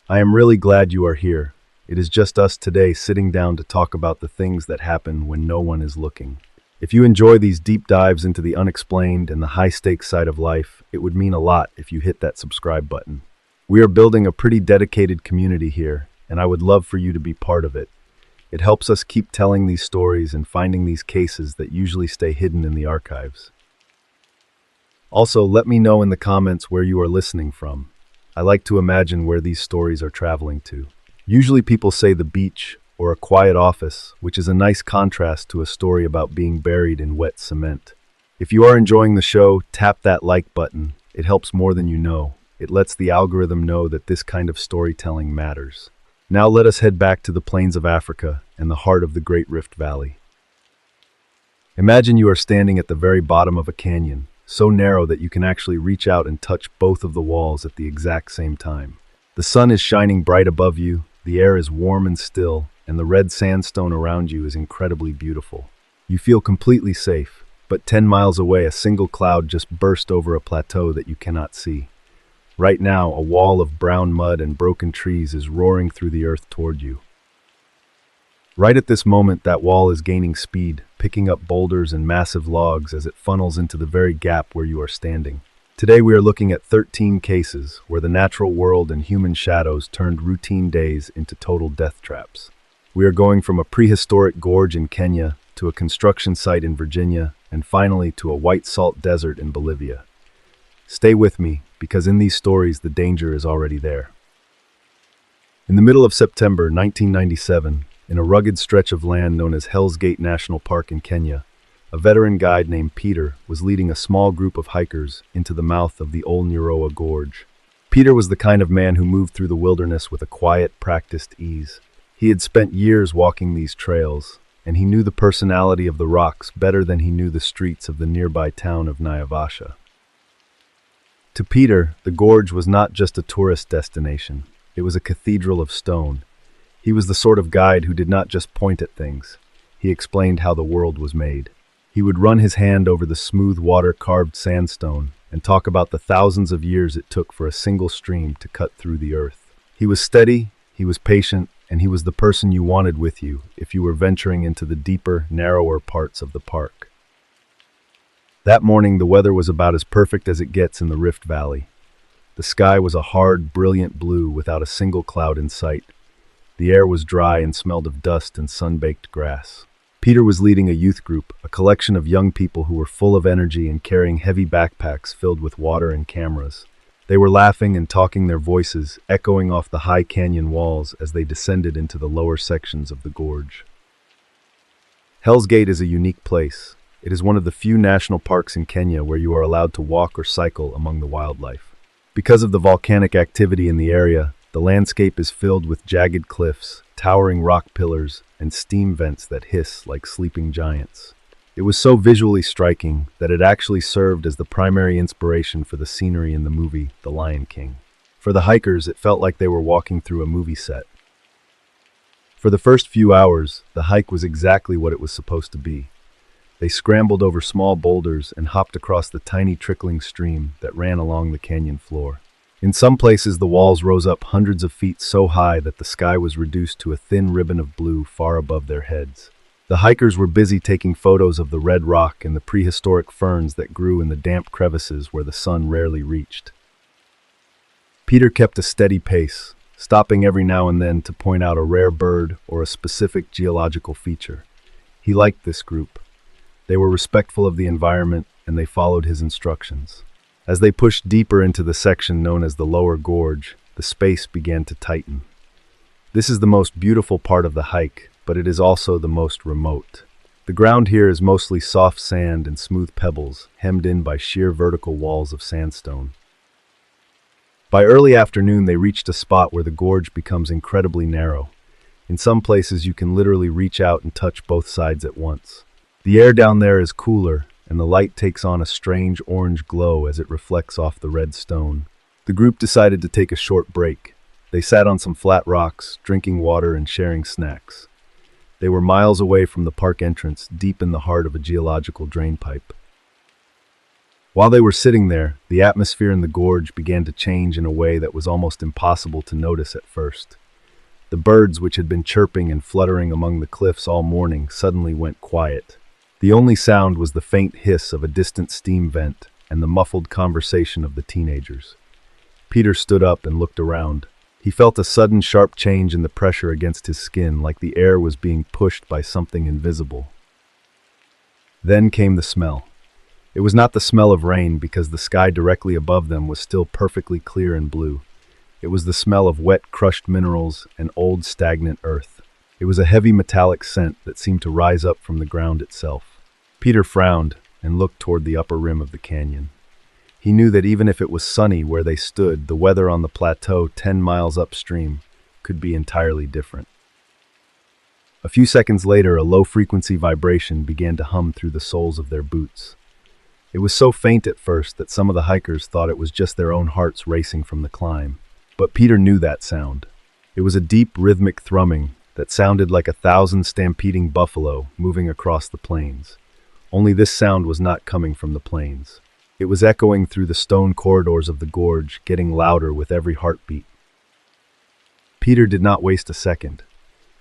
I am really glad you are here. It is just us today sitting down to talk about the things that happen when no one is looking. If you enjoy these deep dives into the unexplained and the high-stakes side of life, it would mean a lot if you hit that subscribe button. We are building a pretty dedicated community here, and I would love for you to be part of it. It helps us keep telling these stories and finding these cases that usually stay hidden in the archives. Also, let me know in the comments where you are listening from. I like to imagine where these stories are traveling to. Usually people say the beach or a quiet office, which is a nice contrast to a story about being buried in wet cement. If you are enjoying the show, tap that like button. It helps more than you know. It lets the algorithm know that this kind of storytelling matters. Now let us head back to the plains of Africa and the heart of the Great Rift Valley. Imagine you are standing at the very bottom of a canyon, so narrow that you can actually reach out and touch both of the walls at the exact same time. The sun is shining bright above you, the air is warm and still, and the red sandstone around you is incredibly beautiful. You feel completely safe, but 10 miles away a single cloud just burst over a plateau that you cannot see. Right now, a wall of brown mud and broken trees is roaring through the earth toward you. Right at this moment, that wall is gaining speed, picking up boulders and massive logs as it funnels into the very gap where you are standing. Today we are looking at 13 cases where the natural world and human shadows turned routine days into total death traps. We are going from a prehistoric gorge in Kenya to a construction site in Virginia and finally to a white salt desert in Bolivia. Stay with me, because in these stories the danger is already there. In the middle of September 1997, in a rugged stretch of land known as Hell's Gate National Park in Kenya, a veteran guide named Peter was leading a small group of hikers into the mouth of the Old Nuroa Gorge. Peter was the kind of man who moved through the wilderness with a quiet, practiced ease. He had spent years walking these trails, and he knew the personality of the rocks better than he knew the streets of the nearby town of Naivasha. To Peter, the gorge was not just a tourist destination. It was a cathedral of stone. He was the sort of guide who did not just point at things. He explained how the world was made. He would run his hand over the smooth water-carved sandstone and talk about the thousands of years it took for a single stream to cut through the earth. He was steady, he was patient, and he was the person you wanted with you if you were venturing into the deeper, narrower parts of the park. That morning, the weather was about as perfect as it gets in the Rift Valley. The sky was a hard, brilliant blue without a single cloud in sight. The air was dry and smelled of dust and sun-baked grass. Peter was leading a youth group, a collection of young people who were full of energy and carrying heavy backpacks filled with water and cameras. They were laughing and talking, their voices echoing off the high canyon walls as they descended into the lower sections of the gorge. Hell's Gate is a unique place. It is one of the few national parks in Kenya where you are allowed to walk or cycle among the wildlife. Because of the volcanic activity in the area, the landscape is filled with jagged cliffs, towering rock pillars, and steam vents that hiss like sleeping giants. It was so visually striking that it actually served as the primary inspiration for the scenery in the movie The Lion King. For the hikers, it felt like they were walking through a movie set. For the first few hours, the hike was exactly what it was supposed to be. They scrambled over small boulders and hopped across the tiny trickling stream that ran along the canyon floor. In some places, the walls rose up hundreds of feet so high that the sky was reduced to a thin ribbon of blue far above their heads. The hikers were busy taking photos of the red rock and the prehistoric ferns that grew in the damp crevices where the sun rarely reached. Peter kept a steady pace, stopping every now and then to point out a rare bird or a specific geological feature. He liked this group. They were respectful of the environment, and they followed his instructions. As they pushed deeper into the section known as the lower gorge, the space began to tighten. This is the most beautiful part of the hike, but it is also the most remote. The ground here is mostly soft sand and smooth pebbles, hemmed in by sheer vertical walls of sandstone. By early afternoon, they reached a spot where the gorge becomes incredibly narrow. In some places, you can literally reach out and touch both sides at once. The air down there is cooler, and the light takes on a strange orange glow as it reflects off the red stone. The group decided to take a short break. They sat on some flat rocks, drinking water and sharing snacks. They were miles away from the park entrance, deep in the heart of a geological drainpipe. While they were sitting there, the atmosphere in the gorge began to change in a way that was almost impossible to notice at first. The birds, which had been chirping and fluttering among the cliffs all morning, suddenly went quiet. The only sound was the faint hiss of a distant steam vent and the muffled conversation of the teenagers. Peter stood up and looked around. He felt a sudden sharp change in the pressure against his skin, like the air was being pushed by something invisible. Then came the smell. It was not the smell of rain, because the sky directly above them was still perfectly clear and blue. It was the smell of wet, crushed minerals and old, stagnant earth. It was a heavy metallic scent that seemed to rise up from the ground itself. Peter frowned and looked toward the upper rim of the canyon. He knew that even if it was sunny where they stood, the weather on the plateau 10 miles upstream could be entirely different. A few seconds later, a low-frequency vibration began to hum through the soles of their boots. It was so faint at first that some of the hikers thought it was just their own hearts racing from the climb. But Peter knew that sound. It was a deep, rhythmic thrumming that sounded like 1,000 stampeding buffalo moving across the plains. Only this sound was not coming from the plains. It was echoing through the stone corridors of the gorge, getting louder with every heartbeat. Peter did not waste a second.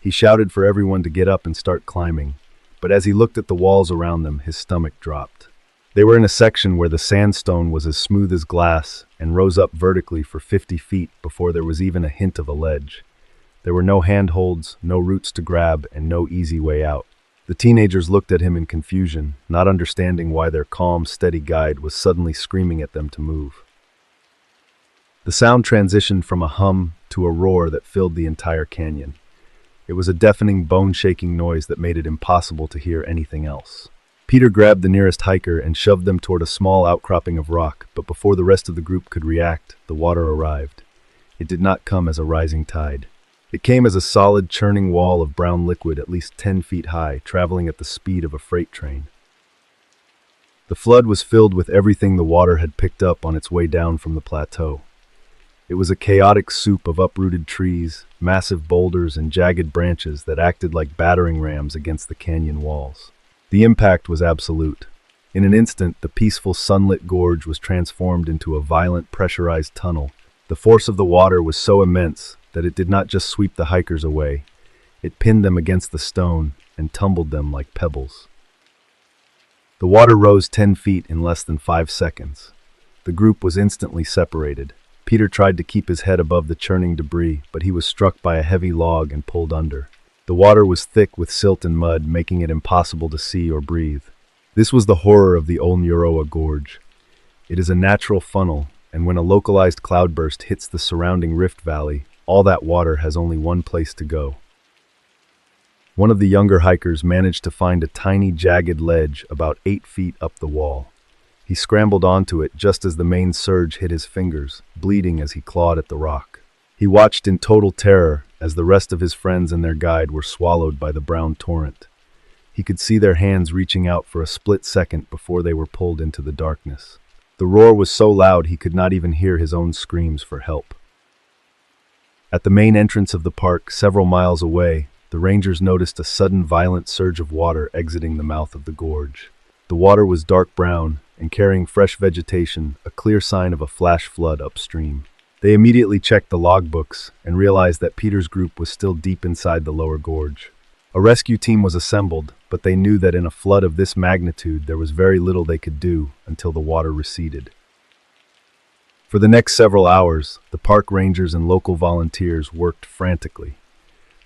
He shouted for everyone to get up and start climbing, but as he looked at the walls around them, his stomach dropped. They were in a section where the sandstone was as smooth as glass and rose up vertically for 50 feet before there was even a hint of a ledge. There were no handholds, no roots to grab, and no easy way out. The teenagers looked at him in confusion, not understanding why their calm, steady guide was suddenly screaming at them to move. The sound transitioned from a hum to a roar that filled the entire canyon. It was a deafening, bone-shaking noise that made it impossible to hear anything else. Peter grabbed the nearest hiker and shoved them toward a small outcropping of rock, but before the rest of the group could react, the water arrived. It did not come as a rising tide. It came as a solid, churning wall of brown liquid at least 10 feet high, traveling at the speed of a freight train. The flood was filled with everything the water had picked up on its way down from the plateau. It was a chaotic soup of uprooted trees, massive boulders, and jagged branches that acted like battering rams against the canyon walls. The impact was absolute. In an instant, the peaceful, sunlit gorge was transformed into a violent, pressurized tunnel. The force of the water was so immense that it did not just sweep the hikers away. It pinned them against the stone and tumbled them like pebbles. The water rose 10 feet in less than 5 seconds. The group was instantly separated. Peter tried to keep his head above the churning debris, but he was struck by a heavy log and pulled under. The water was thick with silt and mud, making it impossible to see or breathe. This was the horror of the Olneuroa Gorge. It is a natural funnel, and when a localized cloudburst hits the surrounding rift valley, all that water has only one place to go. One of the younger hikers managed to find a tiny, jagged ledge about 8 feet up the wall. He scrambled onto it just as the main surge hit his fingers, bleeding as he clawed at the rock. He watched in total terror as the rest of his friends and their guide were swallowed by the brown torrent. He could see their hands reaching out for a split second before they were pulled into the darkness. The roar was so loud he could not even hear his own screams for help. At the main entrance of the park, several miles away, the rangers noticed a sudden violent surge of water exiting the mouth of the gorge. The water was dark brown and carrying fresh vegetation, a clear sign of a flash flood upstream. They immediately checked the logbooks and realized that Peter's group was still deep inside the lower gorge. A rescue team was assembled, but they knew that in a flood of this magnitude there was very little they could do until the water receded. For the next several hours, the park rangers and local volunteers worked frantically.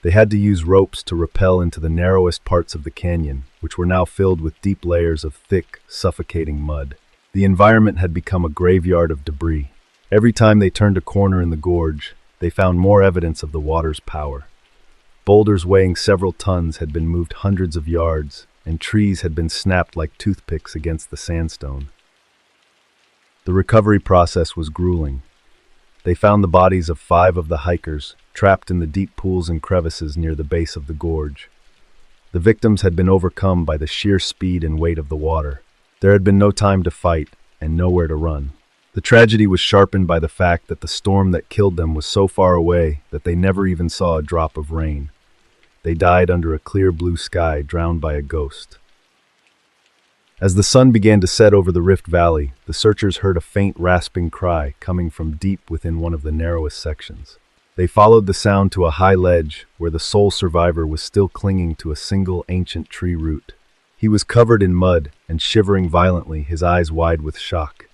They had to use ropes to rappel into the narrowest parts of the canyon, which were now filled with deep layers of thick, suffocating mud. The environment had become a graveyard of debris. Every time they turned a corner in the gorge, they found more evidence of the water's power. Boulders weighing several tons had been moved hundreds of yards, and trees had been snapped like toothpicks against the sandstone. The recovery process was grueling. They found the bodies of 5 of the hikers, trapped in the deep pools and crevices near the base of the gorge. The victims had been overcome by the sheer speed and weight of the water. There had been no time to fight and nowhere to run. The tragedy was sharpened by the fact that the storm that killed them was so far away that they never even saw a drop of rain. They died under a clear blue sky, drowned by a ghost. As the sun began to set over the Rift Valley, the searchers heard a faint rasping cry coming from deep within one of the narrowest sections. They followed the sound to a high ledge where the sole survivor was still clinging to a single ancient tree root. He was covered in mud and shivering violently, his eyes wide with shock.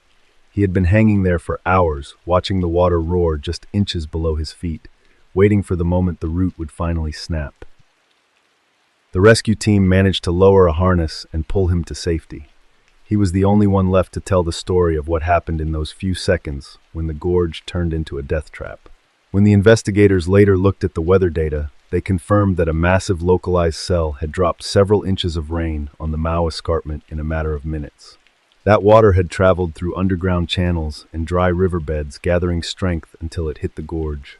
He had been hanging there for hours, watching the water roar just inches below his feet, waiting for the moment the root would finally snap. The rescue team managed to lower a harness and pull him to safety. He was the only one left to tell the story of what happened in those few seconds when the gorge turned into a death trap. When the investigators later looked at the weather data, they confirmed that a massive localized cell had dropped several inches of rain on the Mao escarpment in a matter of minutes. That water had traveled through underground channels and dry riverbeds, gathering strength until it hit the gorge.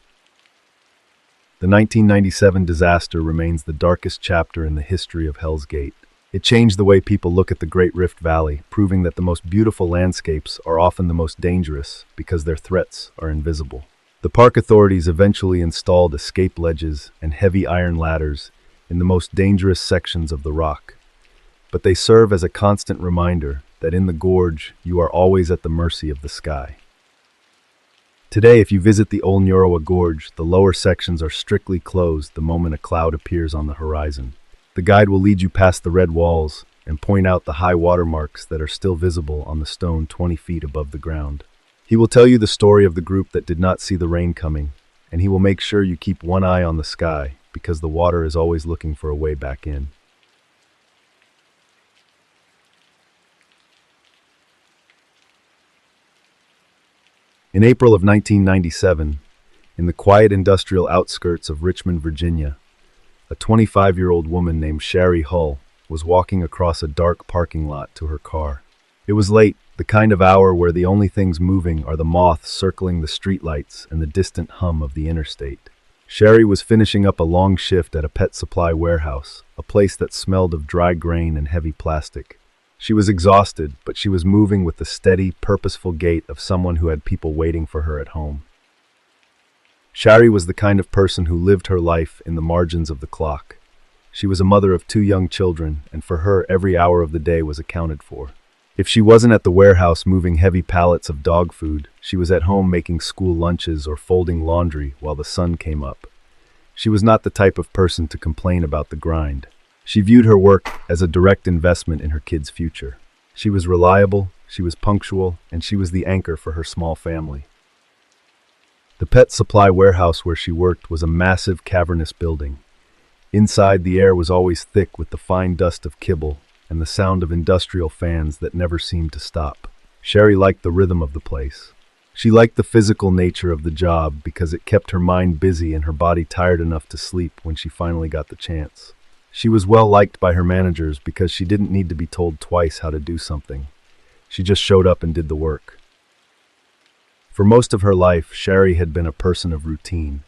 The 1997 disaster remains the darkest chapter in the history of Hell's Gate. It changed the way people look at the Great Rift Valley, proving that the most beautiful landscapes are often the most dangerous because their threats are invisible. The park authorities eventually installed escape ledges and heavy iron ladders in the most dangerous sections of the rock. But they serve as a constant reminder that in the gorge, you are always at the mercy of the sky. Today, if you visit the Old Nurowa Gorge, the lower sections are strictly closed the moment a cloud appears on the horizon. The guide will lead you past the red walls and point out the high water marks that are still visible on the stone 20 feet above the ground. He will tell you the story of the group that did not see the rain coming, and he will make sure you keep one eye on the sky because the water is always looking for a way back in. In April of 1997, in the quiet industrial outskirts of Richmond, Virginia, a 25-year-old woman named Sherry Hull was walking across a dark parking lot to her car. It was late, the kind of hour where the only things moving are the moths circling the streetlights and the distant hum of the interstate. Sherry was finishing up a long shift at a pet supply warehouse, a place that smelled of dry grain and heavy plastic. She was exhausted, but she was moving with the steady, purposeful gait of someone who had people waiting for her at home. Sherry was the kind of person who lived her life in the margins of the clock. She was a mother of 2 young children, and for her, every hour of the day was accounted for. If she wasn't at the warehouse moving heavy pallets of dog food, she was at home making school lunches or folding laundry while the sun came up. She was not the type of person to complain about the grind. She viewed her work as a direct investment in her kids' future. She was reliable, she was punctual, and she was the anchor for her small family. The pet supply warehouse where she worked was a massive, cavernous building. Inside, the air was always thick with the fine dust of kibble and the sound of industrial fans that never seemed to stop. Sherry liked the rhythm of the place. She liked the physical nature of the job because it kept her mind busy and her body tired enough to sleep when she finally got the chance. She was well liked by her managers because she didn't need to be told twice how to do something. She just showed up and did the work. For most of her life, Sherry had been a person of routine.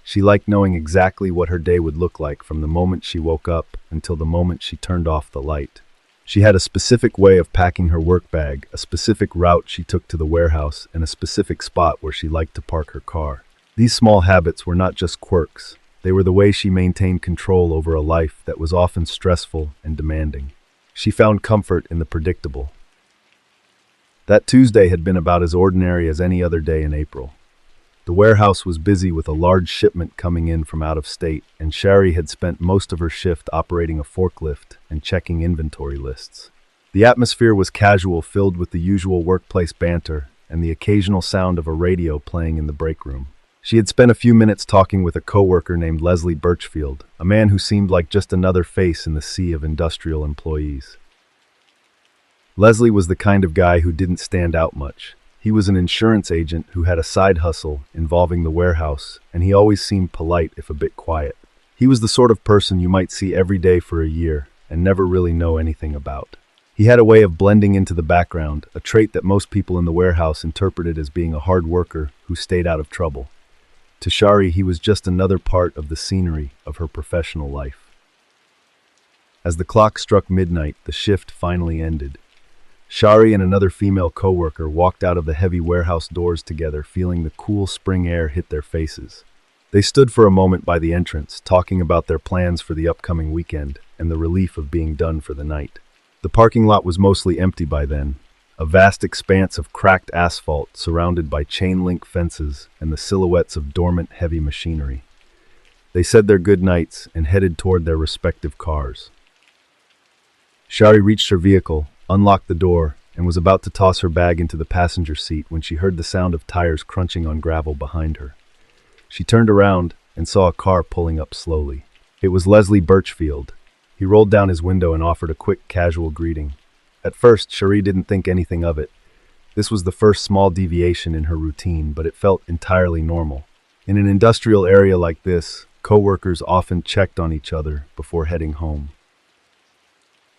She liked knowing exactly what her day would look like from the moment she woke up until the moment she turned off the light. She had a specific way of packing her work bag, a specific route she took to the warehouse, and a specific spot where she liked to park her car. These small habits were not just quirks. They were the way she maintained control over a life that was often stressful and demanding. She found comfort in the predictable. That Tuesday had been about as ordinary as any other day in April. The warehouse was busy with a large shipment coming in from out of state, and Sherry had spent most of her shift operating a forklift and checking inventory lists. The atmosphere was casual, filled with the usual workplace banter and the occasional sound of a radio playing in the break room. She had spent a few minutes talking with a coworker named Leslie Birchfield, a man who seemed like just another face in the sea of industrial employees. Leslie was the kind of guy who didn't stand out much. He was an insurance agent who had a side hustle involving the warehouse, and he always seemed polite if a bit quiet. He was the sort of person you might see every day for a year and never really know anything about. He had a way of blending into the background, a trait that most people in the warehouse interpreted as being a hard worker who stayed out of trouble. To Shari, he was just another part of the scenery of her professional life. As the clock struck midnight, the shift finally ended. Shari and another female coworker walked out of the heavy warehouse doors together, feeling the cool spring air hit their faces. They stood for a moment by the entrance, talking about their plans for the upcoming weekend and the relief of being done for the night. The parking lot was mostly empty by then, a vast expanse of cracked asphalt surrounded by chain-link fences and the silhouettes of dormant heavy machinery. They said their goodnights and headed toward their respective cars. Shari reached her vehicle, unlocked the door, and was about to toss her bag into the passenger seat when she heard the sound of tires crunching on gravel behind her. She turned around and saw a car pulling up slowly. It was Leslie Birchfield. He rolled down his window and offered a quick, casual greeting. At first, Shari didn't think anything of it. This was the first small deviation in her routine, but it felt entirely normal. In an industrial area like this, co-workers often checked on each other before heading home.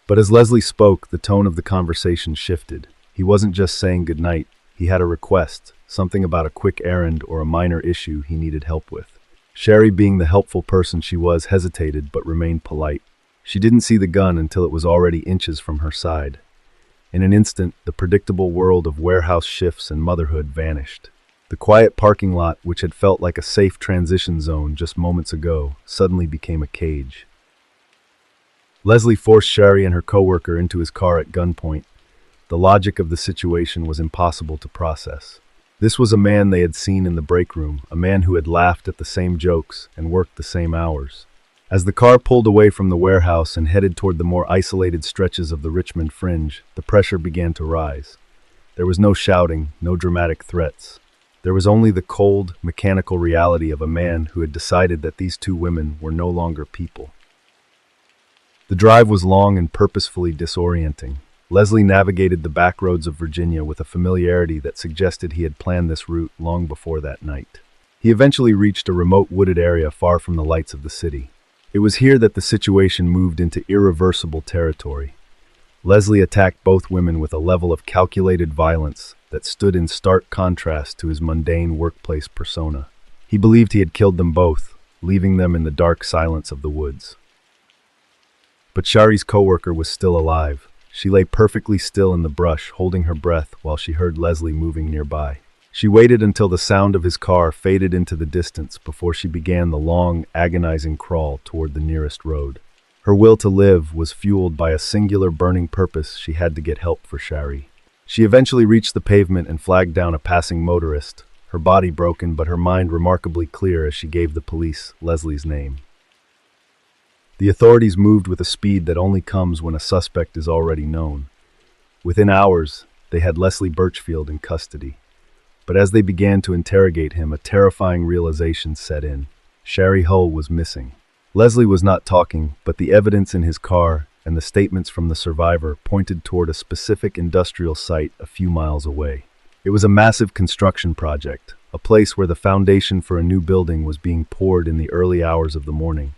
But as Leslie spoke, the tone of the conversation shifted. He wasn't just saying goodnight, he had a request, something about a quick errand or a minor issue he needed help with. Shari, being the helpful person she was, hesitated but remained polite. She didn't see the gun until it was already inches from her side. In an instant, the predictable world of warehouse shifts and motherhood vanished. The quiet parking lot, which had felt like a safe transition zone just moments ago, suddenly became a cage. Leslie forced Shari and her coworker into his car at gunpoint. The logic of the situation was impossible to process. This was a man they had seen in the break room, a man who had laughed at the same jokes and worked the same hours. As the car pulled away from the warehouse and headed toward the more isolated stretches of the Richmond fringe, the pressure began to rise. There was no shouting, no dramatic threats. There was only the cold, mechanical reality of a man who had decided that these two women were no longer people. The drive was long and purposefully disorienting. Leslie navigated the back roads of Virginia with a familiarity that suggested he had planned this route long before that night. He eventually reached a remote wooded area far from the lights of the city. It was here that the situation moved into irreversible territory. Leslie attacked both women with a level of calculated violence that stood in stark contrast to his mundane workplace persona. He believed he had killed them both, leaving them in the dark silence of the woods. But Shari's coworker was still alive. She lay perfectly still in the brush, holding her breath while she heard Leslie moving nearby. She waited until the sound of his car faded into the distance before she began the long, agonizing crawl toward the nearest road. Her will to live was fueled by a singular burning purpose: she had to get help for Shari. She eventually reached the pavement and flagged down a passing motorist, her body broken but her mind remarkably clear as she gave the police Leslie's name. The authorities moved with a speed that only comes when a suspect is already known. Within hours, they had Leslie Birchfield in custody. But as they began to interrogate him, a terrifying realization set in. Shari Hull was missing. Leslie was not talking, but the evidence in his car and the statements from the survivor pointed toward a specific industrial site a few miles away. It was a massive construction project, a place where the foundation for a new building was being poured in the early hours of the morning.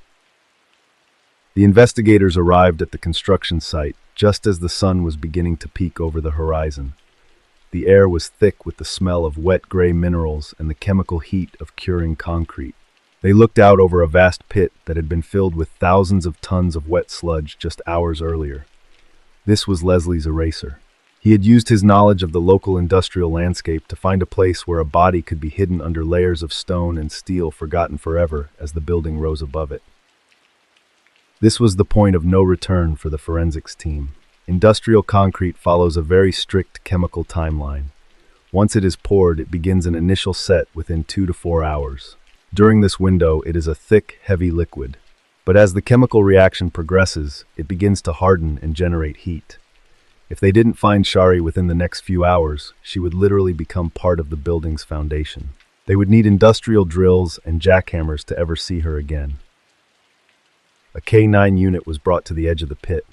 The investigators arrived at the construction site just as the sun was beginning to peek over the horizon. The air was thick with the smell of wet gray minerals and the chemical heat of curing concrete. They looked out over a vast pit that had been filled with thousands of tons of wet sludge just hours earlier. This was Leslie's eraser. He had used his knowledge of the local industrial landscape to find a place where a body could be hidden under layers of stone and steel forgotten forever as the building rose above it. This was the point of no return for the forensics team. Industrial concrete follows a very strict chemical timeline. Once it is poured, it begins an initial set within 2 to 4 hours. During this window, it is a thick, heavy liquid. But as the chemical reaction progresses, it begins to harden and generate heat. If they didn't find Shari within the next few hours, she would literally become part of the building's foundation. They would need industrial drills and jackhammers to ever see her again. A K-9 unit was brought to the edge of the pit.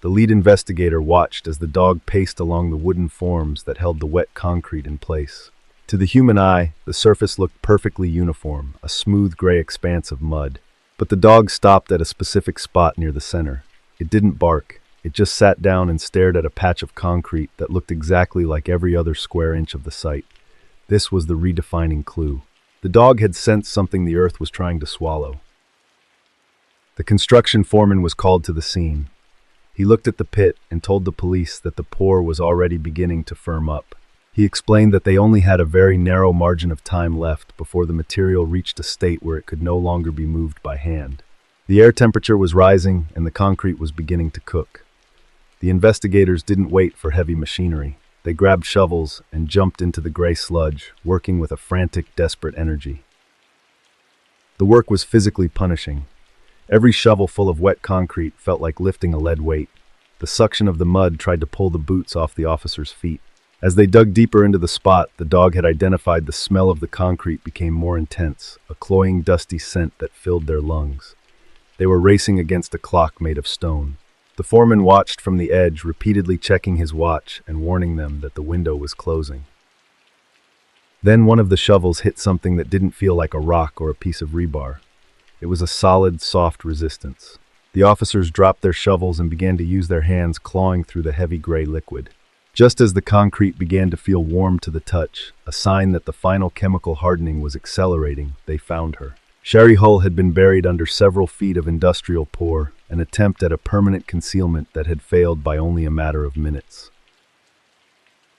The lead investigator watched as the dog paced along the wooden forms that held the wet concrete in place. To the human eye, the surface looked perfectly uniform, a smooth gray expanse of mud. But the dog stopped at a specific spot near the center. It didn't bark. It just sat down and stared at a patch of concrete that looked exactly like every other square inch of the site. This was the redefining clue. The dog had sensed something the earth was trying to swallow. The construction foreman was called to the scene. He looked at the pit and told the police that the pour was already beginning to firm up. He explained that they only had a very narrow margin of time left before the material reached a state where it could no longer be moved by hand. The air temperature was rising and the concrete was beginning to cook. The investigators didn't wait for heavy machinery. They grabbed shovels and jumped into the gray sludge, working with a frantic, desperate energy. The work was physically punishing. Every shovel full of wet concrete felt like lifting a lead weight. The suction of the mud tried to pull the boots off the officers' feet. As they dug deeper into the spot the dog had identified, the smell of the concrete became more intense, a cloying, dusty scent that filled their lungs. They were racing against a clock made of stone. The foreman watched from the edge, repeatedly checking his watch and warning them that the window was closing. Then one of the shovels hit something that didn't feel like a rock or a piece of rebar. It was a solid, soft resistance. The officers dropped their shovels and began to use their hands, clawing through the heavy gray liquid. Just as the concrete began to feel warm to the touch, a sign that the final chemical hardening was accelerating, they found her. Sherry Hull had been buried under several feet of industrial pour, an attempt at a permanent concealment that had failed by only a matter of minutes.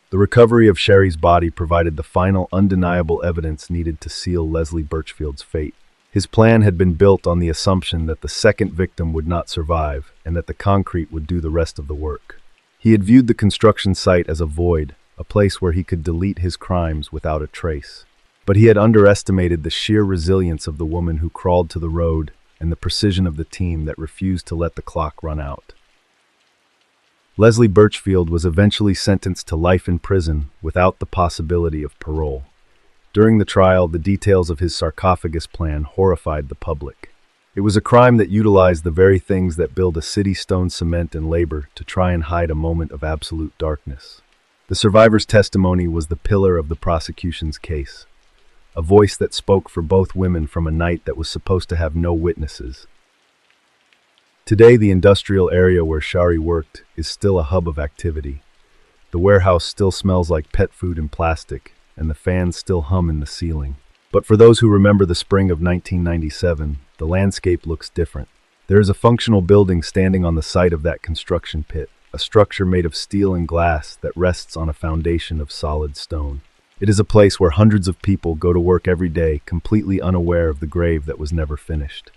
The recovery of Sherry's body provided the final, undeniable evidence needed to seal Leslie Birchfield's fate. His plan had been built on the assumption that the second victim would not survive and that the concrete would do the rest of the work. He had viewed the construction site as a void, a place where he could delete his crimes without a trace. But he had underestimated the sheer resilience of the woman who crawled to the road and the precision of the team that refused to let the clock run out. Leslie Birchfield was eventually sentenced to life in prison without the possibility of parole. During the trial, the details of his sarcophagus plan horrified the public. It was a crime that utilized the very things that build a city: stone, cement, and labor to try and hide a moment of absolute darkness. The survivor's testimony was the pillar of the prosecution's case, a voice that spoke for both women from a night that was supposed to have no witnesses. Today, the industrial area where Shari worked is still a hub of activity. The warehouse still smells like pet food and plastic, and the fans still hum in the ceiling. But for those who remember the spring of 1997, the landscape looks different. There is a functional building standing on the site of that construction pit, a structure made of steel and glass that rests on a foundation of solid stone. It is a place where hundreds of people go to work every day, completely unaware of the grave that was never finished.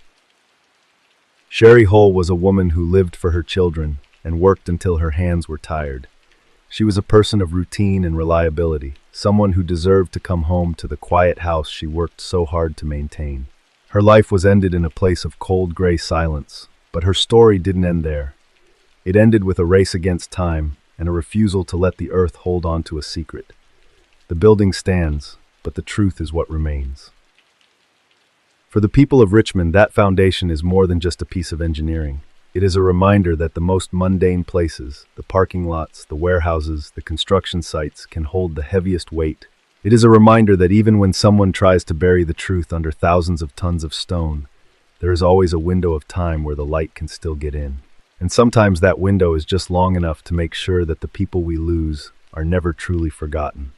Sherry Hull was a woman who lived for her children and worked until her hands were tired. She was a person of routine and reliability, someone who deserved to come home to the quiet house she worked so hard to maintain. Her life was ended in a place of cold gray silence, but her story didn't end there. It ended with a race against time and a refusal to let the earth hold on to a secret. The building stands, but the truth is what remains. For the people of Richmond, that foundation is more than just a piece of engineering. It is a reminder that the most mundane places, the parking lots, the warehouses, the construction sites, can hold the heaviest weight. It is a reminder that even when someone tries to bury the truth under thousands of tons of stone, there is always a window of time where the light can still get in. And sometimes that window is just long enough to make sure that the people we lose are never truly forgotten.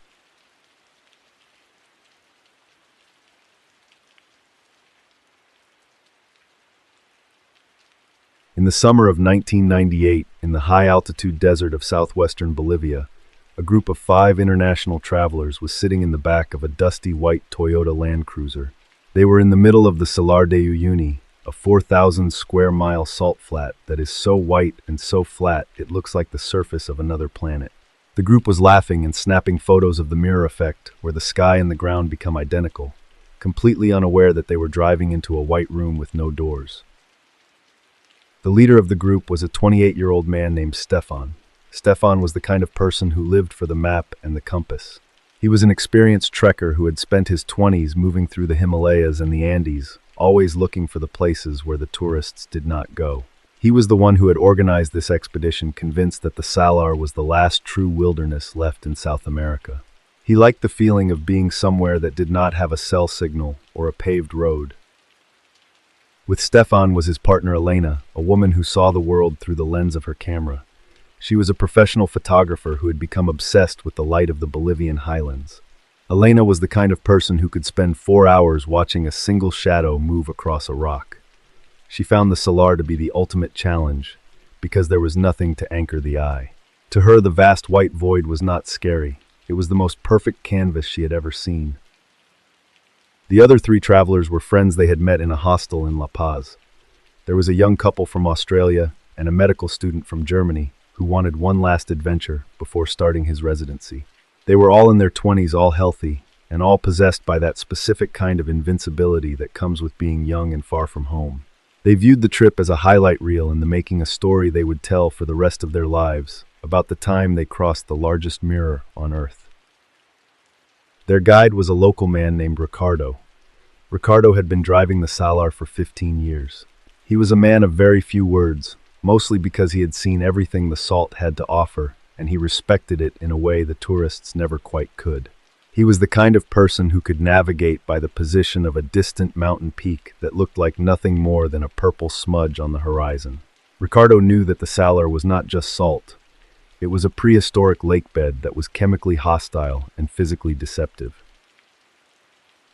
In the summer of 1998, in the high-altitude desert of southwestern Bolivia, a group of 5 international travelers was sitting in the back of a dusty white Toyota Land Cruiser. They were in the middle of the Salar de Uyuni, a 4,000 square mile salt flat that is so white and so flat it looks like the surface of another planet. The group was laughing and snapping photos of the mirror effect where the sky and the ground become identical, completely unaware that they were driving into a white room with no doors. The leader of the group was a 28-year-old man named Stefan. Stefan was the kind of person who lived for the map and the compass. He was an experienced trekker who had spent his 20s moving through the Himalayas and the Andes, always looking for the places where the tourists did not go. He was the one who had organized this expedition, convinced that the Salar was the last true wilderness left in South America. He liked the feeling of being somewhere that did not have a cell signal or a paved road. With Stefan was his partner Elena, a woman who saw the world through the lens of her camera. She was a professional photographer who had become obsessed with the light of the Bolivian highlands. Elena was the kind of person who could spend 4 hours watching a single shadow move across a rock. She found the Salar to be the ultimate challenge, because there was nothing to anchor the eye. To her, the vast white void was not scary. It was the most perfect canvas she had ever seen. The other 3 travelers were friends they had met in a hostel in La Paz. There was a young couple from Australia and a medical student from Germany who wanted one last adventure before starting his residency. They were all in their 20s, all healthy, and all possessed by that specific kind of invincibility that comes with being young and far from home. They viewed the trip as a highlight reel in the making a story they would tell for the rest of their lives about the time they crossed the largest mirror on Earth. Their guide was a local man named Ricardo. Ricardo had been driving the Salar for 15 years. He was a man of very few words, mostly because he had seen everything the Salt had to offer, and he respected it in a way the tourists never quite could. He was the kind of person who could navigate by the position of a distant mountain peak that looked like nothing more than a purple smudge on the horizon. Ricardo knew that the Salar was not just salt. It was a prehistoric lakebed that was chemically hostile and physically deceptive.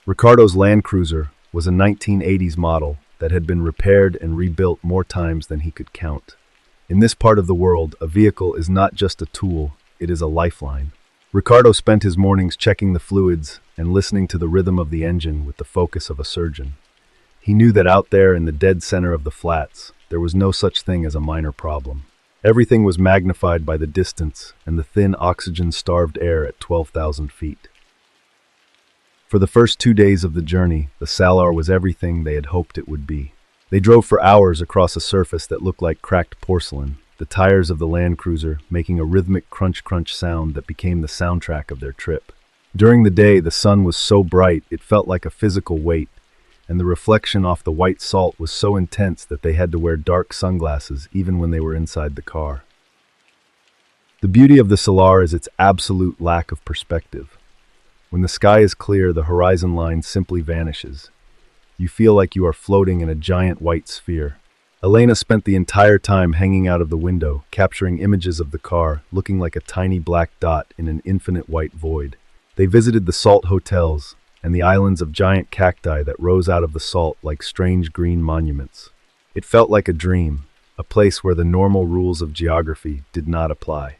Ricardo's Land Cruiser was a 1980s model that had been repaired and rebuilt more times than he could count. In this part of the world, a vehicle is not just a tool, it is a lifeline. Ricardo spent his mornings checking the fluids and listening to the rhythm of the engine with the focus of a surgeon. He knew that out there in the dead center of the flats, there was no such thing as a minor problem. Everything was magnified by the distance and the thin oxygen-starved air at 12,000 feet. For the first 2 days of the journey, the Salar was everything they had hoped it would be. They drove for hours across a surface that looked like cracked porcelain, the tires of the Land Cruiser making a rhythmic crunch-crunch sound that became the soundtrack of their trip. During the day, the sun was so bright it felt like a physical weight, and the reflection off the white salt was so intense that they had to wear dark sunglasses even when they were inside the car. The beauty of the Salar is its absolute lack of perspective. When the sky is clear, the horizon line simply vanishes. You feel like you are floating in a giant white sphere. Elena spent the entire time hanging out of the window, capturing images of the car, looking like a tiny black dot in an infinite white void. They visited the salt hotels and the islands of giant cacti that rose out of the salt like strange green monuments. It felt like a dream, a place where the normal rules of geography did not apply.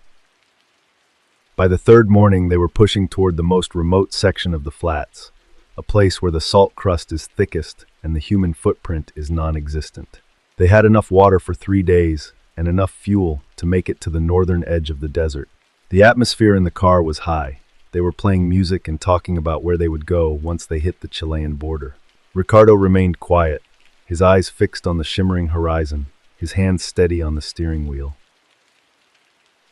By the third morning, they were pushing toward the most remote section of the flats, a place where the salt crust is thickest and the human footprint is non-existent. They had enough water for 3 days and enough fuel to make it to the northern edge of the desert. The atmosphere in the car was high. They were playing music and talking about where they would go once they hit the Chilean border. Ricardo remained quiet, his eyes fixed on the shimmering horizon, his hands steady on the steering wheel.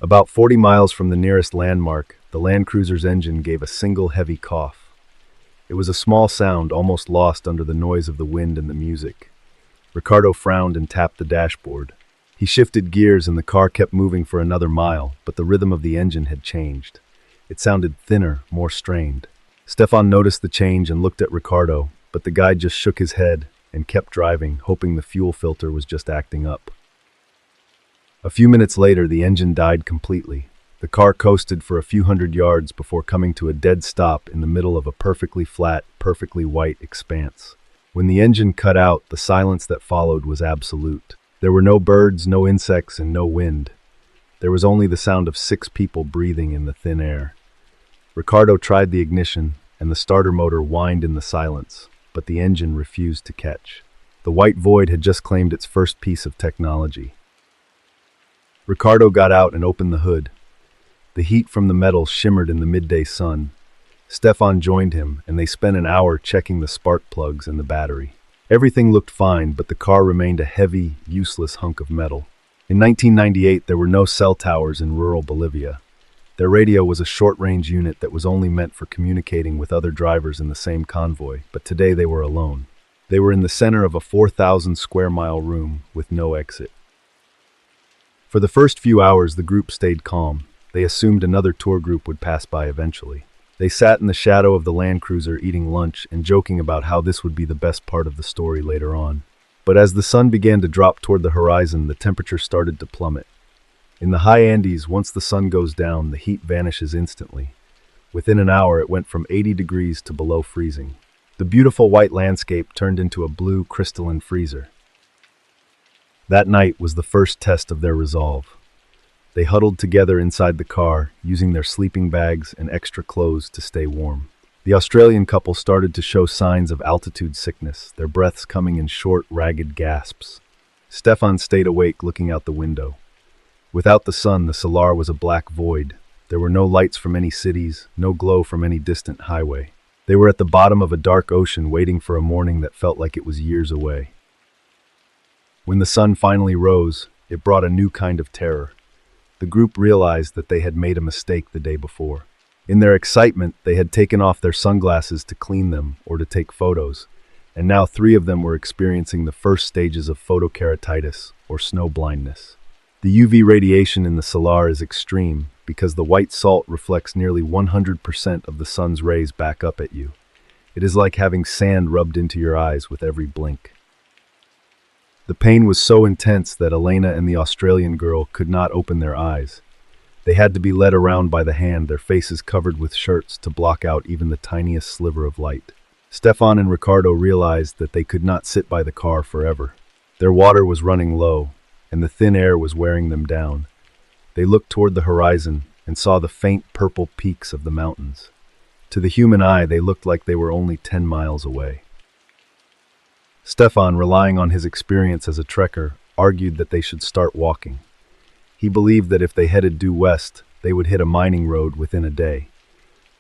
About 40 miles from the nearest landmark, the Land Cruiser's engine gave a single heavy cough. It was a small sound, almost lost under the noise of the wind and the music. Ricardo frowned and tapped the dashboard. He shifted gears and the car kept moving for another mile, but the rhythm of the engine had changed. It sounded thinner, more strained. Stefan noticed the change and looked at Ricardo, but the guy just shook his head and kept driving, hoping the fuel filter was just acting up. A few minutes later, the engine died completely. The car coasted for a few hundred yards before coming to a dead stop in the middle of a perfectly flat, perfectly white expanse. When the engine cut out, the silence that followed was absolute. There were no birds, no insects, and no wind. There was only the sound of 6 people breathing in the thin air. Ricardo tried the ignition, and the starter motor whined in the silence, but the engine refused to catch. The white void had just claimed its first piece of technology. Ricardo got out and opened the hood. The heat from the metal shimmered in the midday sun. Stefan joined him, and they spent an hour checking the spark plugs and the battery. Everything looked fine, but the car remained a heavy, useless hunk of metal. In 1998, there were no cell towers in rural Bolivia. Their radio was a short-range unit that was only meant for communicating with other drivers in the same convoy, but today they were alone. They were in the center of a 4,000-square-mile room with no exit. For the first few hours, the group stayed calm. They assumed another tour group would pass by eventually. They sat in the shadow of the Land Cruiser eating lunch and joking about how this would be the best part of the story later on. But as the sun began to drop toward the horizon, the temperature started to plummet. In the high Andes, once the sun goes down, the heat vanishes instantly. Within an hour, it went from 80 degrees to below freezing. The beautiful white landscape turned into a blue crystalline freezer. That night was the first test of their resolve. They huddled together inside the car, using their sleeping bags and extra clothes to stay warm. The Australian couple started to show signs of altitude sickness, their breaths coming in short, ragged gasps. Stefan stayed awake, looking out the window. Without the sun, the Salar was a black void. There were no lights from any cities, no glow from any distant highway. They were at the bottom of a dark ocean waiting for a morning that felt like it was years away. When the sun finally rose, it brought a new kind of terror. The group realized that they had made a mistake the day before. In their excitement, they had taken off their sunglasses to clean them or to take photos, and now 3 of them were experiencing the first stages of photokeratitis, or snow blindness. The UV radiation in the Salar is extreme because the white salt reflects nearly 100% of the sun's rays back up at you. It is like having sand rubbed into your eyes with every blink. The pain was so intense that Elena and the Australian girl could not open their eyes. They had to be led around by the hand, their faces covered with shirts to block out even the tiniest sliver of light. Stefan and Ricardo realized that they could not sit by the car forever. Their water was running low, and the thin air was wearing them down. They looked toward the horizon and saw the faint purple peaks of the mountains. To the human eye, they looked like they were only 10 miles away. Stefan, relying on his experience as a trekker, argued that they should start walking. He believed that if they headed due west, they would hit a mining road within a day.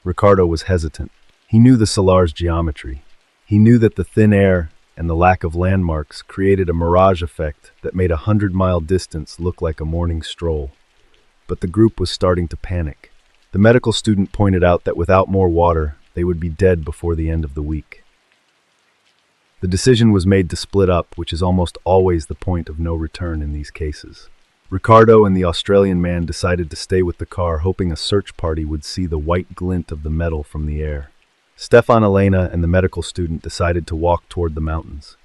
Ricardo was hesitant. He knew the Salar's geometry. He knew that the thin air and the lack of landmarks created a mirage effect that made a 100-mile distance look like a morning stroll. But the group was starting to panic. The medical student pointed out that without more water, they would be dead before the end of the week. The decision was made to split up, which is almost always the point of no return in these cases. Ricardo and the Australian man decided to stay with the car, hoping a search party would see the white glint of the metal from the air. Stefan, Elena, and the medical student decided to walk toward the mountains.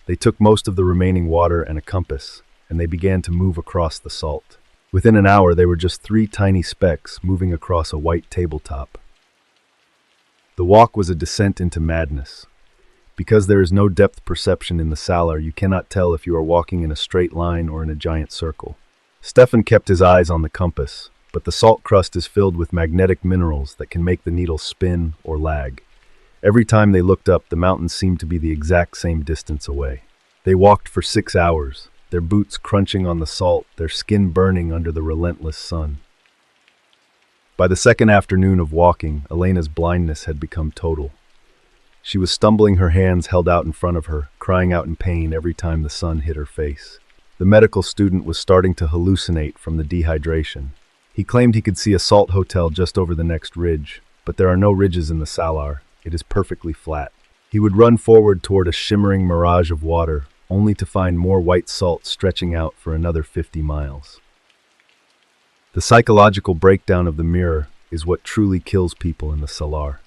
They took most of the remaining water and a compass, and they began to move across the salt. Within an hour, they were just 3 tiny specks moving across a white tabletop. The walk was a descent into madness. Because there is no depth perception in the Salar, you cannot tell if you are walking in a straight line or in a giant circle. Stefan kept his eyes on the compass, but the salt crust is filled with magnetic minerals that can make the needle spin or lag. Every time they looked up, the mountains seemed to be the exact same distance away. They walked for 6 hours, their boots crunching on the salt, their skin burning under the relentless sun. By the second afternoon of walking, Elena's blindness had become total. She was stumbling, her hands held out in front of her, crying out in pain every time the sun hit her face. The medical student was starting to hallucinate from the dehydration. He claimed he could see a salt hotel just over the next ridge, but there are no ridges in the Salar. It is perfectly flat. He would run forward toward a shimmering mirage of water, only to find more white salt stretching out for another 50 miles. The psychological breakdown of the mirror is what truly kills people in the Salar.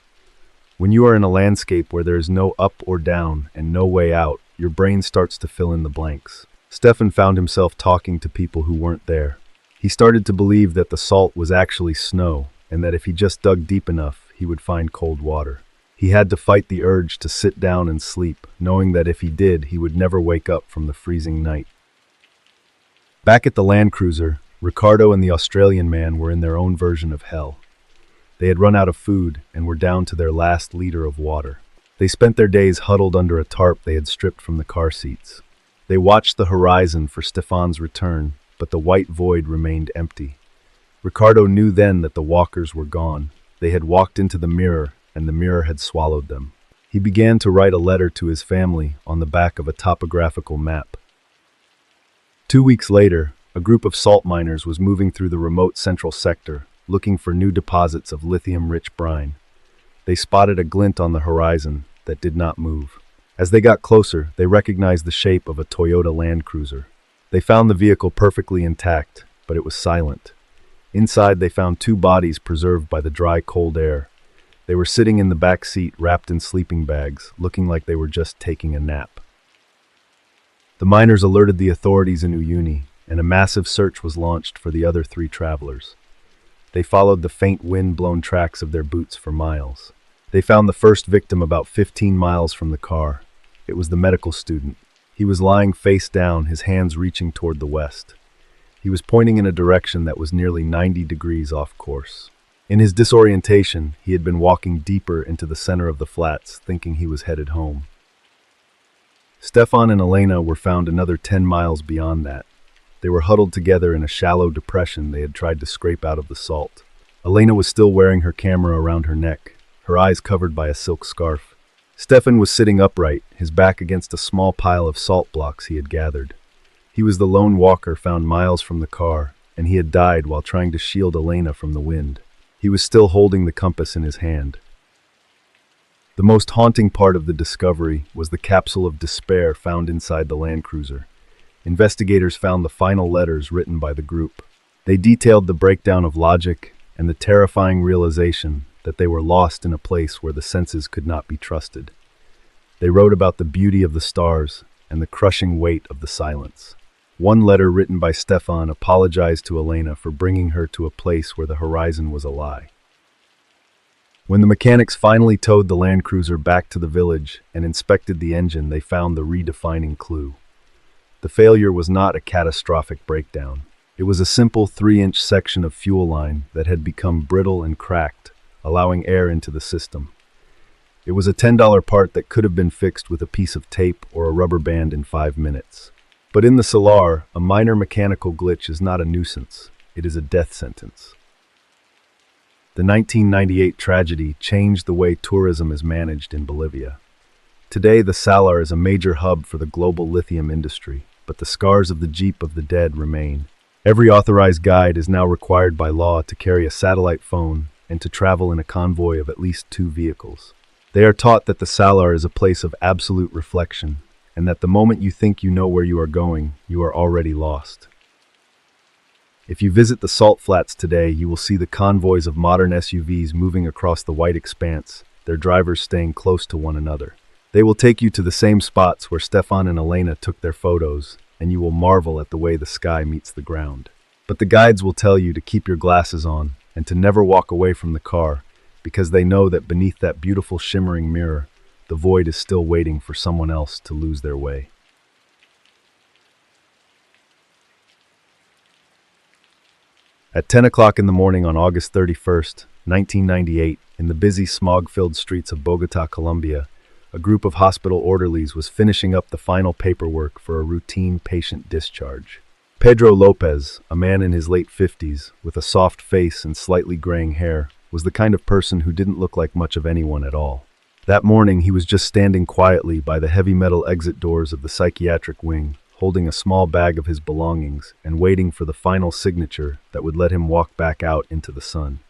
When you are in a landscape where there is no up or down and no way out, your brain starts to fill in the blanks. Stefan found himself talking to people who weren't there. He started to believe that the salt was actually snow, and that if he just dug deep enough, he would find cold water. He had to fight the urge to sit down and sleep, knowing that if he did, he would never wake up from the freezing night. Back at the Land Cruiser, Ricardo and the Australian man were in their own version of hell. They had run out of food and were down to their last liter of water. They spent their days huddled under a tarp they had stripped from the car seats. They watched the horizon for Stefan's return, but the white void remained empty. Ricardo knew then that the walkers were gone. They had walked into the mirror, and the mirror had swallowed them. He began to write a letter to his family on the back of a topographical map. 2 weeks later, a group of salt miners was moving through the remote central sector, looking for new deposits of lithium-rich brine. They spotted a glint on the horizon that did not move. As they got closer, they recognized the shape of a Toyota Land Cruiser. They found the vehicle perfectly intact, but it was silent. Inside, they found 2 bodies preserved by the dry, cold air. They were sitting in the back seat, wrapped in sleeping bags, looking like they were just taking a nap. The miners alerted the authorities in Uyuni, and a massive search was launched for the other 3 travelers. They followed the faint wind-blown tracks of their boots for miles. They found the first victim about 15 miles from the car. It was the medical student. He was lying face down, his hands reaching toward the west. He was pointing in a direction that was nearly 90 degrees off course. In his disorientation, he had been walking deeper into the center of the flats, thinking he was headed home. Stefan and Elena were found another 10 miles beyond that. They were huddled together in a shallow depression they had tried to scrape out of the salt. Elena was still wearing her camera around her neck, her eyes covered by a silk scarf. Stefan was sitting upright, his back against a small pile of salt blocks he had gathered. He was the lone walker found miles from the car, and he had died while trying to shield Elena from the wind. He was still holding the compass in his hand. The most haunting part of the discovery was the capsule of despair found inside the Land Cruiser. Investigators found the final letters written by the group. They detailed the breakdown of logic and the terrifying realization that they were lost in a place where the senses could not be trusted. They wrote about the beauty of the stars and the crushing weight of the silence. One letter written by Stefan apologized to Elena for bringing her to a place where the horizon was a lie. When the mechanics finally towed the Land Cruiser back to the village and inspected the engine, they found the redefining clue. The failure was not a catastrophic breakdown. It was a simple 3-inch section of fuel line that had become brittle and cracked, allowing air into the system. It was a $10 part that could have been fixed with a piece of tape or a rubber band in 5 minutes. But in the Solar, a minor mechanical glitch is not a nuisance. It is a death sentence. The 1998 tragedy changed the way tourism is managed in Bolivia. Today, the Salar is a major hub for the global lithium industry, but the scars of the Jeep of the Dead remain. Every authorized guide is now required by law to carry a satellite phone and to travel in a convoy of at least 2 vehicles. They are taught that the Salar is a place of absolute reflection, and that the moment you think you know where you are going, you are already lost. If you visit the salt flats today, you will see the convoys of modern SUVs moving across the white expanse, their drivers staying close to one another. They will take you to the same spots where Stefan and Elena took their photos, and you will marvel at the way the sky meets the ground. But the guides will tell you to keep your glasses on and to never walk away from the car, because they know that beneath that beautiful shimmering mirror, the void is still waiting for someone else to lose their way. At 10 o'clock in the morning on August 31st, 1998, in the busy smog-filled streets of Bogota, Colombia, a group of hospital orderlies was finishing up the final paperwork for a routine patient discharge. Pedro Lopez, a man in his late 50s, with a soft face and slightly graying hair, was the kind of person who didn't look like much of anyone at all. That morning, he was just standing quietly by the heavy metal exit doors of the psychiatric wing, holding a small bag of his belongings and waiting for the final signature that would let him walk back out into the sun.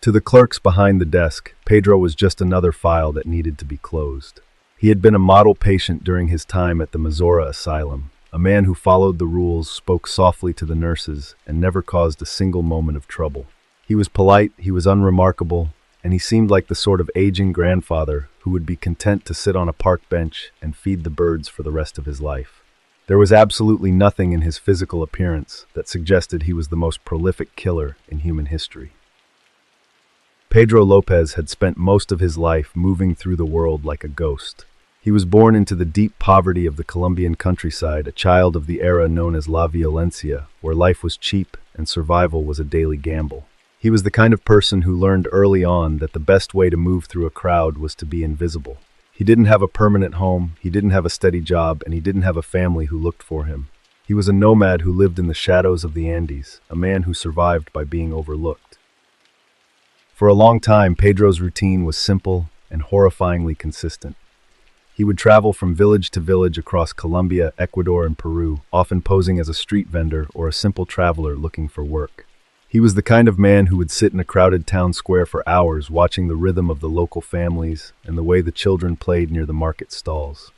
To the clerks behind the desk, Pedro was just another file that needed to be closed. He had been a model patient during his time at the Mazora Asylum, a man who followed the rules, spoke softly to the nurses, and never caused a single moment of trouble. He was polite, he was unremarkable, and he seemed like the sort of aging grandfather who would be content to sit on a park bench and feed the birds for the rest of his life. There was absolutely nothing in his physical appearance that suggested he was the most prolific killer in human history. Pedro Lopez had spent most of his life moving through the world like a ghost. He was born into the deep poverty of the Colombian countryside, a child of the era known as La Violencia, where life was cheap and survival was a daily gamble. He was the kind of person who learned early on that the best way to move through a crowd was to be invisible. He didn't have a permanent home, he didn't have a steady job, and he didn't have a family who looked for him. He was a nomad who lived in the shadows of the Andes, a man who survived by being overlooked. For a long time, Pedro's routine was simple and horrifyingly consistent. He would travel from village to village across Colombia, Ecuador, and Peru, often posing as a street vendor or a simple traveler looking for work. He was the kind of man who would sit in a crowded town square for hours watching the rhythm of the local families and the way the children played near the market stalls.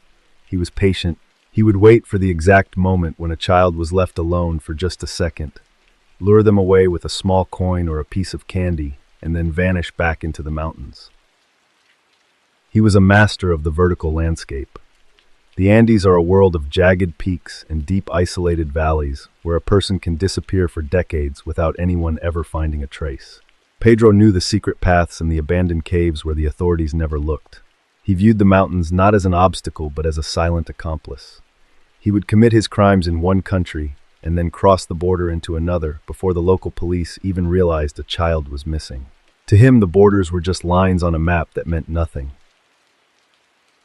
He was patient. He would wait for the exact moment when a child was left alone for just a second, lure them away with a small coin or a piece of candy, and then vanish back into the mountains. He was a master of the vertical landscape. The Andes are a world of jagged peaks and deep isolated valleys where a person can disappear for decades without anyone ever finding a trace. Pedro knew the secret paths and the abandoned caves where the authorities never looked. He viewed the mountains not as an obstacle but as a silent accomplice. He would commit his crimes in one country and then cross the border into another before the local police even realized a child was missing. To him, the borders were just lines on a map that meant nothing.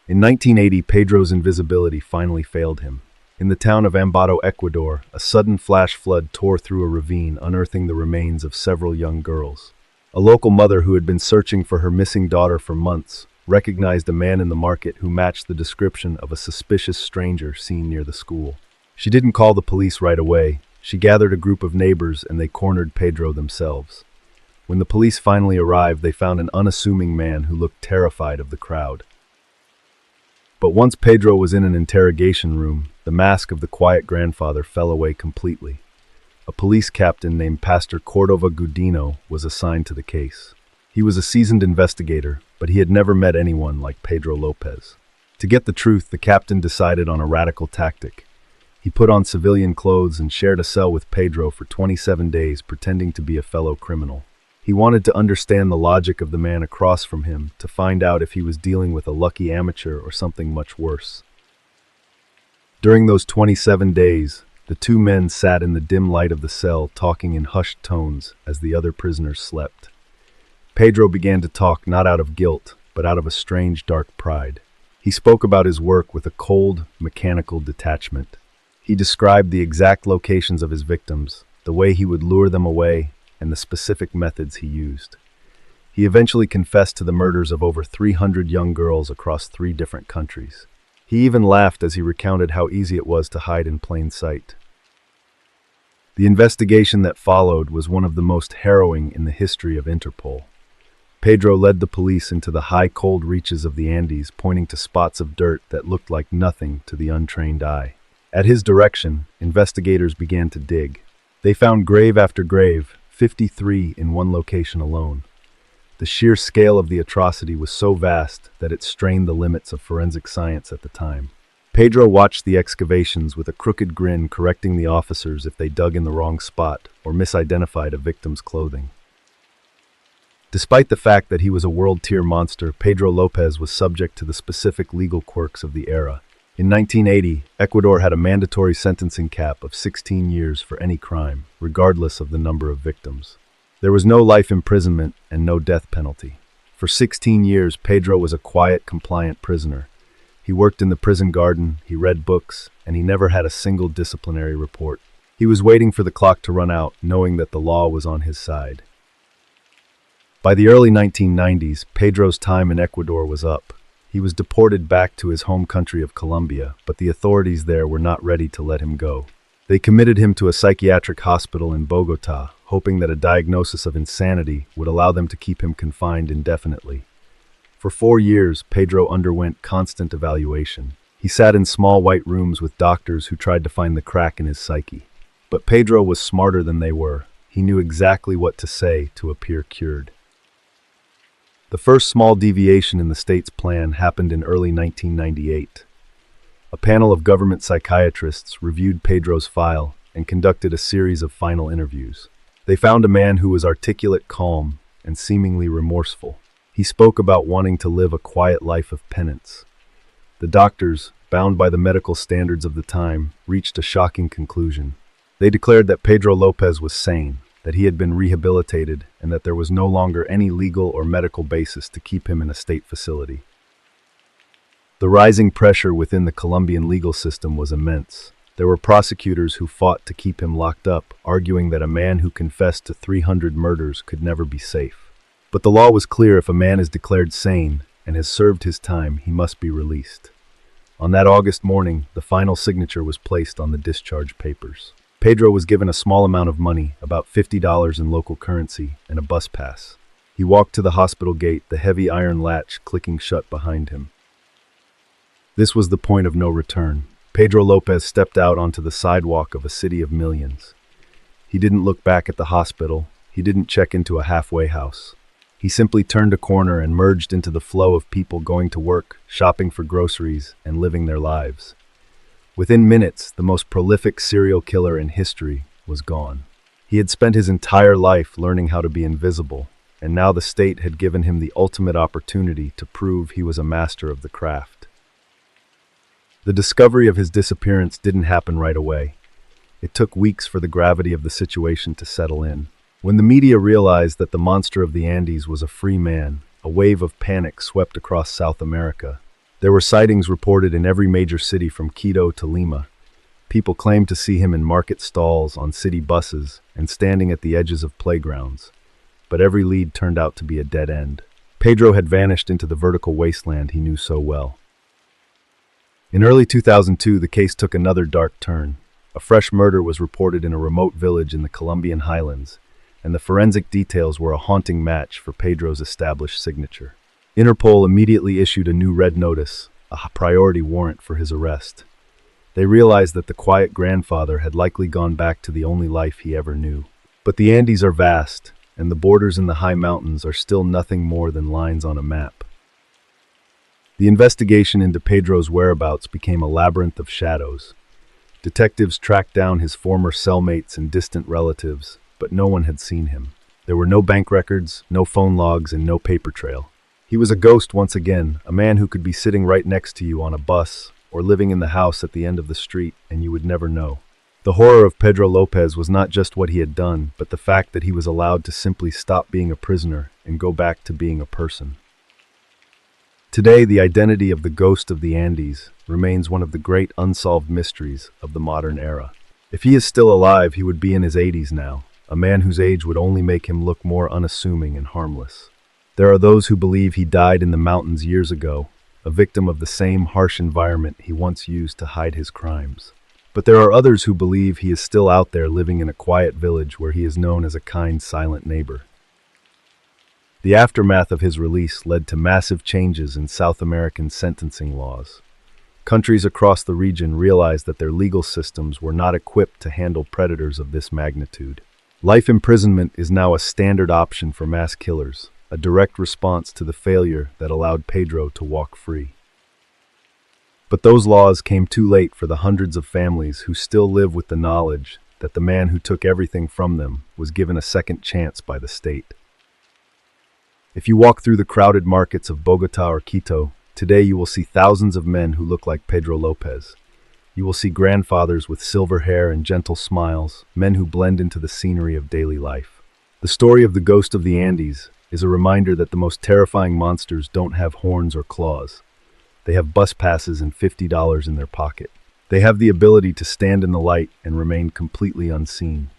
In 1980, Pedro's invisibility finally failed him. In the town of Ambato, Ecuador, a sudden flash flood tore through a ravine, unearthing the remains of several young girls. A local mother who had been searching for her missing daughter for months recognized a man in the market who matched the description of a suspicious stranger seen near the school. She didn't call the police right away. She gathered a group of neighbors and they cornered Pedro themselves. When the police finally arrived, they found an unassuming man who looked terrified of the crowd. But once Pedro was in an interrogation room, the mask of the quiet grandfather fell away completely. A police captain named Pastor Cordova Gudino was assigned to the case. He was a seasoned investigator, but he had never met anyone like Pedro Lopez. To get the truth, the captain decided on a radical tactic. He put on civilian clothes and shared a cell with Pedro for 27 days, pretending to be a fellow criminal. He wanted to understand the logic of the man across from him, to find out if he was dealing with a lucky amateur or something much worse. During those 27 days, the two men sat in the dim light of the cell, talking in hushed tones as the other prisoners slept. Pedro began to talk not out of guilt, but out of a strange, dark pride. He spoke about his work with a cold, mechanical detachment. He described the exact locations of his victims, the way he would lure them away, and the specific methods he used. He eventually confessed to the murders of over 300 young girls across 3 different countries. He even laughed as he recounted how easy it was to hide in plain sight. The investigation that followed was one of the most harrowing in the history of Interpol. Pedro led the police into the high, cold reaches of the Andes, pointing to spots of dirt that looked like nothing to the untrained eye. At his direction, investigators began to dig. They found grave after grave, 53 in one location alone. The sheer scale of the atrocity was so vast that it strained the limits of forensic science at the time. Pedro watched the excavations with a crooked grin, correcting the officers if they dug in the wrong spot or misidentified a victim's clothing. Despite the fact that he was a world-tier monster, Pedro Lopez was subject to the specific legal quirks of the era. In 1980, Ecuador had a mandatory sentencing cap of 16 years for any crime, regardless of the number of victims. There was no life imprisonment and no death penalty. For 16 years, Pedro was a quiet, compliant prisoner. He worked in the prison garden, he read books, and he never had a single disciplinary report. He was waiting for the clock to run out, knowing that the law was on his side. By the early 1990s, Pedro's time in Ecuador was up. He was deported back to his home country of Colombia, but the authorities there were not ready to let him go. They committed him to a psychiatric hospital in Bogotá, hoping that a diagnosis of insanity would allow them to keep him confined indefinitely. For 4 years, Pedro underwent constant evaluation. He sat in small white rooms with doctors who tried to find the crack in his psyche. But Pedro was smarter than they were. He knew exactly what to say to appear cured. The first small deviation in the state's plan happened in early 1998. A panel of government psychiatrists reviewed Pedro's file and conducted a series of final interviews. They found a man who was articulate, calm, and seemingly remorseful. He spoke about wanting to live a quiet life of penance. The doctors, bound by the medical standards of the time, reached a shocking conclusion. They declared that Pedro Lopez was sane, that he had been rehabilitated, and that there was no longer any legal or medical basis to keep him in a state facility. The rising pressure within the Colombian legal system was immense. There were prosecutors who fought to keep him locked up, arguing that a man who confessed to 300 murders could never be safe. But the law was clear: if a man is declared sane and has served his time, he must be released. On that August morning, the final signature was placed on the discharge papers. Pedro was given a small amount of money, about $50 in local currency, and a bus pass. He walked to the hospital gate, the heavy iron latch clicking shut behind him. This was the point of no return. Pedro Lopez stepped out onto the sidewalk of a city of millions. He didn't look back at the hospital. He didn't check into a halfway house. He simply turned a corner and merged into the flow of people going to work, shopping for groceries, and living their lives. Within minutes, the most prolific serial killer in history was gone. He had spent his entire life learning how to be invisible, and now the state had given him the ultimate opportunity to prove he was a master of the craft. The discovery of his disappearance didn't happen right away. It took weeks for the gravity of the situation to settle in. When the media realized that the monster of the Andes was a free man, a wave of panic swept across South America. There were sightings reported in every major city from Quito to Lima. People claimed to see him in market stalls, on city buses, and standing at the edges of playgrounds. But every lead turned out to be a dead end. Pedro had vanished into the vertical wasteland he knew so well. In early 2002, the case took another dark turn. A fresh murder was reported in a remote village in the Colombian highlands, and the forensic details were a haunting match for Pedro's established signature. Interpol immediately issued a new red notice, a priority warrant for his arrest. They realized that the quiet grandfather had likely gone back to the only life he ever knew. But the Andes are vast, and the borders in the high mountains are still nothing more than lines on a map. The investigation into Pedro's whereabouts became a labyrinth of shadows. Detectives tracked down his former cellmates and distant relatives, but no one had seen him. There were no bank records, no phone logs, and no paper trail. He was a ghost once again, a man who could be sitting right next to you on a bus, or living in the house at the end of the street, and you would never know. The horror of Pedro Lopez was not just what he had done, but the fact that he was allowed to simply stop being a prisoner and go back to being a person. Today, the identity of the ghost of the Andes remains one of the great unsolved mysteries of the modern era. If he is still alive, he would be in his 80s now, a man whose age would only make him look more unassuming and harmless. There are those who believe he died in the mountains years ago, a victim of the same harsh environment he once used to hide his crimes. But there are others who believe he is still out there living in a quiet village where he is known as a kind, silent neighbor. The aftermath of his release led to massive changes in South American sentencing laws. Countries across the region realized that their legal systems were not equipped to handle predators of this magnitude. Life imprisonment is now a standard option for mass killers, a direct response to the failure that allowed Pedro to walk free. But those laws came too late for the hundreds of families who still live with the knowledge that the man who took everything from them was given a second chance by the state. If you walk through the crowded markets of Bogota or Quito, today you will see thousands of men who look like Pedro Lopez. You will see grandfathers with silver hair and gentle smiles, men who blend into the scenery of daily life. The story of the ghost of the Andes is a reminder that the most terrifying monsters don't have horns or claws. They have bus passes and $50 in their pocket. They have the ability to stand in the light and remain completely unseen.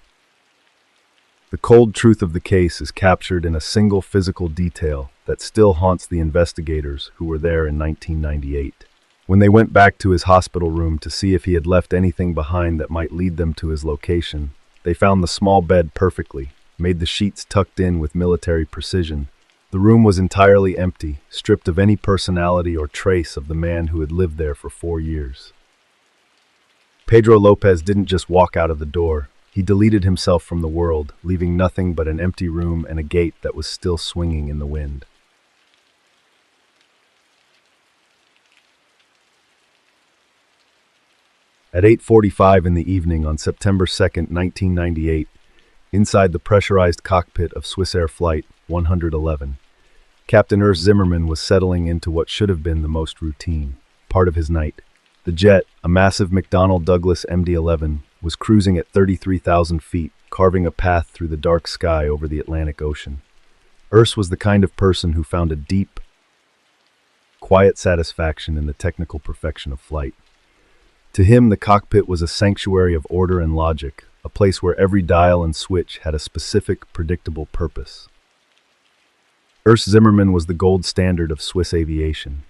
The cold truth of the case is captured in a single physical detail that still haunts the investigators who were there in 1998. When they went back to his hospital room to see if he had left anything behind that might lead them to his location, they found the small bed perfectly, made the sheets tucked in with military precision. The room was entirely empty, stripped of any personality or trace of the man who had lived there for 4 years. Pedro Lopez didn't just walk out of the door. He deleted himself from the world, leaving nothing but an empty room and a gate that was still swinging in the wind. At 8:45 in the evening on September 2, 1998, inside the pressurized cockpit of Swissair Flight 111, Captain Urs Zimmermann was settling into what should have been the most routine part of his night. The jet, a massive McDonnell Douglas MD-11, was cruising at 33,000 feet, carving a path through the dark sky over the Atlantic Ocean. Urs was the kind of person who found a deep, quiet satisfaction in the technical perfection of flight. To him, the cockpit was a sanctuary of order and logic, a place where every dial and switch had a specific, predictable purpose. Urs Zimmermann was the gold standard of Swiss aviation.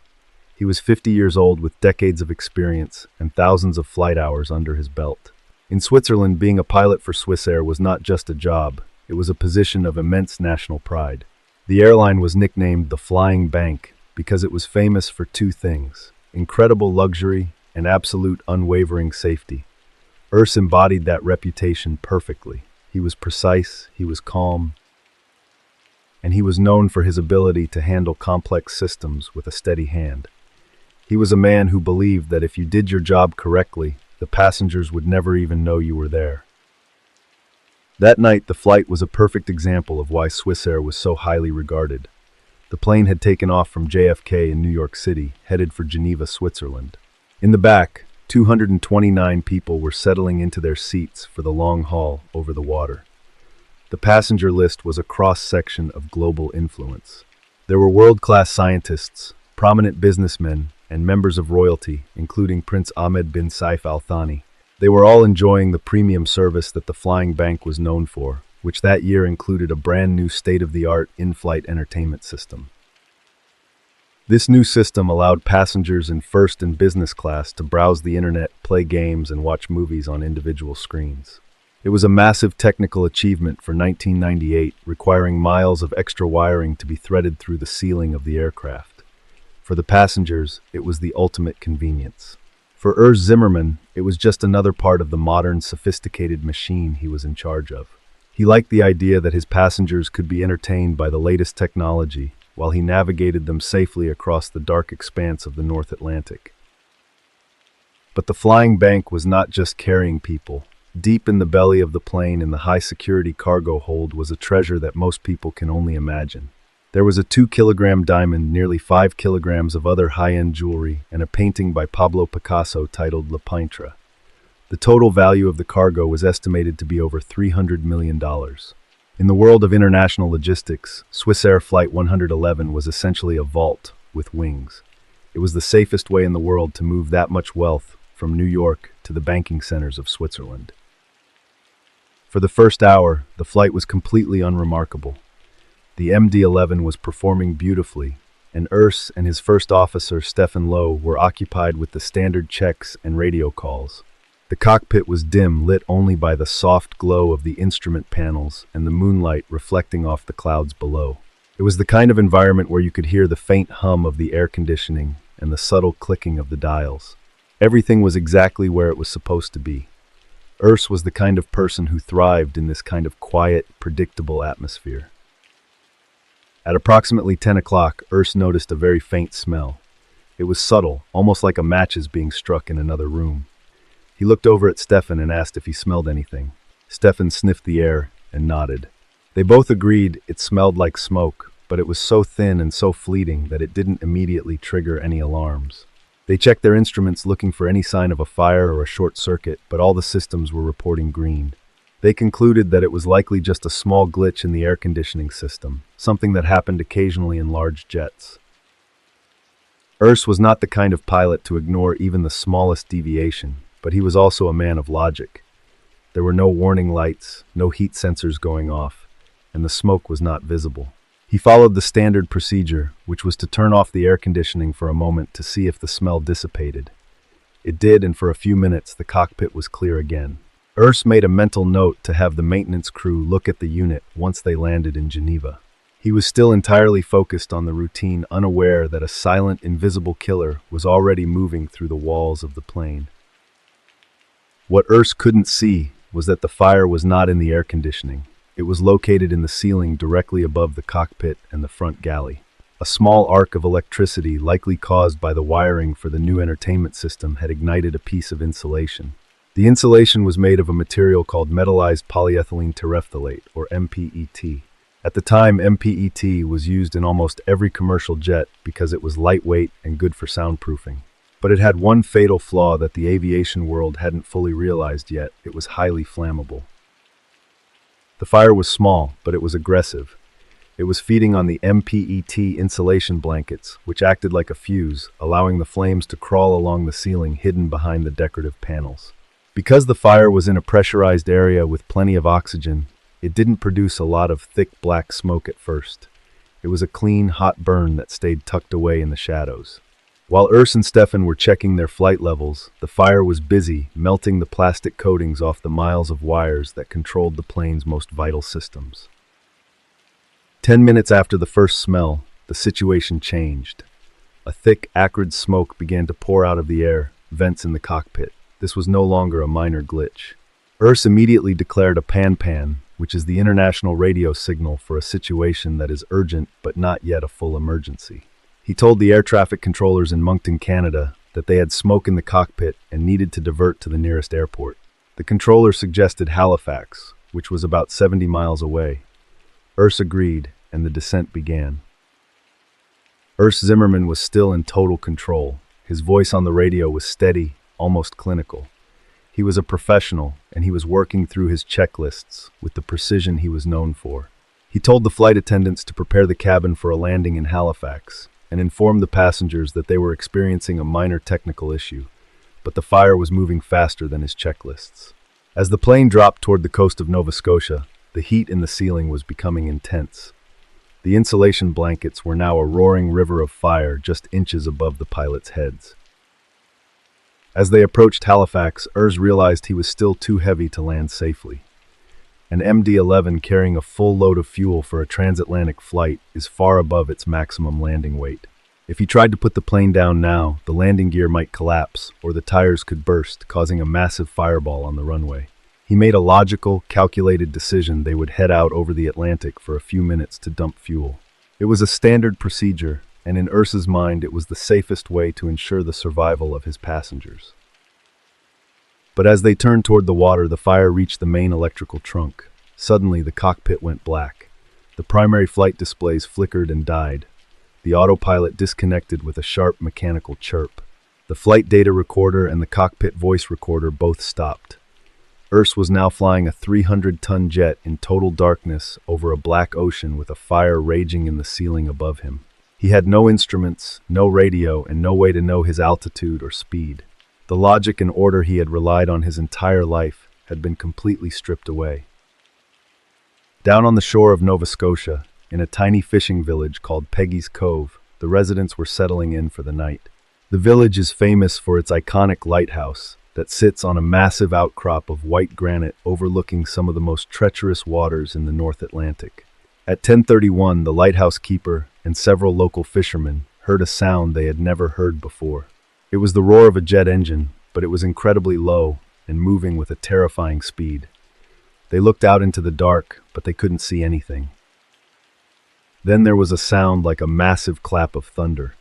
He was 50 years old with decades of experience and thousands of flight hours under his belt. In Switzerland, being a pilot for Swissair was not just a job, it was a position of immense national pride. The airline was nicknamed the Flying Bank because it was famous for two things: incredible luxury and absolute unwavering safety. Urs embodied that reputation perfectly. He was precise, he was calm, and he was known for his ability to handle complex systems with a steady hand. He was a man who believed that if you did your job correctly, the passengers would never even know you were there. That night, the flight was a perfect example of why Swissair was so highly regarded. The plane had taken off from JFK in New York City, headed for Geneva, Switzerland. In the back, 229 people were settling into their seats for the long haul over the water. The passenger list was a cross-section of global influence. There were world-class scientists, prominent businessmen, and members of royalty, including Prince Ahmed bin Saif Al Thani. They were all enjoying the premium service that the flying bank was known for, which that year included a brand new state-of-the-art in-flight entertainment system. This new system allowed passengers in first and business class to browse the internet, play games, and watch movies on individual screens. It was a massive technical achievement for 1998, requiring miles of extra wiring to be threaded through the ceiling of the aircraft. For the passengers, it was the ultimate convenience. For Urs Zimmermann, it was just another part of the modern, sophisticated machine he was in charge of. He liked the idea that his passengers could be entertained by the latest technology while he navigated them safely across the dark expanse of the North Atlantic. But the flying bank was not just carrying people. Deep in the belly of the plane in the high-security cargo hold was a treasure that most people can only imagine. There was a 2-kilogram diamond, nearly 5 kilograms of other high-end jewelry, and a painting by Pablo Picasso titled La Peintre. The total value of the cargo was estimated to be over $300 million. In the world of international logistics, Swissair Flight 111 was essentially a vault with wings. It was the safest way in the world to move that much wealth from New York to the banking centers of Switzerland. For the first hour, the flight was completely unremarkable. The MD-11 was performing beautifully, and Urs and his first officer, Stefan Lowe, were occupied with the standard checks and radio calls. The cockpit was dim, lit only by the soft glow of the instrument panels and the moonlight reflecting off the clouds below. It was the kind of environment where you could hear the faint hum of the air conditioning and the subtle clicking of the dials. Everything was exactly where it was supposed to be. Urs was the kind of person who thrived in this kind of quiet, predictable atmosphere. At approximately 10 o'clock, Urs noticed a very faint smell. It was subtle, almost like a matches being struck in another room. He looked over at Stefan and asked if he smelled anything. Stefan sniffed the air and nodded. They both agreed it smelled like smoke, but it was so thin and so fleeting that it didn't immediately trigger any alarms. They checked their instruments looking for any sign of a fire or a short circuit, but all the systems were reporting green. They concluded that it was likely just a small glitch in the air conditioning system, something that happened occasionally in large jets. Urs was not the kind of pilot to ignore even the smallest deviation, but he was also a man of logic. There were no warning lights, no heat sensors going off, and the smoke was not visible. He followed the standard procedure, which was to turn off the air conditioning for a moment to see if the smell dissipated. It did, and for a few minutes the cockpit was clear again. Urs made a mental note to have the maintenance crew look at the unit once they landed in Geneva. He was still entirely focused on the routine, unaware that a silent, invisible killer was already moving through the walls of the plane. What Urs couldn't see was that the fire was not in the air conditioning. It was located in the ceiling directly above the cockpit and the front galley. A small arc of electricity, likely caused by the wiring for the new entertainment system, had ignited a piece of insulation. The insulation was made of a material called metallized polyethylene terephthalate, or MPET. At the time, MPET was used in almost every commercial jet because it was lightweight and good for soundproofing. But it had one fatal flaw that the aviation world hadn't fully realized yet: it was highly flammable. The fire was small, but it was aggressive. It was feeding on the MPET insulation blankets, which acted like a fuse, allowing the flames to crawl along the ceiling hidden behind the decorative panels. Because the fire was in a pressurized area with plenty of oxygen, it didn't produce a lot of thick black smoke at first. It was a clean, hot burn that stayed tucked away in the shadows. While Urs and Stefan were checking their flight levels, the fire was busy melting the plastic coatings off the miles of wires that controlled the plane's most vital systems. 10 minutes after the first smell, the situation changed. A thick, acrid smoke began to pour out of the air vents in the cockpit. This was no longer a minor glitch. Urs immediately declared a pan-pan, which is the international radio signal for a situation that is urgent but not yet a full emergency. He told the air traffic controllers in Moncton, Canada, that they had smoke in the cockpit and needed to divert to the nearest airport. The controller suggested Halifax, which was about 70 miles away. Urs agreed, and the descent began. Urs Zimmermann was still in total control. His voice on the radio was steady, almost clinical. He was a professional, and he was working through his checklists with the precision he was known for. He told the flight attendants to prepare the cabin for a landing in Halifax, and informed the passengers that they were experiencing a minor technical issue. but the fire was moving faster than his checklists. As the plane dropped toward the coast of Nova Scotia, the heat in the ceiling was becoming intense. The insulation blankets were now a roaring river of fire just inches above the pilots' heads. As they approached Halifax, Urs realized he was still too heavy to land safely. An MD-11 carrying a full load of fuel for a transatlantic flight is far above its maximum landing weight. If he tried to put the plane down now, the landing gear might collapse, or the tires could burst, causing a massive fireball on the runway. He made a logical, calculated decision they would head out over the Atlantic for a few minutes to dump fuel. It was a standard procedure, and in Urs's mind it was the safest way to ensure the survival of his passengers. But as they turned toward the water, the fire reached the main electrical trunk. Suddenly, the cockpit went black. The primary flight displays flickered and died. The autopilot disconnected with a sharp mechanical chirp. The flight data recorder and the cockpit voice recorder both stopped. Urs was now flying a 300-ton jet in total darkness over a black ocean with a fire raging in the ceiling above him. He had no instruments, no radio, and no way to know his altitude or speed. The logic and order he had relied on his entire life had been completely stripped away. Down on the shore of Nova Scotia, in a tiny fishing village called Peggy's Cove, the residents were settling in for the night. The village is famous for its iconic lighthouse that sits on a massive outcrop of white granite overlooking some of the most treacherous waters in the North Atlantic. At 10:31, the lighthouse keeper and several local fishermen heard a sound they had never heard before. It was the roar of a jet engine, but it was incredibly low and moving with a terrifying speed. They looked out into the dark, but they couldn't see anything. Then there was a sound like a massive clap of thunder.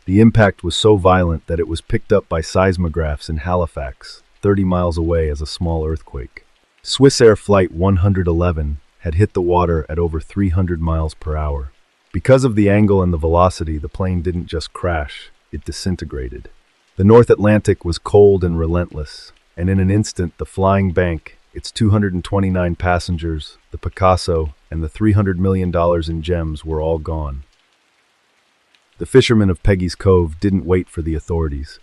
The impact was so violent that it was picked up by seismographs in Halifax, 30 miles away, as a small earthquake. Swissair Flight 111 had hit the water at over 300 miles per hour. Because of the angle and the velocity, the plane didn't just crash, it disintegrated. The North Atlantic was cold and relentless, and in an instant the flying bank, its 229 passengers, the Picasso, and the $300 million in gems were all gone. The fishermen of Peggy's Cove didn't wait for the authorities.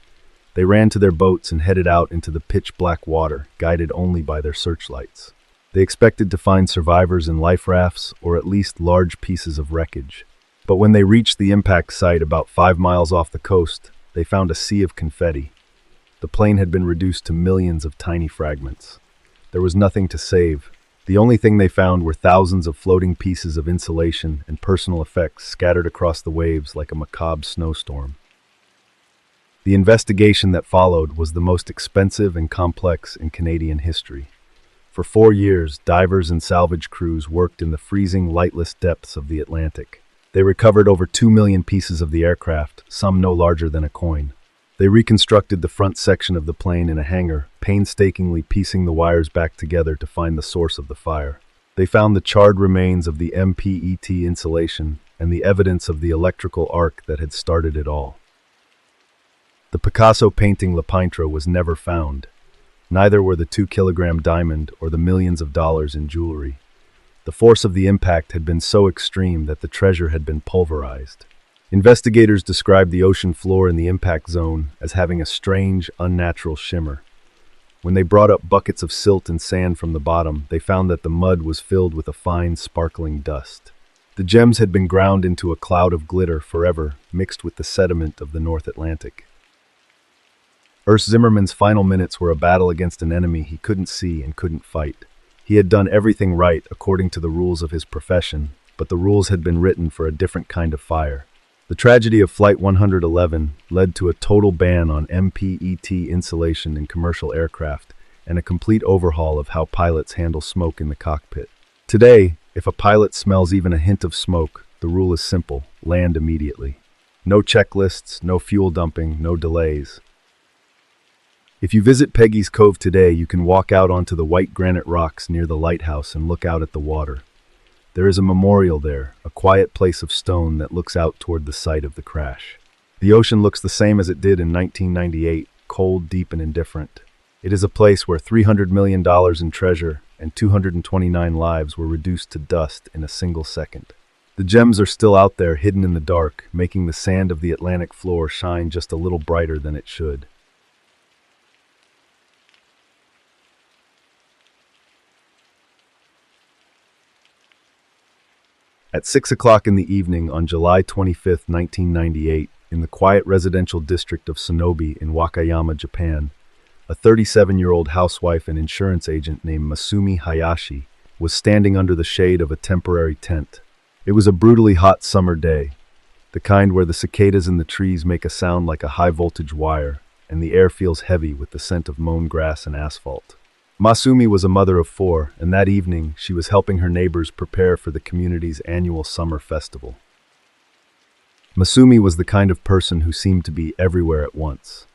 They ran to their boats and headed out into the pitch-black water, guided only by their searchlights. They expected to find survivors in life rafts or at least large pieces of wreckage. But when they reached the impact site about 5 miles off the coast, they found a sea of confetti. The plane had been reduced to millions of tiny fragments. There was nothing to save. The only thing they found were thousands of floating pieces of insulation and personal effects scattered across the waves like a macabre snowstorm. The investigation that followed was the most expensive and complex in Canadian history. For 4 years, divers and salvage crews worked in the freezing, lightless depths of the Atlantic. They recovered over 2 million pieces of the aircraft, some no larger than a coin. They reconstructed the front section of the plane in a hangar, painstakingly piecing the wires back together to find the source of the fire. They found the charred remains of the MPET insulation and the evidence of the electrical arc that had started it all. The Picasso painting La Peintre was never found. Neither were the 2-kilogram diamond or the millions of dollars in jewelry. The force of the impact had been so extreme that the treasure had been pulverized. Investigators described the ocean floor in the impact zone as having a strange, unnatural shimmer. When they brought up buckets of silt and sand from the bottom, they found that the mud was filled with a fine, sparkling dust. The gems had been ground into a cloud of glitter forever, mixed with the sediment of the North Atlantic. Urs Zimmerman's final minutes were a battle against an enemy he couldn't see and couldn't fight. He had done everything right according to the rules of his profession, but the rules had been written for a different kind of fire. The tragedy of Flight 111 led to a total ban on MPET insulation in commercial aircraft and a complete overhaul of how pilots handle smoke in the cockpit. Today, if a pilot smells even a hint of smoke, the rule is simple: land immediately. No checklists, no fuel dumping, no delays. If you visit Peggy's Cove today, you can walk out onto the white granite rocks near the lighthouse and look out at the water. There is a memorial there, a quiet place of stone that looks out toward the site of the crash. The ocean looks the same as it did in 1998, cold, deep, and indifferent. It is a place where $300 million in treasure and 229 lives were reduced to dust in a single second. The gems are still out there, hidden in the dark, making the sand of the Atlantic floor shine just a little brighter than it should. At 6 o'clock in the evening on July 25, 1998, in the quiet residential district of Sonobe in Wakayama, Japan, a 37-year-old housewife and insurance agent named Masumi Hayashi was standing under the shade of a temporary tent. It was a brutally hot summer day, the kind where the cicadas in the trees make a sound like a high-voltage wire, and the air feels heavy with the scent of mown grass and asphalt. Masumi was a mother of 4, and that evening she was helping her neighbors prepare for the community's annual summer festival. Masumi was the kind of person who seemed to be everywhere at once.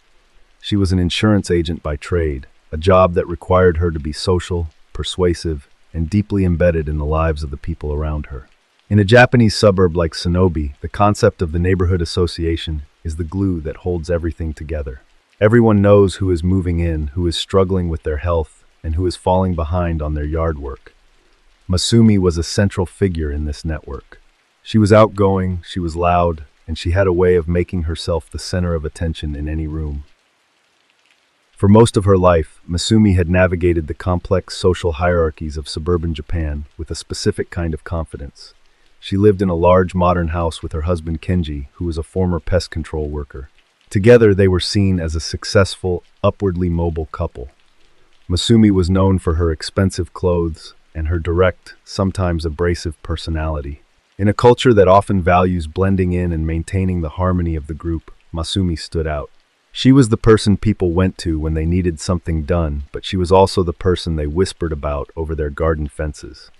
She was an insurance agent by trade, a job that required her to be social, persuasive, and deeply embedded in the lives of the people around her. In a Japanese suburb like Sonobe, the concept of the neighborhood association is the glue that holds everything together. Everyone knows who is moving in, who is struggling with their health, and who is falling behind on their yard work. Masumi was a central figure in this network. She was outgoing, she was loud, and she had a way of making herself the center of attention in any room. For most of her life, Masumi had navigated the complex social hierarchies of suburban Japan with a specific kind of confidence. She lived in a large modern house with her husband Kenji, who was a former pest control worker. Together, they were seen as a successful, upwardly mobile couple. Masumi was known for her expensive clothes and her direct, sometimes abrasive personality. In a culture that often values blending in and maintaining the harmony of the group, Masumi stood out. She was the person people went to when they needed something done, but she was also the person they whispered about over their garden fences.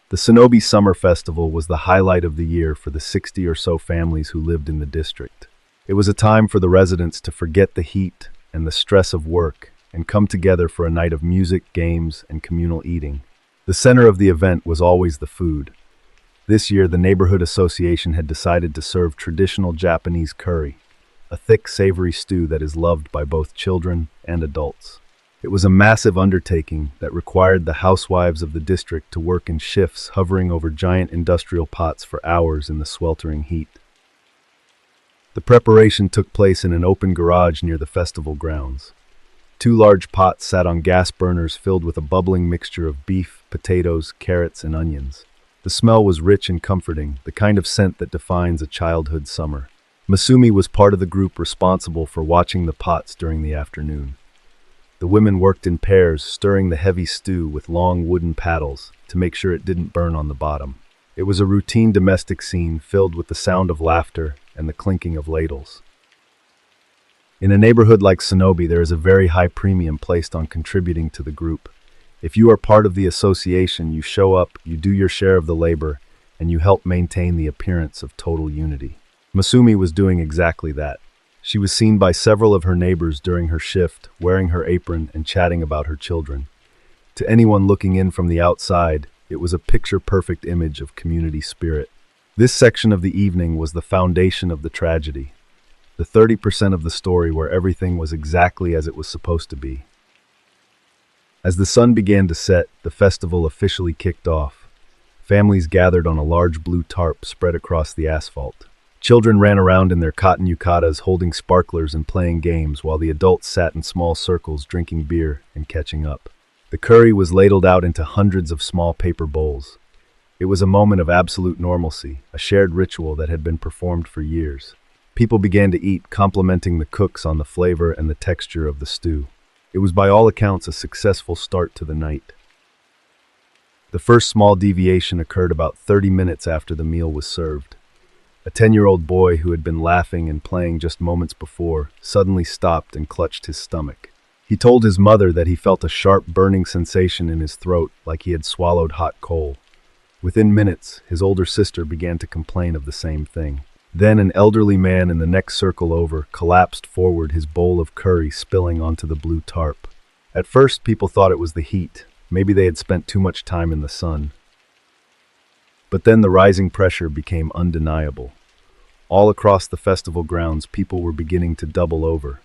The Sonobe Summer Festival was the highlight of the year for the 60 or so families who lived in the district. It was a time for the residents to forget the heat and the stress of work and come together for a night of music, games, and communal eating. The center of the event was always the food. This year, the neighborhood association had decided to serve traditional Japanese curry, a thick, savory stew that is loved by both children and adults. It was a massive undertaking that required the housewives of the district to work in shifts hovering over giant industrial pots for hours in the sweltering heat. The preparation took place in an open garage near the festival grounds. 2 large pots sat on gas burners filled with a bubbling mixture of beef, potatoes, carrots, and onions. The smell was rich and comforting, the kind of scent that defines a childhood summer. Masumi was part of the group responsible for watching the pots during the afternoon. The women worked in pairs, stirring the heavy stew with long wooden paddles to make sure it didn't burn on the bottom. It was a routine domestic scene filled with the sound of laughter and the clinking of ladles. In a neighborhood like Sonobe, there is a very high premium placed on contributing to the group. If you are part of the association, you show up, you do your share of the labor, and you help maintain the appearance of total unity. Masumi was doing exactly that. She was seen by several of her neighbors during her shift, wearing her apron and chatting about her children. To anyone looking in from the outside, it was a picture-perfect image of community spirit. This section of the evening was the foundation of the tragedy. The 30% of the story where everything was exactly as it was supposed to be. As the sun began to set, the festival officially kicked off. Families gathered on a large blue tarp spread across the asphalt. Children ran around in their cotton yukatas holding sparklers and playing games while the adults sat in small circles drinking beer and catching up. The curry was ladled out into hundreds of small paper bowls. It was a moment of absolute normalcy, a shared ritual that had been performed for years. People began to eat, complimenting the cooks on the flavor and the texture of the stew. It was by all accounts a successful start to the night. The first small deviation occurred about 30 minutes after the meal was served. A 10-year-old boy who had been laughing and playing just moments before suddenly stopped and clutched his stomach. He told his mother that he felt a sharp burning sensation in his throat like he had swallowed hot coal. Within minutes, his older sister began to complain of the same thing. Then an elderly man in the next circle over collapsed forward, his bowl of curry spilling onto the blue tarp. At first, people thought it was the heat. Maybe they had spent too much time in the sun. But then the rising pressure became undeniable. All across the festival grounds, people were beginning to double over.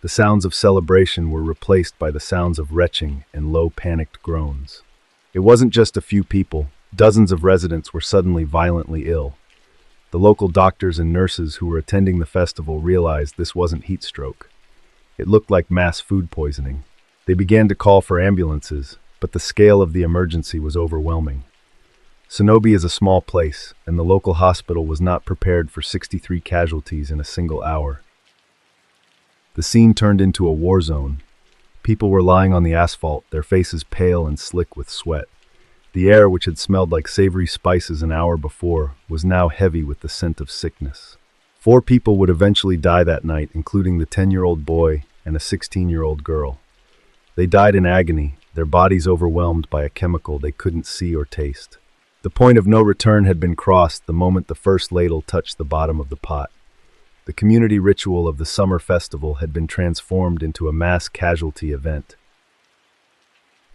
The sounds of celebration were replaced by the sounds of retching and low, panicked groans. It wasn't just a few people. Dozens of residents were suddenly violently ill. The local doctors and nurses who were attending the festival realized this wasn't heat stroke. It looked like mass food poisoning. They began to call for ambulances, but the scale of the emergency was overwhelming. Sonobe is a small place, and the local hospital was not prepared for 63 casualties in a single hour. The scene turned into a war zone. People were lying on the asphalt, their faces pale and slick with sweat. The air, which had smelled like savory spices an hour before, was now heavy with the scent of sickness. 4 people would eventually die that night, including the 10-year-old boy and a 16-year-old girl. They died in agony, their bodies overwhelmed by a chemical they couldn't see or taste. The point of no return had been crossed the moment the first ladle touched the bottom of the pot. The community ritual of the summer festival had been transformed into a mass casualty event.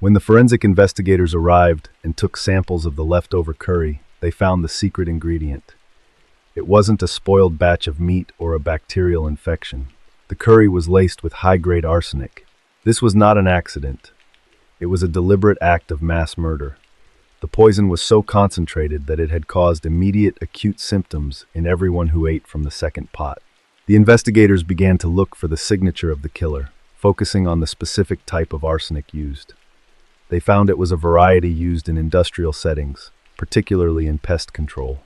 When the forensic investigators arrived and took samples of the leftover curry, they found the secret ingredient. It wasn't a spoiled batch of meat or a bacterial infection. The curry was laced with high-grade arsenic. This was not an accident. It was a deliberate act of mass murder. The poison was so concentrated that it had caused immediate acute symptoms in everyone who ate from the second pot. The investigators began to look for the signature of the killer, focusing on the specific type of arsenic used. They found it was a variety used in industrial settings, particularly in pest control.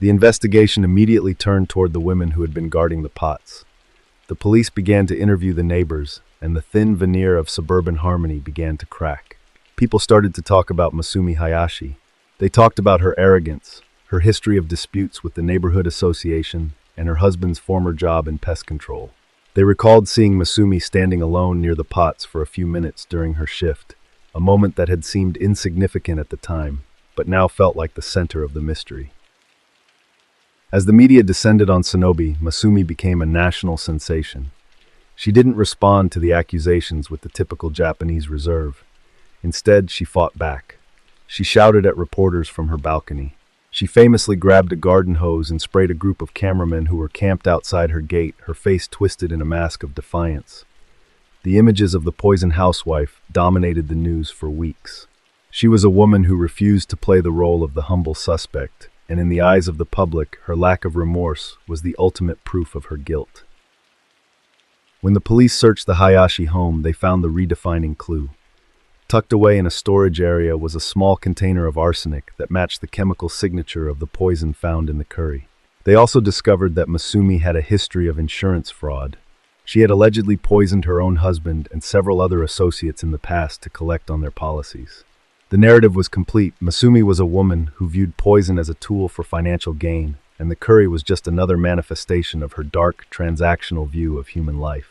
The investigation immediately turned toward the women who had been guarding the pots. The police began to interview the neighbors, and the thin veneer of suburban harmony began to crack. People started to talk about Masumi Hayashi. They talked about her arrogance, her history of disputes with the neighborhood association, and her husband's former job in pest control. They recalled seeing Masumi standing alone near the pots for a few minutes during her shift, a moment that had seemed insignificant at the time, but now felt like the center of the mystery. As the media descended on Sonobe, Masumi became a national sensation. She didn't respond to the accusations with the typical Japanese reserve. Instead, she fought back. She shouted at reporters from her balcony. She famously grabbed a garden hose and sprayed a group of cameramen who were camped outside her gate, her face twisted in a mask of defiance. The images of the poisoned housewife dominated the news for weeks. She was a woman who refused to play the role of the humble suspect, and in the eyes of the public, her lack of remorse was the ultimate proof of her guilt. When the police searched the Hayashi home, they found the redefining clue. Tucked away in a storage area was a small container of arsenic that matched the chemical signature of the poison found in the curry. They also discovered that Masumi had a history of insurance fraud. She had allegedly poisoned her own husband and several other associates in the past to collect on their policies. The narrative was complete. Masumi was a woman who viewed poison as a tool for financial gain, and the curry was just another manifestation of her dark, transactional view of human life.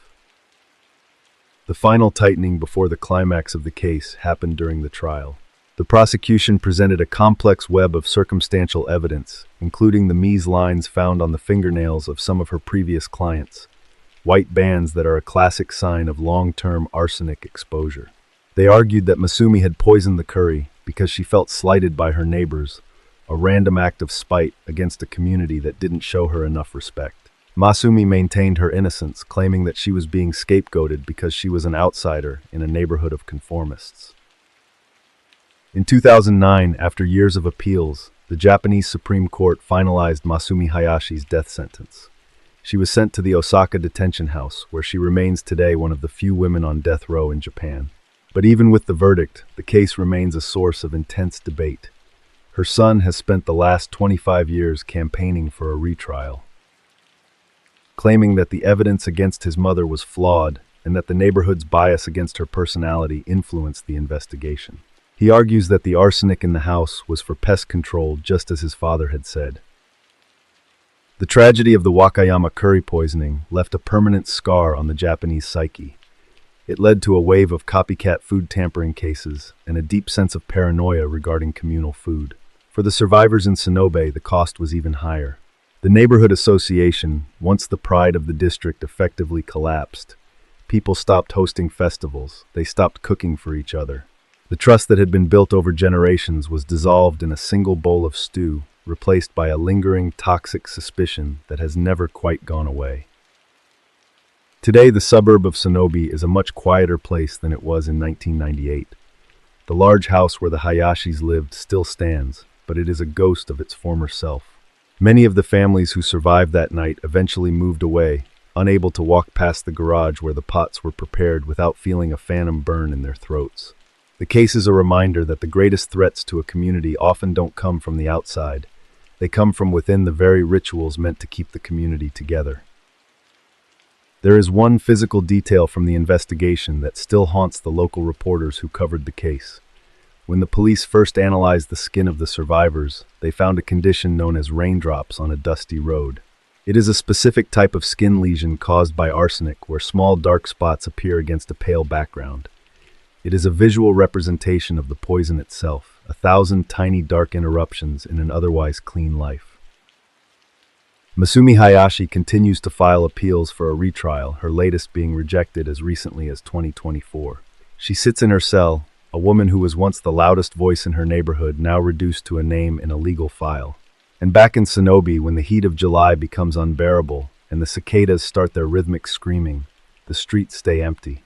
The final tightening before the climax of the case happened during the trial. The prosecution presented a complex web of circumstantial evidence, including the mise lines found on the fingernails of some of her previous clients, white bands that are a classic sign of long-term arsenic exposure. They argued that Masumi had poisoned the curry because she felt slighted by her neighbors, a random act of spite against a community that didn't show her enough respect. Masumi maintained her innocence, claiming that she was being scapegoated because she was an outsider in a neighborhood of conformists. In 2009, after years of appeals, the Japanese Supreme Court finalized Masumi Hayashi's death sentence. She was sent to the Osaka detention house, where she remains today one of the few women on death row in Japan. But even with the verdict, the case remains a source of intense debate. Her son has spent the last 25 years campaigning for a retrial, claiming that the evidence against his mother was flawed and that the neighborhood's bias against her personality influenced the investigation. He argues that the arsenic in the house was for pest control, just as his father had said. The tragedy of the Wakayama curry poisoning left a permanent scar on the Japanese psyche. It led to a wave of copycat food tampering cases and a deep sense of paranoia regarding communal food. For the survivors in Sonobe, the cost was even higher. The neighborhood association, once the pride of the district, effectively collapsed. People stopped hosting festivals. They stopped cooking for each other. The trust that had been built over generations was dissolved in a single bowl of stew, replaced by a lingering, toxic suspicion that has never quite gone away. Today, the suburb of Sonobe is a much quieter place than it was in 1998. The large house where the Hayashis lived still stands, but it is a ghost of its former self. Many of the families who survived that night eventually moved away, unable to walk past the garage where the pots were prepared without feeling a phantom burn in their throats. The case is a reminder that the greatest threats to a community often don't come from the outside. They come from within the very rituals meant to keep the community together. There is one physical detail from the investigation that still haunts the local reporters who covered the case. When the police first analyzed the skin of the survivors, they found a condition known as raindrops on a dusty road. It is a specific type of skin lesion caused by arsenic where small dark spots appear against a pale background. It is a visual representation of the poison itself, 1,000 tiny dark interruptions in an otherwise clean life. Masumi Hayashi continues to file appeals for a retrial, her latest being rejected as recently as 2024. She sits in her cell, a woman who was once the loudest voice in her neighborhood, now reduced to a name in a legal file. And back in Sonobe, when the heat of July becomes unbearable and the cicadas start their rhythmic screaming, the streets stay empty.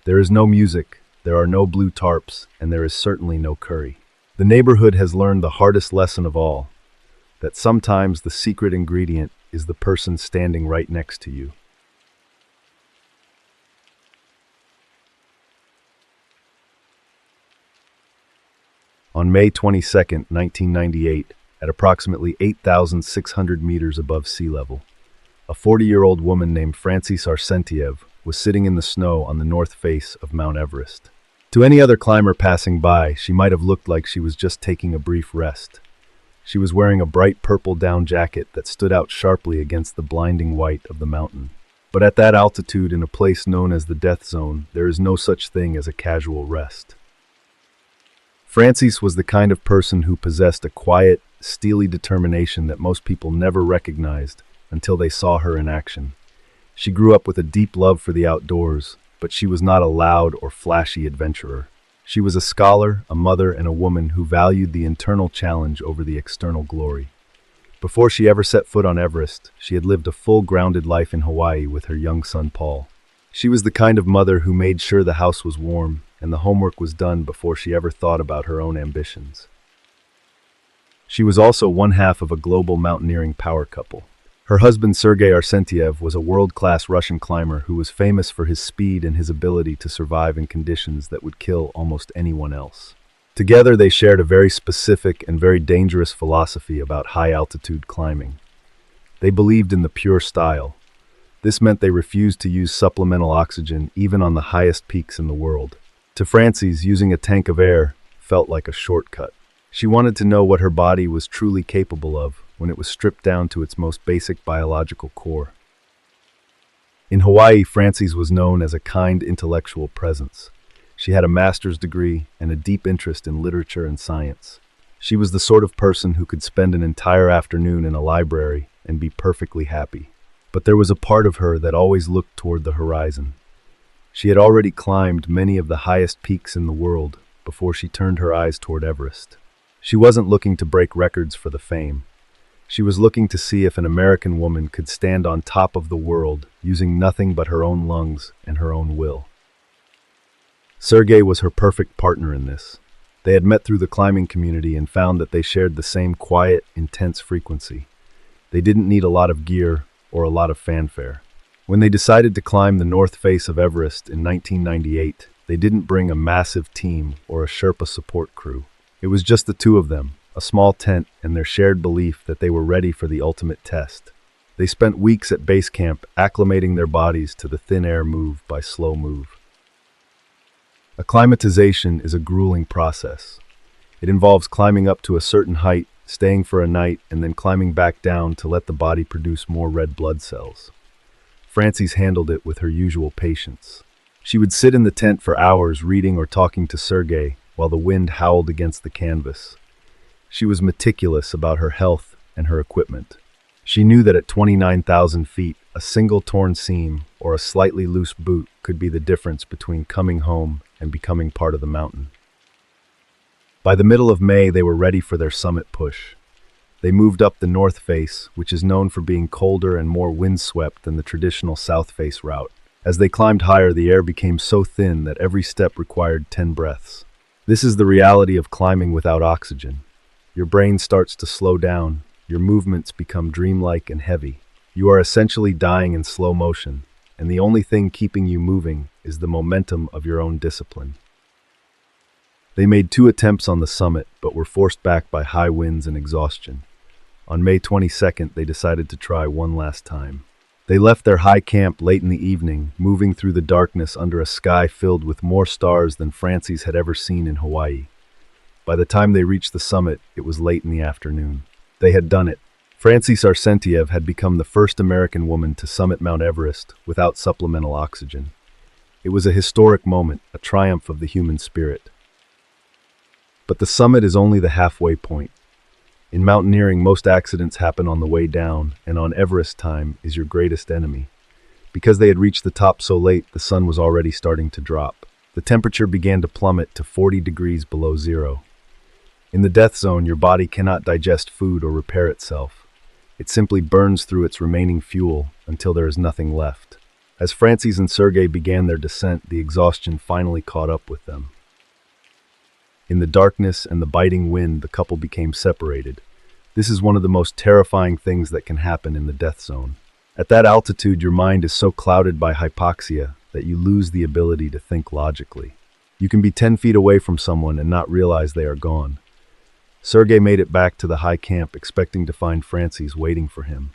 There is no music, there are no blue tarps, and there is certainly no curry. The neighborhood has learned the hardest lesson of all, that sometimes the secret ingredient is the person standing right next to you. On May 22, 1998, at approximately 8,600 meters above sea level, a 40-year-old woman named Francis Arsentiev was sitting in the snow on the north face of Mount Everest. To any other climber passing by, she might have looked like she was just taking a brief rest. She was wearing a bright purple down jacket that stood out sharply against the blinding white of the mountain. But at that altitude, in a place known as the death zone, there is no such thing as a casual rest. Francis was the kind of person who possessed a quiet, steely determination that most people never recognized until they saw her in action. She grew up with a deep love for the outdoors, but she was not a loud or flashy adventurer. She was a scholar, a mother, and a woman who valued the internal challenge over the external glory. Before she ever set foot on Everest, she had lived a full, grounded life in Hawaii with her young son, Paul. She was the kind of mother who made sure the house was warm and the homework was done before she ever thought about her own ambitions. She was also one half of a global mountaineering power couple. Her husband, Sergei Arsentiev, was a world-class Russian climber who was famous for his speed and his ability to survive in conditions that would kill almost anyone else. Together, they shared a very specific and very dangerous philosophy about high-altitude climbing. They believed in the pure style. This meant they refused to use supplemental oxygen even on the highest peaks in the world. To Francis, using a tank of air felt like a shortcut. She wanted to know what her body was truly capable of when it was stripped down to its most basic biological core. In Hawaii, Francis was known as a kind intellectual presence. She had a master's degree and a deep interest in literature and science. She was the sort of person who could spend an entire afternoon in a library and be perfectly happy. But there was a part of her that always looked toward the horizon. She had already climbed many of the highest peaks in the world before she turned her eyes toward Everest. She wasn't looking to break records for the fame. She was looking to see if an American woman could stand on top of the world using nothing but her own lungs and her own will. Sergei was her perfect partner in this. They had met through the climbing community and found that they shared the same quiet, intense frequency. They didn't need a lot of gear or a lot of fanfare. When they decided to climb the north face of Everest in 1998, they didn't bring a massive team or a Sherpa support crew. It was just the two of them, a small tent, and their shared belief that they were ready for the ultimate test. They spent weeks at base camp acclimating their bodies to the thin air move by slow move. Acclimatization is a grueling process. It involves climbing up to a certain height, staying for a night, and then climbing back down to let the body produce more red blood cells. Francis handled it with her usual patience. She would sit in the tent for hours reading or talking to Sergei while the wind howled against the canvas. She was meticulous about her health and her equipment. She knew that at 29,000 feet, a single torn seam or a slightly loose boot could be the difference between coming home and becoming part of the mountain. By the middle of May, they were ready for their summit push. They moved up the north face, which is known for being colder and more windswept than the traditional south face route. As they climbed higher, the air became so thin that every step required 10 breaths. This is the reality of climbing without oxygen. Your brain starts to slow down, your movements become dreamlike and heavy. You are essentially dying in slow motion, and the only thing keeping you moving is the momentum of your own discipline. They made 2 attempts on the summit, but were forced back by high winds and exhaustion. On May 22nd, they decided to try one last time. They left their high camp late in the evening, moving through the darkness under a sky filled with more stars than Frances had ever seen in Hawaii. By the time they reached the summit, it was late in the afternoon. They had done it. Frances Arsentiev had become the first American woman to summit Mount Everest without supplemental oxygen. It was a historic moment, a triumph of the human spirit. But the summit is only the halfway point. In mountaineering, most accidents happen on the way down, and on Everest, time is your greatest enemy. Because they had reached the top so late, the sun was already starting to drop. The temperature began to plummet to 40 degrees below zero. In the death zone, your body cannot digest food or repair itself. It simply burns through its remaining fuel until there is nothing left. As Frances and Sergei began their descent, the exhaustion finally caught up with them. In the darkness and the biting wind, the couple became separated. This is one of the most terrifying things that can happen in the death zone. At that altitude, your mind is so clouded by hypoxia that you lose the ability to think logically. You can be 10 feet away from someone and not realize they are gone. Sergei made it back to the high camp, expecting to find Frances waiting for him.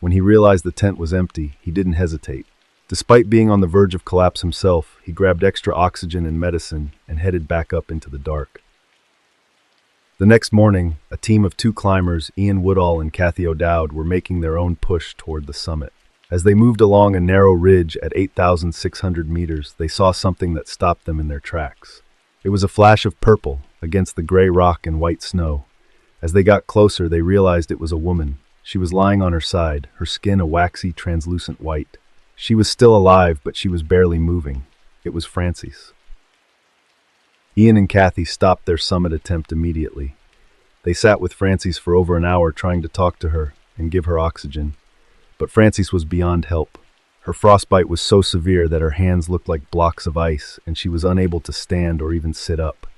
When he realized the tent was empty, he didn't hesitate. Despite being on the verge of collapse himself, he grabbed extra oxygen and medicine and headed back up into the dark. The next morning, a team of 2 climbers, Ian Woodall and Kathy O'Dowd, were making their own push toward the summit. As they moved along a narrow ridge at 8,600 meters, they saw something that stopped them in their tracks. It was a flash of purple against the gray rock and white snow. As they got closer, they realized it was a woman. She was lying on her side, her skin a waxy, translucent white. She was still alive, but she was barely moving. It was Frances. Ian and Kathy stopped their summit attempt immediately. They sat with Frances for over an hour trying to talk to her and give her oxygen. But Frances was beyond help. Her frostbite was so severe that her hands looked like blocks of ice, and she was unable to stand or even sit up.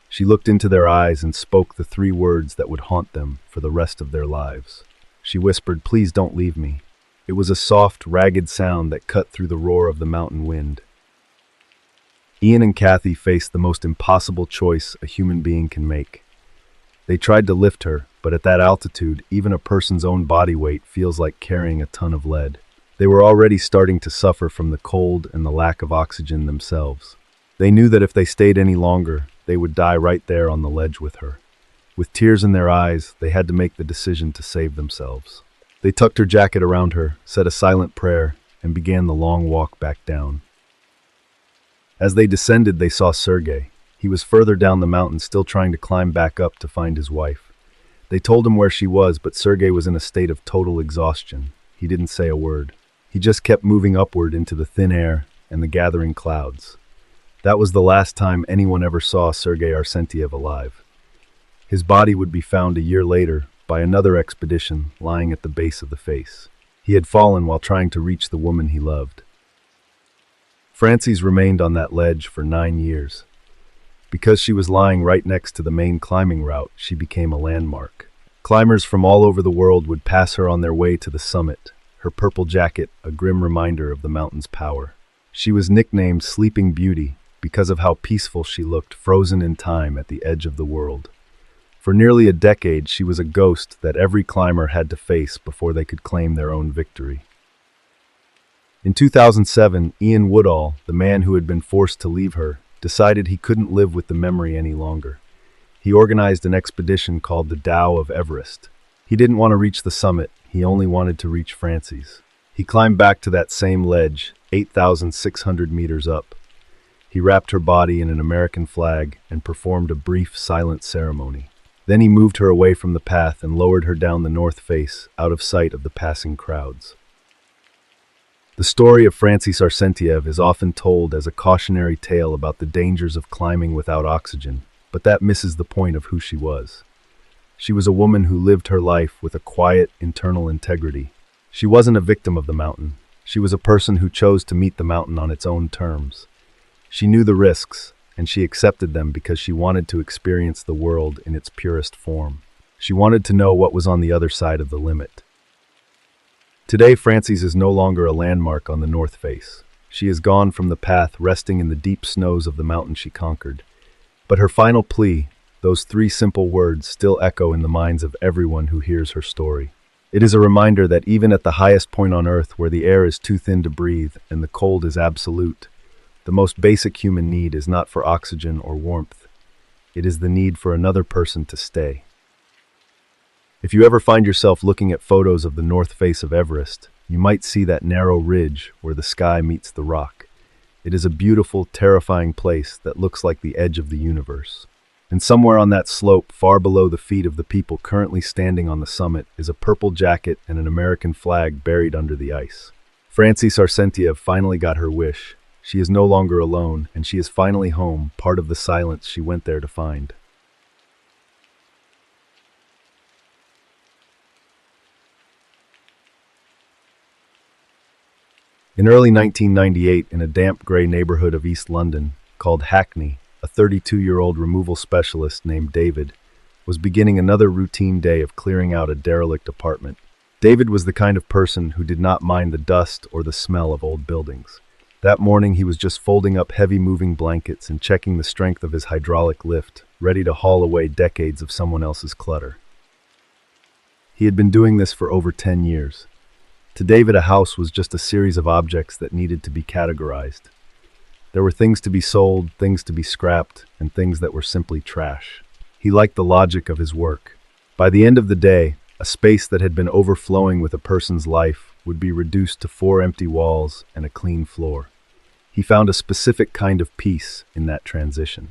She looked into their eyes and spoke the 3 words that would haunt them for the rest of their lives. She whispered, "Please don't leave me." It was a soft, ragged sound that cut through the roar of the mountain wind. Ian and Kathy faced the most impossible choice a human being can make. They tried to lift her, but at that altitude, even a person's own body weight feels like carrying a ton of lead. They were already starting to suffer from the cold and the lack of oxygen themselves. They knew that if they stayed any longer, they would die right there on the ledge with her. With tears in their eyes, they had to make the decision to save themselves. They tucked her jacket around her, said a silent prayer, and began the long walk back down. As they descended, they saw Sergei. He was further down the mountain, still trying to climb back up to find his wife. They told him where she was, but Sergei was in a state of total exhaustion. He didn't say a word. He just kept moving upward into the thin air and the gathering clouds. That was the last time anyone ever saw Sergei Arsentiev alive. His body would be found a year later by another expedition lying at the base of the face. He had fallen while trying to reach the woman he loved. Frances remained on that ledge for 9 years. Because she was lying right next to the main climbing route, she became a landmark. Climbers from all over the world would pass her on their way to the summit, her purple jacket a grim reminder of the mountain's power. She was nicknamed Sleeping Beauty because of how peaceful she looked, frozen in time at the edge of the world. For nearly a decade, she was a ghost that every climber had to face before they could claim their own victory. In 2007, Ian Woodall, the man who had been forced to leave her, decided he couldn't live with the memory any longer. He organized an expedition called the Tao of Everest. He didn't want to reach the summit, he only wanted to reach Frances. He climbed back to that same ledge, 8,600 meters up. He wrapped her body in an American flag and performed a brief, silent ceremony. Then he moved her away from the path and lowered her down the north face, out of sight of the passing crowds. The story of Frances Arsentiev is often told as a cautionary tale about the dangers of climbing without oxygen, but that misses the point of who she was. She was a woman who lived her life with a quiet, internal integrity. She wasn't a victim of the mountain. She was a person who chose to meet the mountain on its own terms. She knew the risks, and she accepted them because she wanted to experience the world in its purest form. She wanted to know what was on the other side of the limit. Today, Frances is no longer a landmark on the north face. She is gone from the path, resting in the deep snows of the mountain she conquered. But her final plea, those three simple words, still echo in the minds of everyone who hears her story. It is a reminder that even at the highest point on Earth, where the air is too thin to breathe and the cold is absolute, the most basic human need is not for oxygen or warmth. It is the need for another person to stay. If you ever find yourself looking at photos of the north face of Everest, you might see that narrow ridge where the sky meets the rock. It is a beautiful, terrifying place that looks like the edge of the universe. And somewhere on that slope, far below the feet of the people currently standing on the summit, is a purple jacket and an American flag buried under the ice. Francie Sarcentiev finally got her wish. She is no longer alone, and she is finally home, part of the silence she went there to find. In early 1998, in a damp gray neighborhood of East London, called Hackney, a 32-year-old removal specialist named David was beginning another routine day of clearing out a derelict apartment. David was the kind of person who did not mind the dust or the smell of old buildings. That morning, he was just folding up heavy moving blankets and checking the strength of his hydraulic lift, ready to haul away decades of someone else's clutter. He had been doing this for over 10 years. To David, a house was just a series of objects that needed to be categorized. There were things to be sold, things to be scrapped, and things that were simply trash. He liked the logic of his work. By the end of the day, a space that had been overflowing with a person's life would be reduced to 4 empty walls and a clean floor. He found a specific kind of peace in that transition.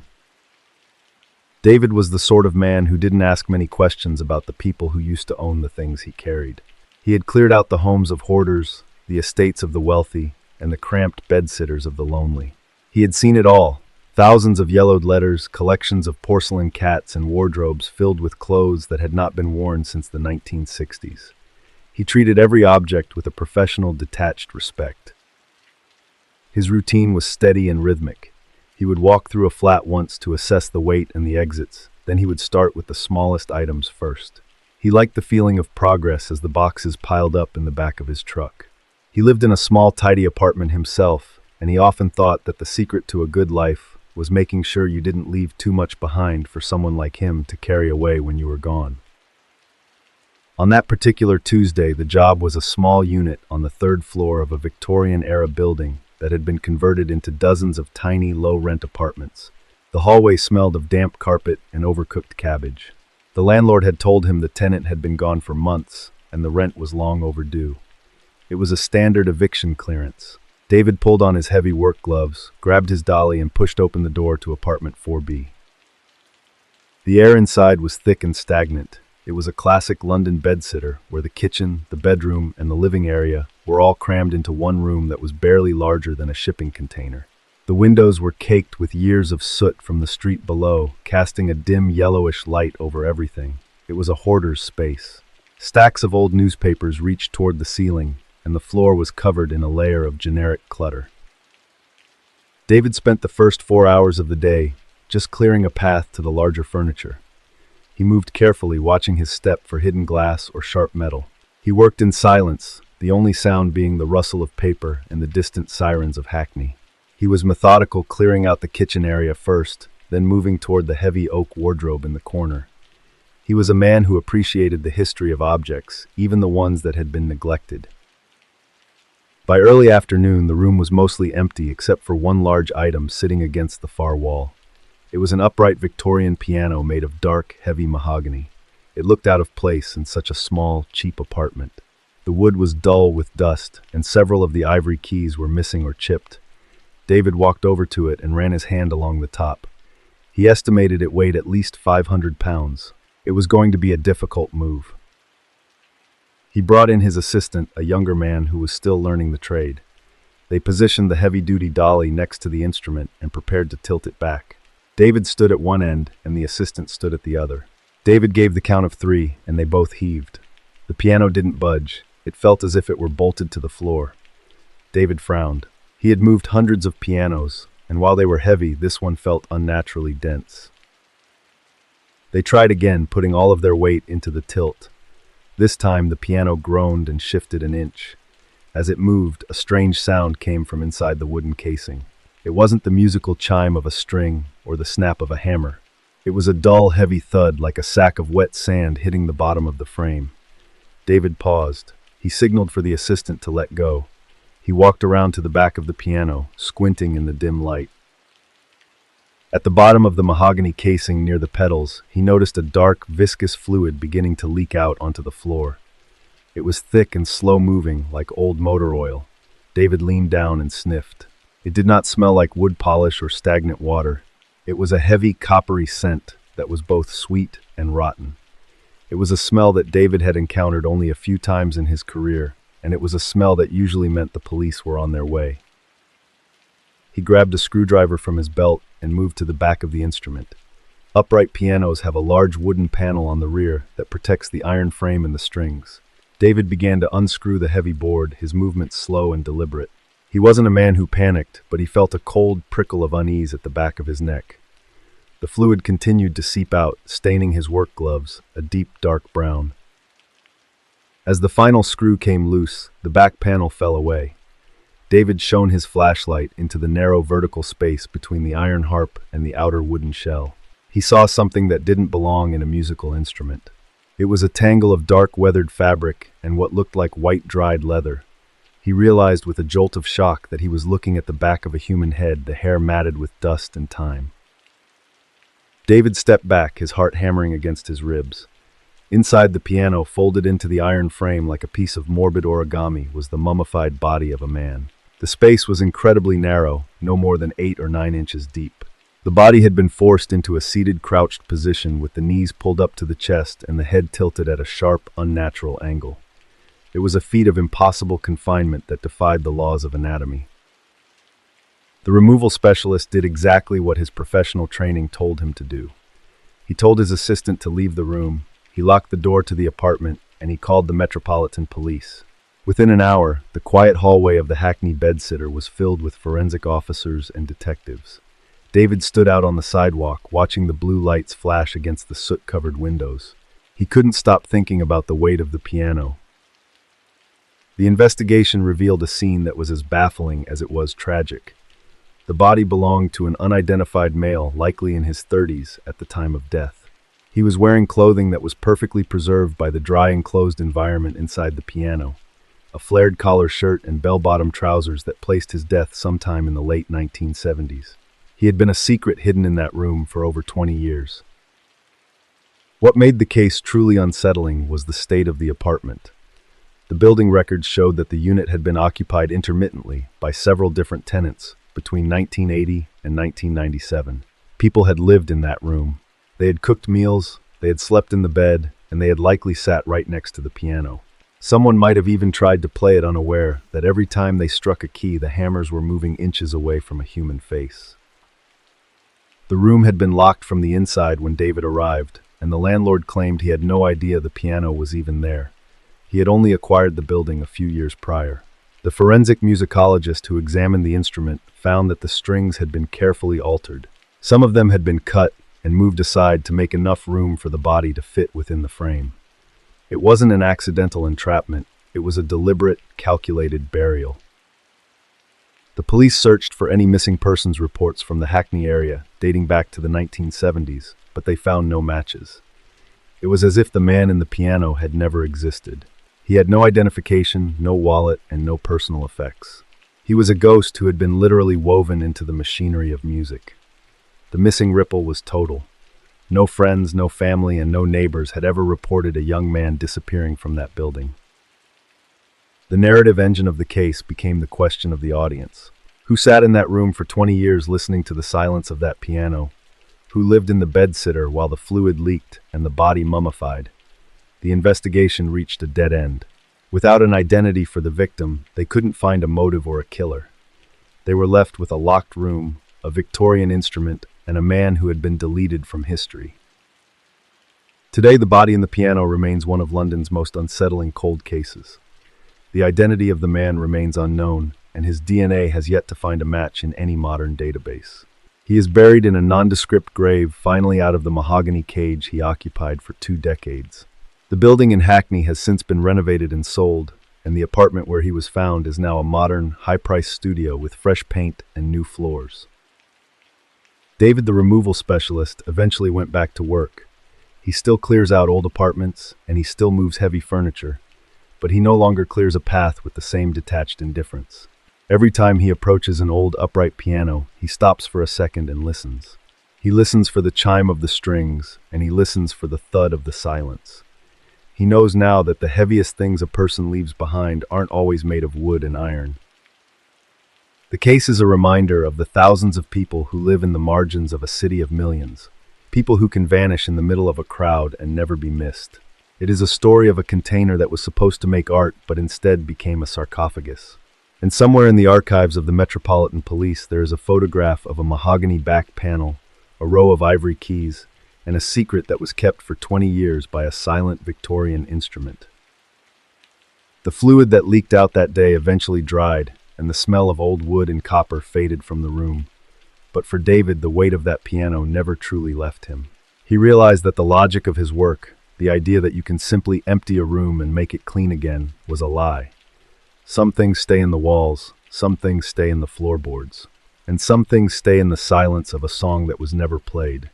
David was the sort of man who didn't ask many questions about the people who used to own the things he carried. He had cleared out the homes of hoarders, the estates of the wealthy, and the cramped bedsitters of the lonely. He had seen it all, thousands of yellowed letters, collections of porcelain cats, and wardrobes filled with clothes that had not been worn since the 1960s. He treated every object with a professional, detached respect. His routine was steady and rhythmic. He would walk through a flat once to assess the weight and the exits, then he would start with the smallest items first. He liked the feeling of progress as the boxes piled up in the back of his truck. He lived in a small, tidy apartment himself, and he often thought that the secret to a good life was making sure you didn't leave too much behind for someone like him to carry away when you were gone. On that particular Tuesday, the job was a small unit on the 3rd floor of a Victorian-era building that had been converted into dozens of tiny, low-rent apartments. The hallway smelled of damp carpet and overcooked cabbage. The landlord had told him the tenant had been gone for months, and the rent was long overdue. It was a standard eviction clearance. David pulled on his heavy work gloves, grabbed his dolly, and pushed open the door to apartment 4B. The air inside was thick and stagnant. It was a classic London bedsitter, where the kitchen, the bedroom, and the living area were all crammed into one room that was barely larger than a shipping container. The windows were caked with years of soot from the street below, casting a dim yellowish light over everything. It was a hoarder's space. Stacks of old newspapers reached toward the ceiling, and the floor was covered in a layer of generic clutter. David spent the first 4 hours of the day just clearing a path to the larger furniture. He moved carefully, watching his step for hidden glass or sharp metal. He worked in silence, the only sound being the rustle of paper and the distant sirens of Hackney. He was methodical, clearing out the kitchen area first, then moving toward the heavy oak wardrobe in the corner. He was a man who appreciated the history of objects, even the ones that had been neglected. By early afternoon, the room was mostly empty except for one large item sitting against the far wall. It was an upright Victorian piano made of dark, heavy mahogany. It looked out of place in such a small, cheap apartment. The wood was dull with dust, and several of the ivory keys were missing or chipped. David walked over to it and ran his hand along the top. He estimated it weighed at least 500 pounds. It was going to be a difficult move. He brought in his assistant, a younger man who was still learning the trade. They positioned the heavy-duty dolly next to the instrument and prepared to tilt it back. David stood at one end, and the assistant stood at the other. David gave the count of 3, and they both heaved. The piano didn't budge. It felt as if it were bolted to the floor. David frowned. He had moved hundreds of pianos, and while they were heavy, this one felt unnaturally dense. They tried again, putting all of their weight into the tilt. This time, the piano groaned and shifted an inch. As it moved, a strange sound came from inside the wooden casing. It wasn't the musical chime of a string or the snap of a hammer. It was a dull, heavy thud like a sack of wet sand hitting the bottom of the frame. David paused. He signaled for the assistant to let go. He walked around to the back of the piano, squinting in the dim light. At the bottom of the mahogany casing near the pedals, he noticed a dark, viscous fluid beginning to leak out onto the floor. It was thick and slow-moving, like old motor oil. David leaned down and sniffed. It did not smell like wood polish or stagnant water. It was a heavy, coppery scent that was both sweet and rotten. It was a smell that David had encountered only a few times in his career, and it was a smell that usually meant the police were on their way. He grabbed a screwdriver from his belt and moved to the back of the instrument. Upright pianos have a large wooden panel on the rear that protects the iron frame and the strings. David began to unscrew the heavy board, his movements slow and deliberate. He wasn't a man who panicked, but he felt a cold prickle of unease at the back of his neck. The fluid continued to seep out, staining his work gloves, a deep, dark brown. As the final screw came loose, the back panel fell away. David shone his flashlight into the narrow vertical space between the iron harp and the outer wooden shell. He saw something that didn't belong in a musical instrument. It was a tangle of dark weathered fabric and what looked like white dried leather. He realized with a jolt of shock that he was looking at the back of a human head, the hair matted with dust and time. David stepped back, his heart hammering against his ribs. Inside the piano, folded into the iron frame like a piece of morbid origami, was the mummified body of a man. The space was incredibly narrow, no more than 8 or 9 inches deep. The body had been forced into a seated, crouched position with the knees pulled up to the chest and the head tilted at a sharp, unnatural angle. It was a feat of impossible confinement that defied the laws of anatomy. The removal specialist did exactly what his professional training told him to do. He told his assistant to leave the room, he locked the door to the apartment, and he called the Metropolitan Police. Within an hour, the quiet hallway of the Hackney bedsitter was filled with forensic officers and detectives. David stood out on the sidewalk, watching the blue lights flash against the soot-covered windows. He couldn't stop thinking about the weight of the piano. The investigation revealed a scene that was as baffling as it was tragic. The body belonged to an unidentified male, likely in his 30s, at the time of death. He was wearing clothing that was perfectly preserved by the dry enclosed environment inside the piano. A flared collar shirt and bell-bottom trousers that placed his death sometime in the late 1970s. He had been a secret hidden in that room for over 20 years. What made the case truly unsettling was the state of the apartment. The building records showed that the unit had been occupied intermittently by several different tenants between 1980 and 1997. People had lived in that room. They had cooked meals, they had slept in the bed, and they had likely sat right next to the piano. Someone might have even tried to play it unaware that every time they struck a key, the hammers were moving inches away from a human face. The room had been locked from the inside when David arrived, and the landlord claimed he had no idea the piano was even there. He had only acquired the building a few years prior. The forensic musicologist who examined the instrument found that the strings had been carefully altered. Some of them had been cut and moved aside to make enough room for the body to fit within the frame. It wasn't an accidental entrapment, it was a deliberate, calculated burial. The police searched for any missing persons reports from the Hackney area dating back to the 1970s, but they found no matches. It was as if the man in the piano had never existed. He had no identification, no wallet, and no personal effects. He was a ghost who had been literally woven into the machinery of music. The missing ripple was total. No friends, no family, and no neighbors had ever reported a young man disappearing from that building. The narrative engine of the case became the question of the audience. Who sat in that room for 20 years listening to the silence of that piano? Who lived in the bedsitter while the fluid leaked and the body mummified? The investigation reached a dead end. Without an identity for the victim, they couldn't find a motive or a killer. They were left with a locked room, a Victorian instrument, and a man who had been deleted from history. Today, the body in the piano remains one of London's most unsettling cold cases. The identity of the man remains unknown, and his DNA has yet to find a match in any modern database. He is buried in a nondescript grave, finally out of the mahogany cage he occupied for 2 decades. The building in Hackney has since been renovated and sold, and the apartment where he was found is now a modern, high-priced studio with fresh paint and new floors. David, the removal specialist, eventually went back to work. He still clears out old apartments, and he still moves heavy furniture, but he no longer clears a path with the same detached indifference. Every time he approaches an old upright piano, he stops for a second and listens. He listens for the chime of the strings, and he listens for the thud of the silence. He knows now that the heaviest things a person leaves behind aren't always made of wood and iron. The case is a reminder of the thousands of people who live in the margins of a city of millions, people who can vanish in the middle of a crowd and never be missed. It is a story of a container that was supposed to make art but instead became a sarcophagus. And somewhere in the archives of the Metropolitan Police there is a photograph of a mahogany back panel, a row of ivory keys, and a secret that was kept for 20 years by a silent Victorian instrument. The fluid that leaked out that day eventually dried, and the smell of old wood and copper faded from the room. But for David, the weight of that piano never truly left him. He realized that the logic of his work, the idea that you can simply empty a room and make it clean again, was a lie. Some things stay in the walls, some things stay in the floorboards, and some things stay in the silence of a song that was never played.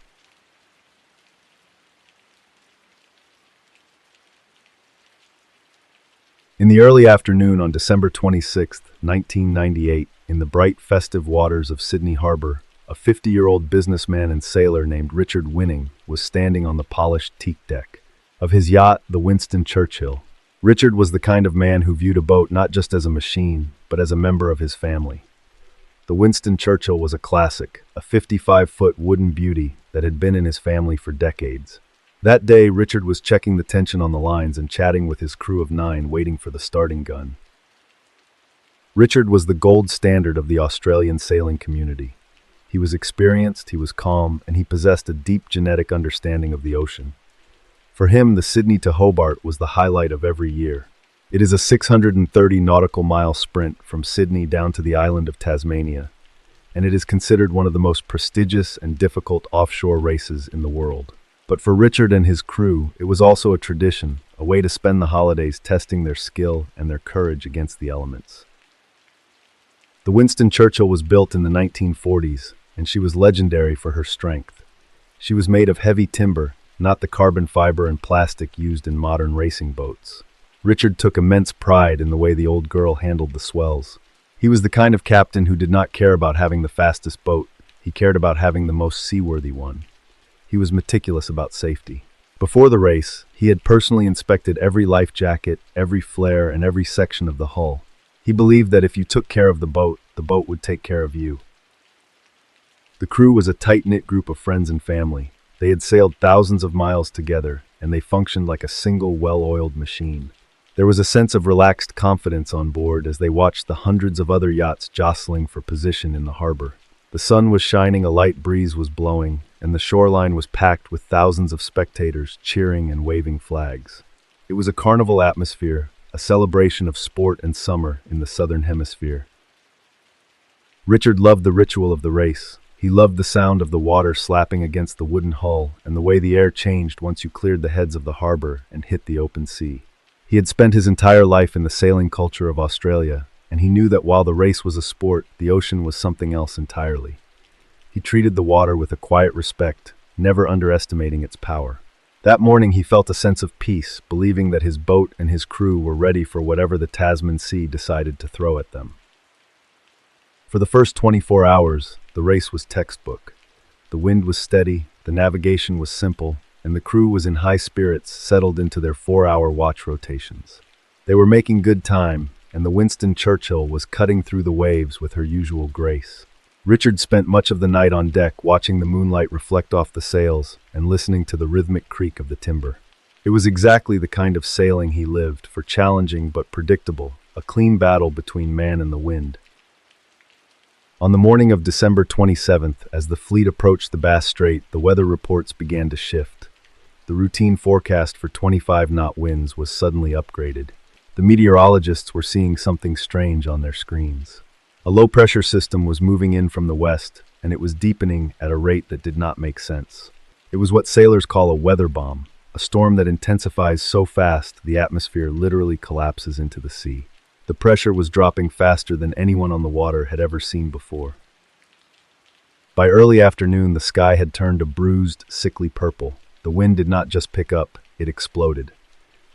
In the early afternoon on December 26, 1998, in the bright, festive waters of Sydney Harbor, a 50-year-old businessman and sailor named Richard Winning was standing on the polished teak deck of his yacht, the Winston Churchill. Richard was the kind of man who viewed a boat not just as a machine, but as a member of his family. The Winston Churchill was a classic, a 55-foot wooden beauty that had been in his family for decades. That day, Richard was checking the tension on the lines and chatting with his crew of 9 waiting for the starting gun. Richard was the gold standard of the Australian sailing community. He was experienced, he was calm, and he possessed a deep genetic understanding of the ocean. For him, the Sydney to Hobart was the highlight of every year. It is a 630 nautical mile sprint from Sydney down to the island of Tasmania, and it is considered one of the most prestigious and difficult offshore races in the world. But for Richard and his crew, it was also a tradition, a way to spend the holidays testing their skill and their courage against the elements. The Winston Churchill was built in the 1940s, and she was legendary for her strength. She was made of heavy timber, not the carbon fiber and plastic used in modern racing boats. Richard took immense pride in the way the old girl handled the swells. He was the kind of captain who did not care about having the fastest boat, he cared about having the most seaworthy one. He was meticulous about safety. Before the race, he had personally inspected every life jacket, every flare, and every section of the hull. He believed that if you took care of the boat would take care of you. The crew was a tight-knit group of friends and family. They had sailed thousands of miles together, and they functioned like a single well-oiled machine. There was a sense of relaxed confidence on board as they watched the hundreds of other yachts jostling for position in the harbor. The sun was shining, a light breeze was blowing, and the shoreline was packed with thousands of spectators cheering and waving flags. It was a carnival atmosphere, a celebration of sport and summer in the southern hemisphere. Richard loved the ritual of the race. He loved the sound of the water slapping against the wooden hull and the way the air changed once you cleared the heads of the harbor and hit the open sea. He had spent his entire life in the sailing culture of Australia, and he knew that while the race was a sport, the ocean was something else entirely. He treated the water with a quiet respect, never underestimating its power. That morning he felt a sense of peace, believing that his boat and his crew were ready for whatever the Tasman Sea decided to throw at them. For the first 24 hours, the race was textbook. The wind was steady, the navigation was simple, and the crew was in high spirits, settled into their 4-hour watch rotations. They were making good time, and the Winston Churchill was cutting through the waves with her usual grace. Richard spent much of the night on deck watching the moonlight reflect off the sails and listening to the rhythmic creak of the timber. It was exactly the kind of sailing he lived for, challenging but predictable, a clean battle between man and the wind. On the morning of December 27th, as the fleet approached the Bass Strait, the weather reports began to shift. The routine forecast for 25-knot winds was suddenly upgraded. The meteorologists were seeing something strange on their screens. A low-pressure system was moving in from the west, and it was deepening at a rate that did not make sense. It was what sailors call a weather bomb. a storm that intensifies so fast the atmosphere literally collapses into the sea. The pressure was dropping faster than anyone on the water had ever seen before. By early afternoon, the sky had turned a bruised, sickly purple. The wind did not just pick up, it exploded.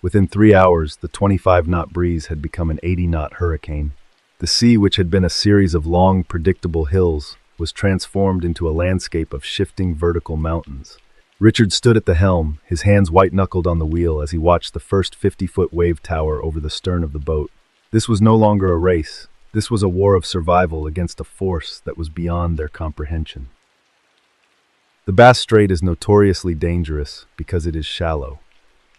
Within 3 hours, the 25-knot breeze had become an 80-knot hurricane. The sea, which had been a series of long, predictable hills, was transformed into a landscape of shifting vertical mountains. Richard stood at the helm, his hands white-knuckled on the wheel as he watched the first 50-foot wave tower over the stern of the boat. This was no longer a race. This was a war of survival against a force that was beyond their comprehension. The Bass Strait is notoriously dangerous because it is shallow.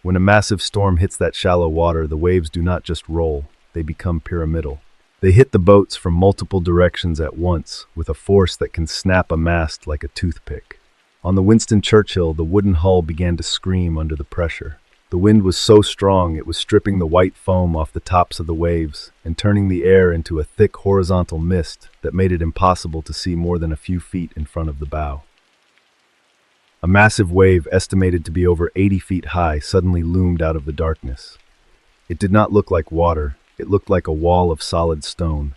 When a massive storm hits that shallow water, the waves do not just roll, they become pyramidal. They hit the boats from multiple directions at once, with a force that can snap a mast like a toothpick. On the Winston Churchill, the wooden hull began to scream under the pressure. The wind was so strong it was stripping the white foam off the tops of the waves and turning the air into a thick horizontal mist that made it impossible to see more than a few feet in front of the bow. A massive wave, estimated to be over 80 feet high, suddenly loomed out of the darkness. It did not look like water, it looked like a wall of solid stone.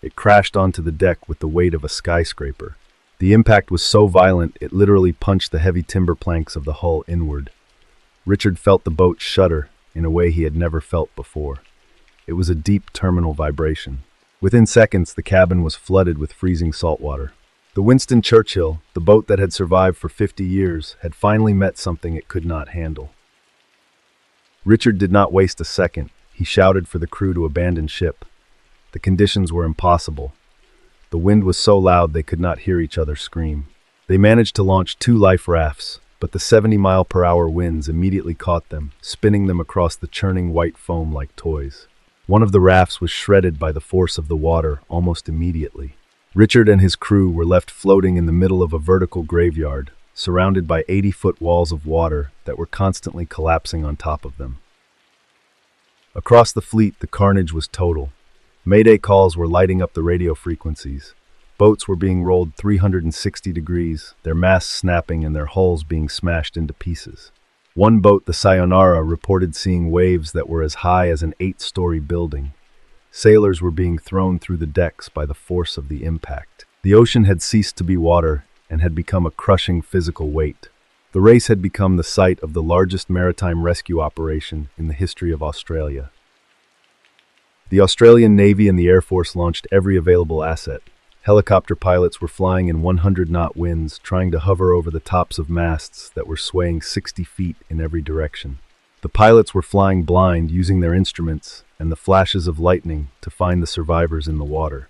It crashed onto the deck with the weight of a skyscraper. The impact was so violent it literally punched the heavy timber planks of the hull inward. Richard felt the boat shudder in a way he had never felt before. It was a deep terminal vibration. Within seconds, the cabin was flooded with freezing salt water. The Winston Churchill, the boat that had survived for 50 years, had finally met something it could not handle. Richard did not waste a second. He shouted for the crew to abandon ship. The conditions were impossible. The wind was so loud they could not hear each other scream. They managed to launch 2 life rafts, but the 70-mile-per-hour winds immediately caught them, spinning them across the churning white foam like toys. One of the rafts was shredded by the force of the water almost immediately. Richard and his crew were left floating in the middle of a vertical graveyard, surrounded by 80-foot walls of water that were constantly collapsing on top of them. Across the fleet, the carnage was total. Mayday calls were lighting up the radio frequencies. Boats were being rolled 360 degrees, their masts snapping and their hulls being smashed into pieces. One boat, the Sayonara, reported seeing waves that were as high as an 8-story building. Sailors were being thrown through the decks by the force of the impact. The ocean had ceased to be water and had become a crushing physical weight. The race had become the site of the largest maritime rescue operation in the history of Australia. The Australian Navy and the Air Force launched every available asset. Helicopter pilots were flying in 100-knot winds, trying to hover over the tops of masts that were swaying 60 feet in every direction. The pilots were flying blind, using their instruments and the flashes of lightning to find the survivors in the water.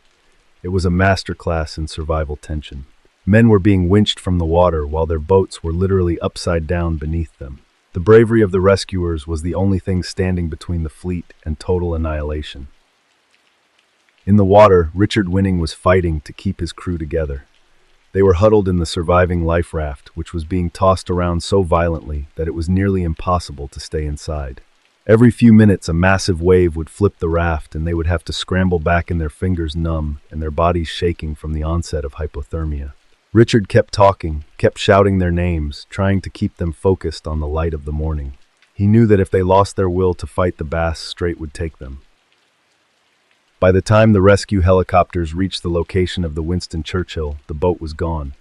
It was a masterclass in survival tension. Men were being winched from the water while their boats were literally upside down beneath them. The bravery of the rescuers was the only thing standing between the fleet and total annihilation. In the water, Richard Winning was fighting to keep his crew together. They were huddled in the surviving life raft, which was being tossed around so violently that it was nearly impossible to stay inside. Every few minutes, a massive wave would flip the raft, and they would have to scramble back in their fingers numb and their bodies shaking from the onset of hypothermia. Richard kept talking, kept shouting their names, trying to keep them focused on the light of the morning. He knew that if they lost their will to fight, the Bass Strait would take them. By the time the rescue helicopters reached the location of the Winston Churchill, the boat was gone.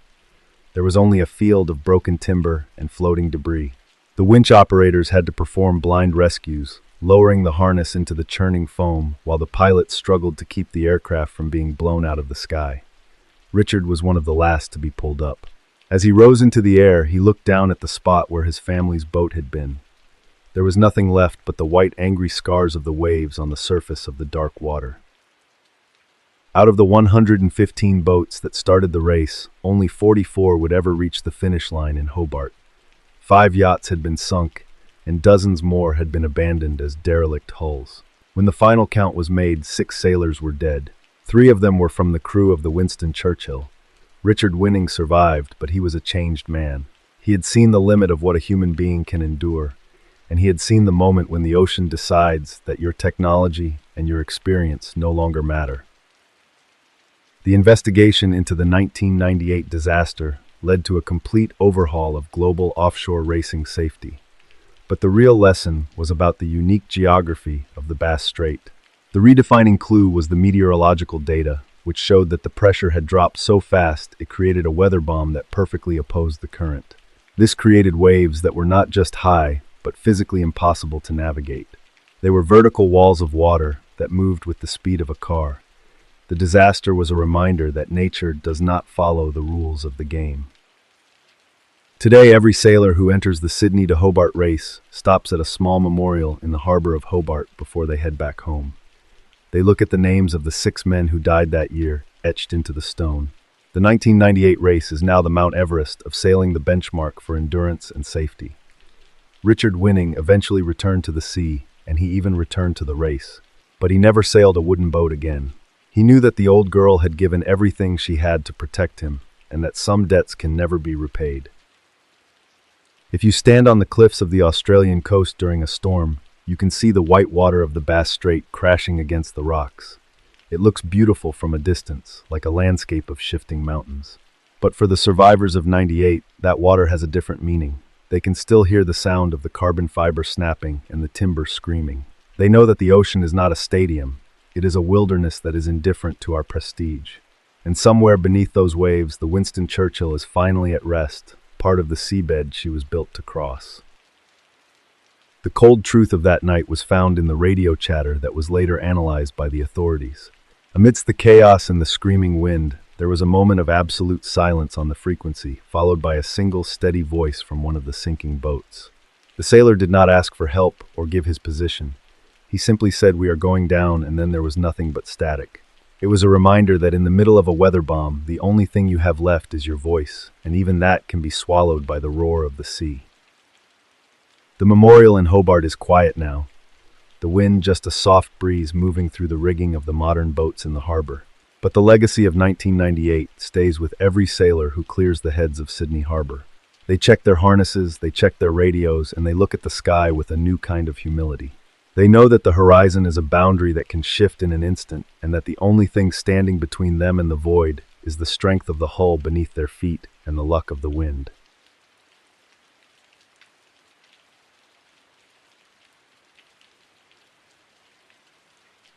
There was only a field of broken timber and floating debris. The winch operators had to perform blind rescues, lowering the harness into the churning foam while the pilots struggled to keep the aircraft from being blown out of the sky. Richard was one of the last to be pulled up. As he rose into the air, he looked down at the spot where his family's boat had been. There was nothing left but the white, angry scars of the waves on the surface of the dark water. Out of the 115 boats that started the race, only 44 would ever reach the finish line in Hobart. 5 yachts had been sunk, and dozens more had been abandoned as derelict hulls. When the final count was made, 6 sailors were dead. 3 of them were from the crew of the Winston Churchill. Richard Winning survived, but he was a changed man. He had seen the limit of what a human being can endure, and he had seen the moment when the ocean decides that your technology and your experience no longer matter. The investigation into the 1998 disaster led to a complete overhaul of global offshore racing safety. But the real lesson was about the unique geography of the Bass Strait. The redefining clue was the meteorological data, which showed that the pressure had dropped so fast it created a weather bomb that perfectly opposed the current. This created waves that were not just high, but physically impossible to navigate. They were vertical walls of water that moved with the speed of a car. The disaster was a reminder that nature does not follow the rules of the game. Today, every sailor who enters the Sydney to Hobart race stops at a small memorial in the harbor of Hobart before they head back home. They look at the names of the 6 men who died that year, etched into the stone. The 1998 race is now the Mount Everest of sailing, the benchmark for endurance and safety. Richard Winning eventually returned to the sea, and he even returned to the race. But he never sailed a wooden boat again. He knew that the old girl had given everything she had to protect him, and that some debts can never be repaid. If you stand on the cliffs of the Australian coast during a storm, you can see the white water of the Bass Strait crashing against the rocks. It looks beautiful from a distance, like a landscape of shifting mountains. But for the survivors of '98, that water has a different meaning. They can still hear the sound of the carbon fiber snapping and the timber screaming. They know that the ocean is not a stadium. It is a wilderness that is indifferent to our prestige. And somewhere beneath those waves, the Winston Churchill is finally at rest, part of the seabed she was built to cross. The cold truth of that night was found in the radio chatter that was later analyzed by the authorities. Amidst the chaos and the screaming wind, there was a moment of absolute silence on the frequency, followed by a single steady voice from one of the sinking boats. The sailor did not ask for help or give his position. He simply said, "We are going down," and then there was nothing but static. It was a reminder that in the middle of a weather bomb, the only thing you have left is your voice, and even that can be swallowed by the roar of the sea. The memorial in Hobart is quiet now. The wind just a soft breeze moving through the rigging of the modern boats in the harbor. But the legacy of 1998 stays with every sailor who clears the heads of Sydney Harbor. They check their harnesses, they check their radios, and they look at the sky with a new kind of humility. They know that the horizon is a boundary that can shift in an instant, and that the only thing standing between them and the void is the strength of the hull beneath their feet and the luck of the wind.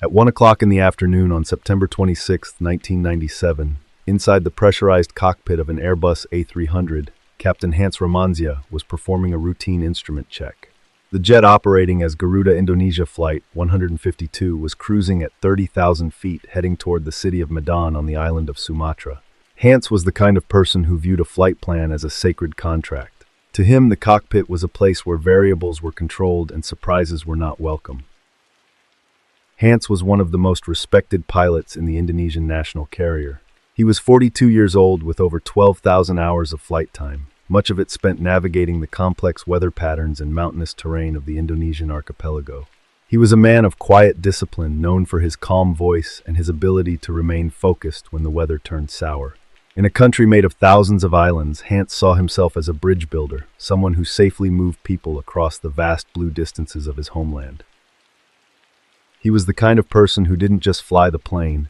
At 1 o'clock in the afternoon on September 26, 1997, inside the pressurized cockpit of an Airbus A300, Captain Hans Ramansia was performing a routine instrument check. The jet operating as Garuda Indonesia Flight 152 was cruising at 30,000 feet heading toward the city of Medan on the island of Sumatra. Hans was the kind of person who viewed a flight plan as a sacred contract. To him, the cockpit was a place where variables were controlled and surprises were not welcome. Hans was one of the most respected pilots in the Indonesian national carrier. He was 42 years old with over 12,000 hours of flight time, much of it spent navigating the complex weather patterns and mountainous terrain of the Indonesian archipelago. He was a man of quiet discipline, known for his calm voice and his ability to remain focused when the weather turned sour. In a country made of thousands of islands, Hans saw himself as a bridge builder, someone who safely moved people across the vast blue distances of his homeland. He was the kind of person who didn't just fly the plane,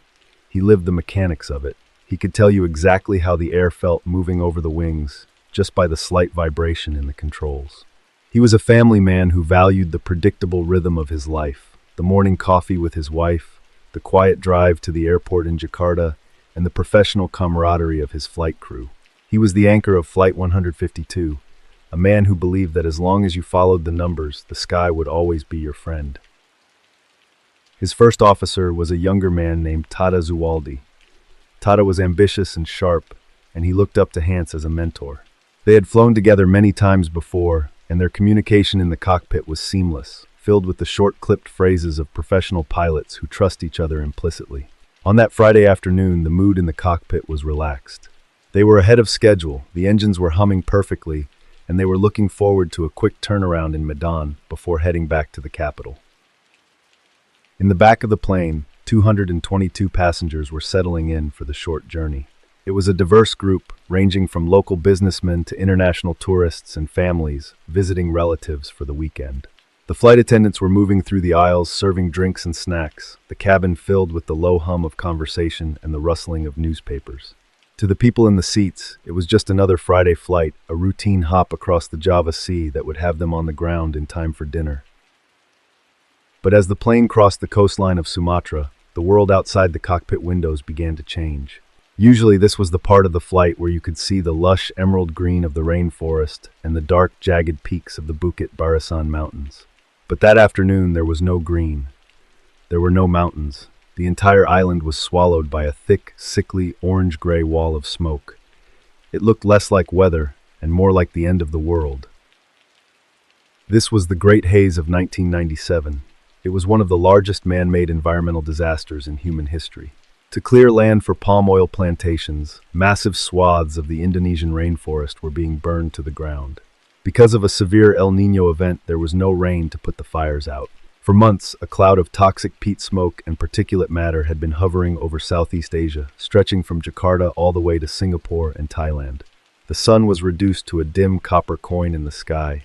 he lived the mechanics of it. He could tell you exactly how the air felt moving over the wings, just by the slight vibration in the controls. He was a family man who valued the predictable rhythm of his life, the morning coffee with his wife, the quiet drive to the airport in Jakarta, and the professional camaraderie of his flight crew. He was the anchor of Flight 152, a man who believed that as long as you followed the numbers, the sky would always be your friend. His first officer was a younger man named Tada Zuwaldi. Tada was ambitious and sharp, and he looked up to Hans as a mentor. They had flown together many times before, and their communication in the cockpit was seamless, filled with the short-clipped phrases of professional pilots who trust each other implicitly. On that Friday afternoon, the mood in the cockpit was relaxed. They were ahead of schedule, the engines were humming perfectly, and they were looking forward to a quick turnaround in Medan before heading back to the capital. In the back of the plane, 222 passengers were settling in for the short journey. It was a diverse group, ranging from local businessmen to international tourists and families visiting relatives for the weekend. The flight attendants were moving through the aisles, serving drinks and snacks, the cabin filled with the low hum of conversation and the rustling of newspapers. To the people in the seats, it was just another Friday flight, a routine hop across the Java Sea that would have them on the ground in time for dinner. But as the plane crossed the coastline of Sumatra, the world outside the cockpit windows began to change. Usually this was the part of the flight where you could see the lush emerald green of the rainforest and the dark, jagged peaks of the Bukit Barisan Mountains. But that afternoon there was no green. There were no mountains. The entire island was swallowed by a thick, sickly, orange-gray wall of smoke. It looked less like weather and more like the end of the world. This was the Great Haze of 1997. It was one of the largest man-made environmental disasters in human history. To clear land for palm oil plantations, massive swaths of the Indonesian rainforest were being burned to the ground. Because of a severe El Niño event, there was no rain to put the fires out. For months, a cloud of toxic peat smoke and particulate matter had been hovering over Southeast Asia, stretching from Jakarta all the way to Singapore and Thailand. The sun was reduced to a dim copper coin in the sky.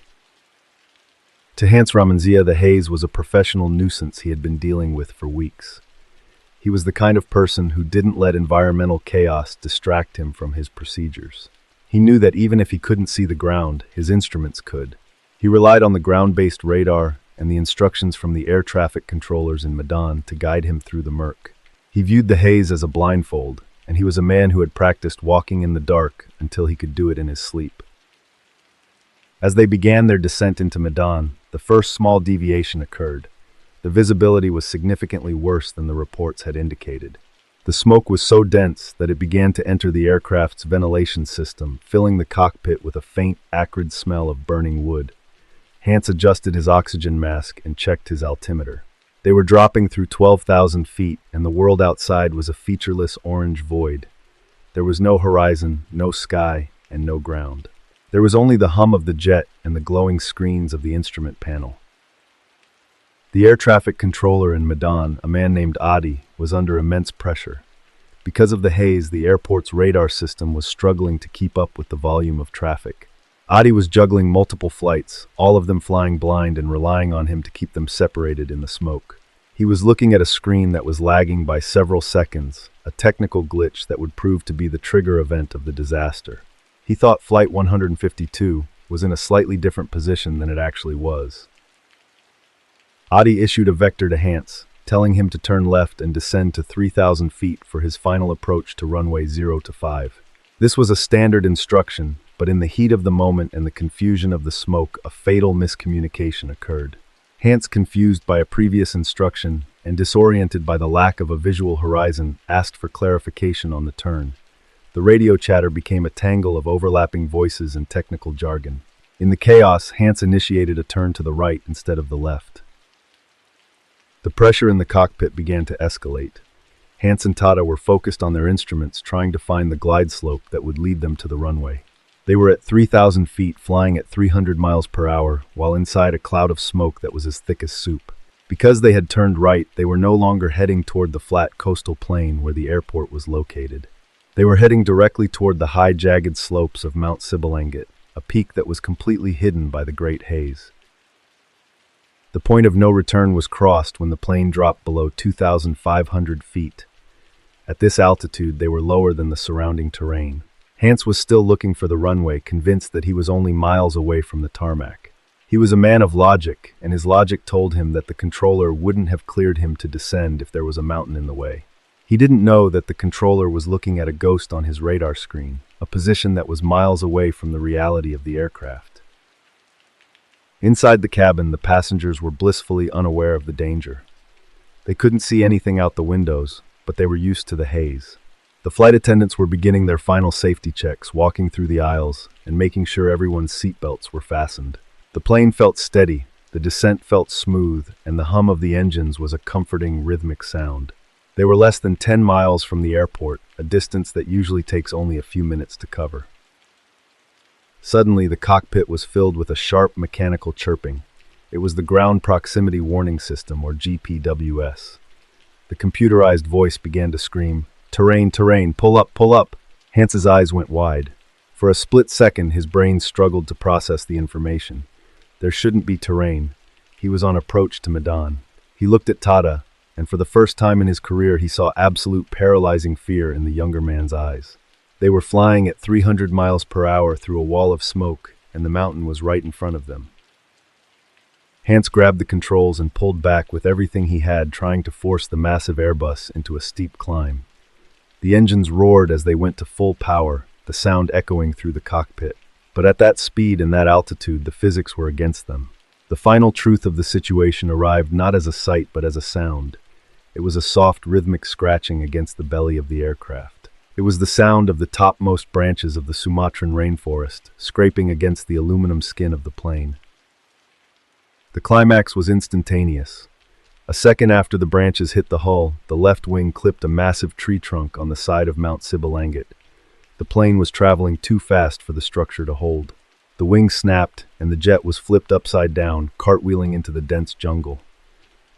To Hans Ramenzia, the haze was a professional nuisance he had been dealing with for weeks. He was the kind of person who didn't let environmental chaos distract him from his procedures. He knew that even if he couldn't see the ground, his instruments could. He relied on the ground-based radar and the instructions from the air traffic controllers in Medan to guide him through the murk. He viewed the haze as a blindfold, and he was a man who had practiced walking in the dark until he could do it in his sleep. As they began their descent into Medan, the first small deviation occurred. The visibility was significantly worse than the reports had indicated. The smoke was so dense that it began to enter the aircraft's ventilation system, filling the cockpit with a faint, acrid smell of burning wood. Hans adjusted his oxygen mask and checked his altimeter. They were dropping through 12,000 feet, and the world outside was a featureless orange void. There was no horizon, no sky, and no ground. There was only the hum of the jet and the glowing screens of the instrument panel. The air traffic controller in Medan, a man named Adi, was under immense pressure. Because of the haze, the airport's radar system was struggling to keep up with the volume of traffic. Adi was juggling multiple flights, all of them flying blind and relying on him to keep them separated in the smoke. He was looking at a screen that was lagging by several seconds, a technical glitch that would prove to be the trigger event of the disaster. He thought Flight 152 was in a slightly different position than it actually was. Adi issued a vector to Hans, telling him to turn left and descend to 3,000 feet for his final approach to runway 0-5. This was a standard instruction, but in the heat of the moment and the confusion of the smoke, a fatal miscommunication occurred. Hans, confused by a previous instruction and disoriented by the lack of a visual horizon, asked for clarification on the turn. The radio chatter became a tangle of overlapping voices and technical jargon. In the chaos, Hans initiated a turn to the right instead of the left. The pressure in the cockpit began to escalate. Hans and Tata were focused on their instruments, trying to find the glide slope that would lead them to the runway. They were at 3,000 feet, flying at 300 miles per hour, while inside a cloud of smoke that was as thick as soup. Because they had turned right, they were no longer heading toward the flat coastal plain where the airport was located. They were heading directly toward the high, jagged slopes of Mount Sibalangit, a peak that was completely hidden by the Great Haze. The point of no return was crossed when the plane dropped below 2,500 feet. At this altitude, they were lower than the surrounding terrain. Hans was still looking for the runway, convinced that he was only miles away from the tarmac. He was a man of logic, and his logic told him that the controller wouldn't have cleared him to descend if there was a mountain in the way. He didn't know that the controller was looking at a ghost on his radar screen, a position that was miles away from the reality of the aircraft. Inside the cabin, the passengers were blissfully unaware of the danger. They couldn't see anything out the windows, but they were used to the haze. The flight attendants were beginning their final safety checks, walking through the aisles and making sure everyone's seatbelts were fastened. The plane felt steady, the descent felt smooth, and the hum of the engines was a comforting, rhythmic sound. They were less than 10 miles from the airport, a distance that usually takes only a few minutes to cover. Suddenly, the cockpit was filled with a sharp mechanical chirping. It was the Ground Proximity Warning System, or GPWS. The computerized voice began to scream, "Terrain, terrain, pull up, pull up!" Hans's eyes went wide. For a split second, his brain struggled to process the information. There shouldn't be terrain. He was on approach to Medan. He looked at Tata, and for the first time in his career, he saw absolute paralyzing fear in the younger man's eyes. They were flying at 300 miles per hour through a wall of smoke, and the mountain was right in front of them. Hans grabbed the controls and pulled back with everything he had, trying to force the massive Airbus into a steep climb. The engines roared as they went to full power, the sound echoing through the cockpit. But at that speed and that altitude, the physics were against them. The final truth of the situation arrived not as a sight but as a sound. It was a soft, rhythmic scratching against the belly of the aircraft. It was the sound of the topmost branches of the Sumatran rainforest, scraping against the aluminum skin of the plane. The climax was instantaneous. A second after the branches hit the hull, the left wing clipped a massive tree trunk on the side of Mount Sibalangat. The plane was traveling too fast for the structure to hold. The wing snapped, and the jet was flipped upside down, cartwheeling into the dense jungle.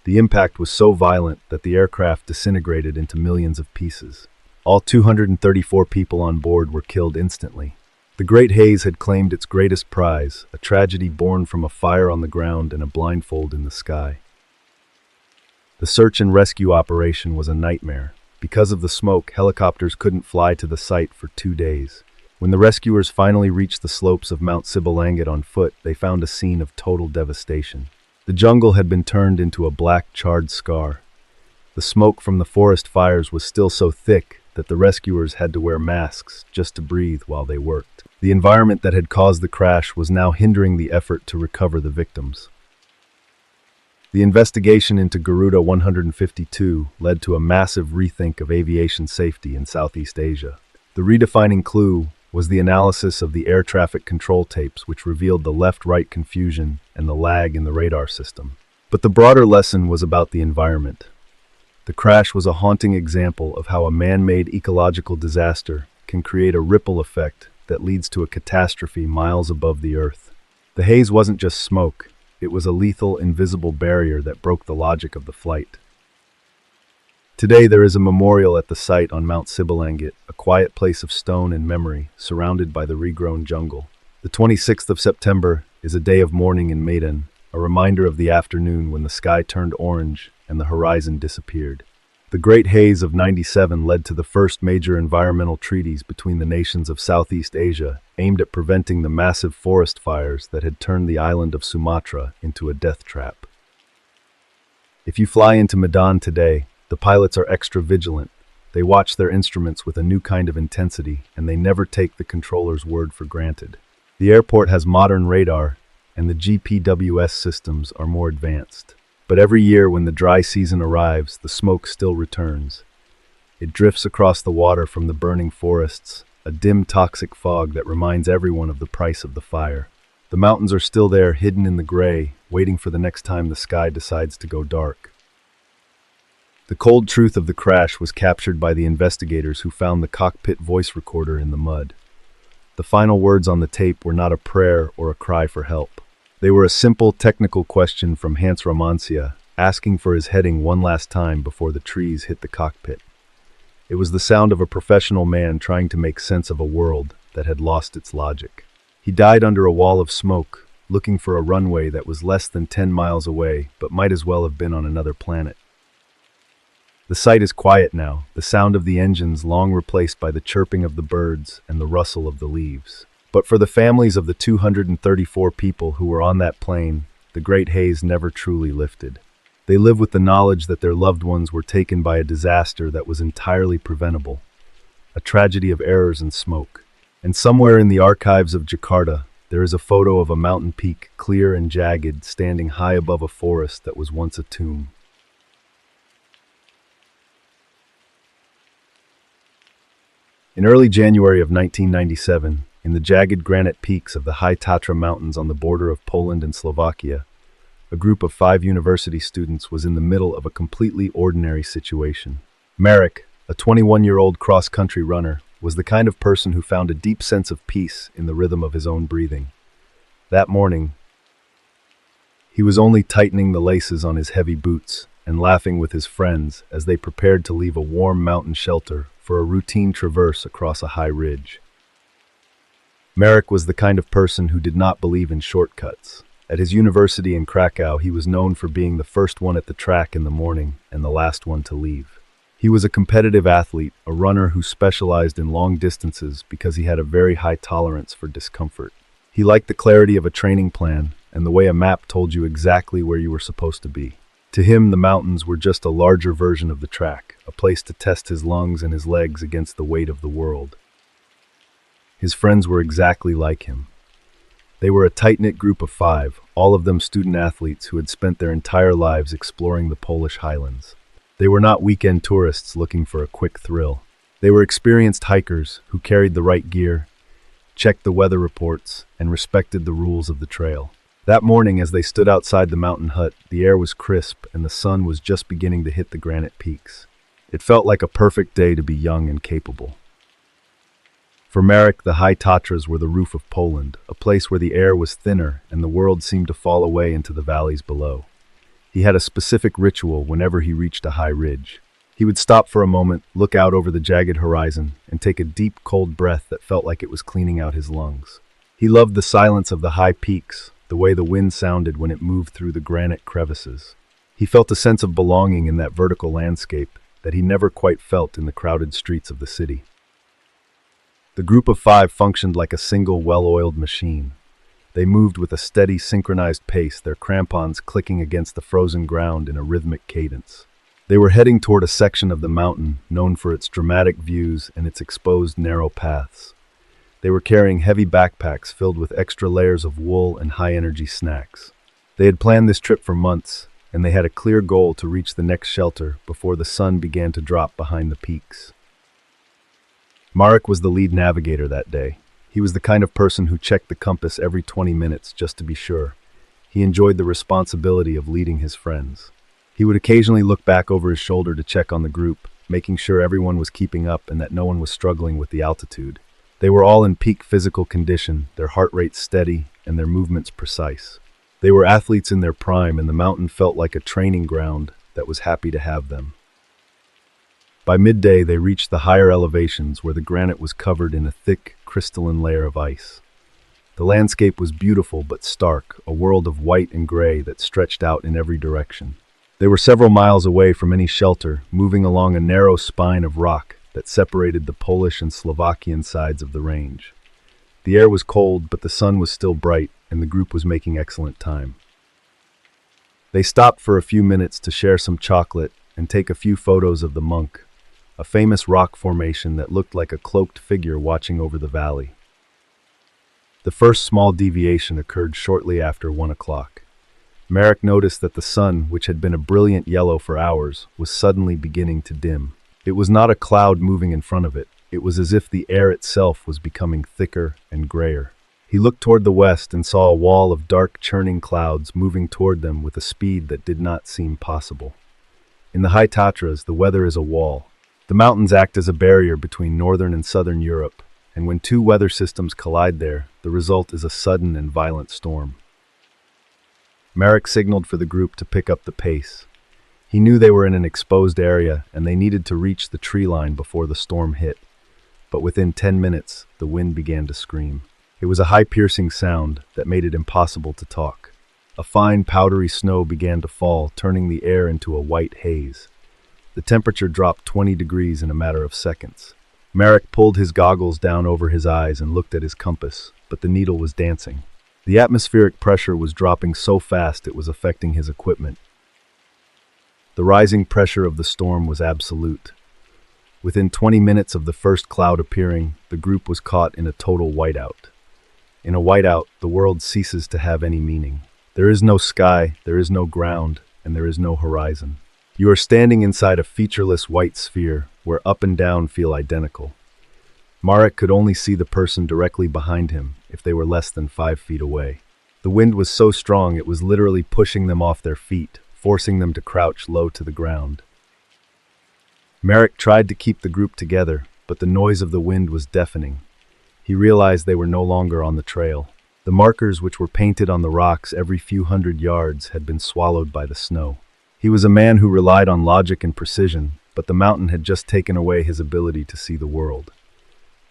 The impact was so violent that the aircraft disintegrated into millions of pieces. All 234 people on board were killed instantly. The Great Haze had claimed its greatest prize, a tragedy born from a fire on the ground and a blindfold in the sky. The search and rescue operation was a nightmare. Because of the smoke, helicopters couldn't fly to the site for 2 days. When the rescuers finally reached the slopes of Mount Sibalangat on foot, they found a scene of total devastation. The jungle had been turned into a black, charred scar. The smoke from the forest fires was still so thick that the rescuers had to wear masks just to breathe while they worked. The environment that had caused the crash was now hindering the effort to recover the victims. The investigation into Garuda 152 led to a massive rethink of aviation safety in Southeast Asia. The redefining clue was the analysis of the air traffic control tapes, which revealed the left-right confusion and the lag in the radar system. But the broader lesson was about the environment. The crash was a haunting example of how a man-made ecological disaster can create a ripple effect that leads to a catastrophe miles above the Earth. The haze wasn't just smoke. It was a lethal, invisible barrier that broke the logic of the flight. Today there is a memorial at the site on Mount Sibalangat, a quiet place of stone and memory, surrounded by the regrown jungle. The 26th of September is a day of mourning in Medan, a reminder of the afternoon when the sky turned orange and the horizon disappeared. The Great Haze of '97 led to the first major environmental treaties between the nations of Southeast Asia, aimed at preventing the massive forest fires that had turned the island of Sumatra into a death trap. If you fly into Medan today, the pilots are extra vigilant. They watch their instruments with a new kind of intensity, and they never take the controller's word for granted. The airport has modern radar, and the GPWS systems are more advanced. But every year when the dry season arrives, the smoke still returns. It drifts across the water from the burning forests, a dim toxic fog that reminds everyone of the price of the fire. The mountains are still there, hidden in the gray, waiting for the next time the sky decides to go dark. The cold truth of the crash was captured by the investigators who found the cockpit voice recorder in the mud. The final words on the tape were not a prayer or a cry for help. They were a simple technical question from Hans Ramansia, asking for his heading one last time before the trees hit the cockpit. It was the sound of a professional man trying to make sense of a world that had lost its logic. He died under a wall of smoke, looking for a runway that was less than 10 miles away, but might as well have been on another planet. The site is quiet now, the sound of the engines long replaced by the chirping of the birds and the rustle of the leaves. But for the families of the 234 people who were on that plane, the Great Haze never truly lifted. They live with the knowledge that their loved ones were taken by a disaster that was entirely preventable, a tragedy of errors and smoke. And somewhere in the archives of Jakarta, there is a photo of a mountain peak, clear and jagged, standing high above a forest that was once a tomb. In early January of 1997, in the jagged granite peaks of the High Tatra Mountains on the border of Poland and Slovakia, a group of 5 university students was in the middle of a completely ordinary situation. Marek, a 21-year-old cross-country runner, was the kind of person who found a deep sense of peace in the rhythm of his own breathing. That morning, he was only tightening the laces on his heavy boots and laughing with his friends as they prepared to leave a warm mountain shelter for a routine traverse across a high ridge. Marek was the kind of person who did not believe in shortcuts. At his university in Krakow, he was known for being the first one at the track in the morning and the last one to leave. He was a competitive athlete, a runner who specialized in long distances because he had a very high tolerance for discomfort. He liked the clarity of a training plan and the way a map told you exactly where you were supposed to be. To him, the mountains were just a larger version of the track, a place to test his lungs and his legs against the weight of the world. His friends were exactly like him. They were a tight-knit group of 5, all of them student athletes who had spent their entire lives exploring the Polish highlands. They were not weekend tourists looking for a quick thrill. They were experienced hikers who carried the right gear, checked the weather reports, and respected the rules of the trail. That morning, as they stood outside the mountain hut, the air was crisp and the sun was just beginning to hit the granite peaks. It felt like a perfect day to be young and capable. For Marek, the high Tatras were the roof of Poland, a place where the air was thinner and the world seemed to fall away into the valleys below. He had a specific ritual whenever he reached a high ridge. He would stop for a moment, look out over the jagged horizon, and take a deep, cold breath that felt like it was cleaning out his lungs. He loved the silence of the high peaks, the way the wind sounded when it moved through the granite crevices. He felt a sense of belonging in that vertical landscape that he never quite felt in the crowded streets of the city. The group of 5 functioned like a single, well-oiled machine. They moved with a steady, synchronized pace, their crampons clicking against the frozen ground in a rhythmic cadence. They were heading toward a section of the mountain known for its dramatic views and its exposed, narrow paths. They were carrying heavy backpacks filled with extra layers of wool and high-energy snacks. They had planned this trip for months, and they had a clear goal to reach the next shelter before the sun began to drop behind the peaks. Marek was the lead navigator that day. He was the kind of person who checked the compass every 20 minutes just to be sure. He enjoyed the responsibility of leading his friends. He would occasionally look back over his shoulder to check on the group, making sure everyone was keeping up and that no one was struggling with the altitude. They were all in peak physical condition, their heart rate steady and their movements precise. They were athletes in their prime, and the mountain felt like a training ground that was happy to have them. By midday, they reached the higher elevations where the granite was covered in a thick, crystalline layer of ice. The landscape was beautiful but stark, a world of white and gray that stretched out in every direction. They were several miles away from any shelter, moving along a narrow spine of rock that separated the Polish and Slovakian sides of the range. The air was cold, but the sun was still bright, and the group was making excellent time. They stopped for a few minutes to share some chocolate and take a few photos of the Monk, a famous rock formation that looked like a cloaked figure watching over the valley. The first small deviation occurred shortly after 1 o'clock. Marek noticed that the sun, which had been a brilliant yellow for hours, was suddenly beginning to dim. It was not a cloud moving in front of it. It was as if the air itself was becoming thicker and grayer. He looked toward the west and saw a wall of dark, churning clouds moving toward them with a speed that did not seem possible. In the high Tatras, the weather is a wall. The mountains act as a barrier between northern and southern Europe, and when 2 weather systems collide there, the result is a sudden and violent storm. Marek signaled for the group to pick up the pace. He knew they were in an exposed area and they needed to reach the tree line before the storm hit. But within 10 minutes, the wind began to scream. It was a high piercing sound that made it impossible to talk. A fine powdery snow began to fall, turning the air into a white haze. The temperature dropped 20 degrees in a matter of seconds. Marek pulled his goggles down over his eyes and looked at his compass, but the needle was dancing. The atmospheric pressure was dropping so fast it was affecting his equipment. The rising pressure of the storm was absolute. Within 20 minutes of the first cloud appearing, the group was caught in a total whiteout. In a whiteout, the world ceases to have any meaning. There is no sky, there is no ground, and there is no horizon. You are standing inside a featureless white sphere where up and down feel identical. Marek could only see the person directly behind him if they were less than 5 feet away. The wind was so strong it was literally pushing them off their feet, forcing them to crouch low to the ground. Marek tried to keep the group together, but the noise of the wind was deafening. He realized they were no longer on the trail. The markers which were painted on the rocks every few hundred yards had been swallowed by the snow. He was a man who relied on logic and precision, but the mountain had just taken away his ability to see the world.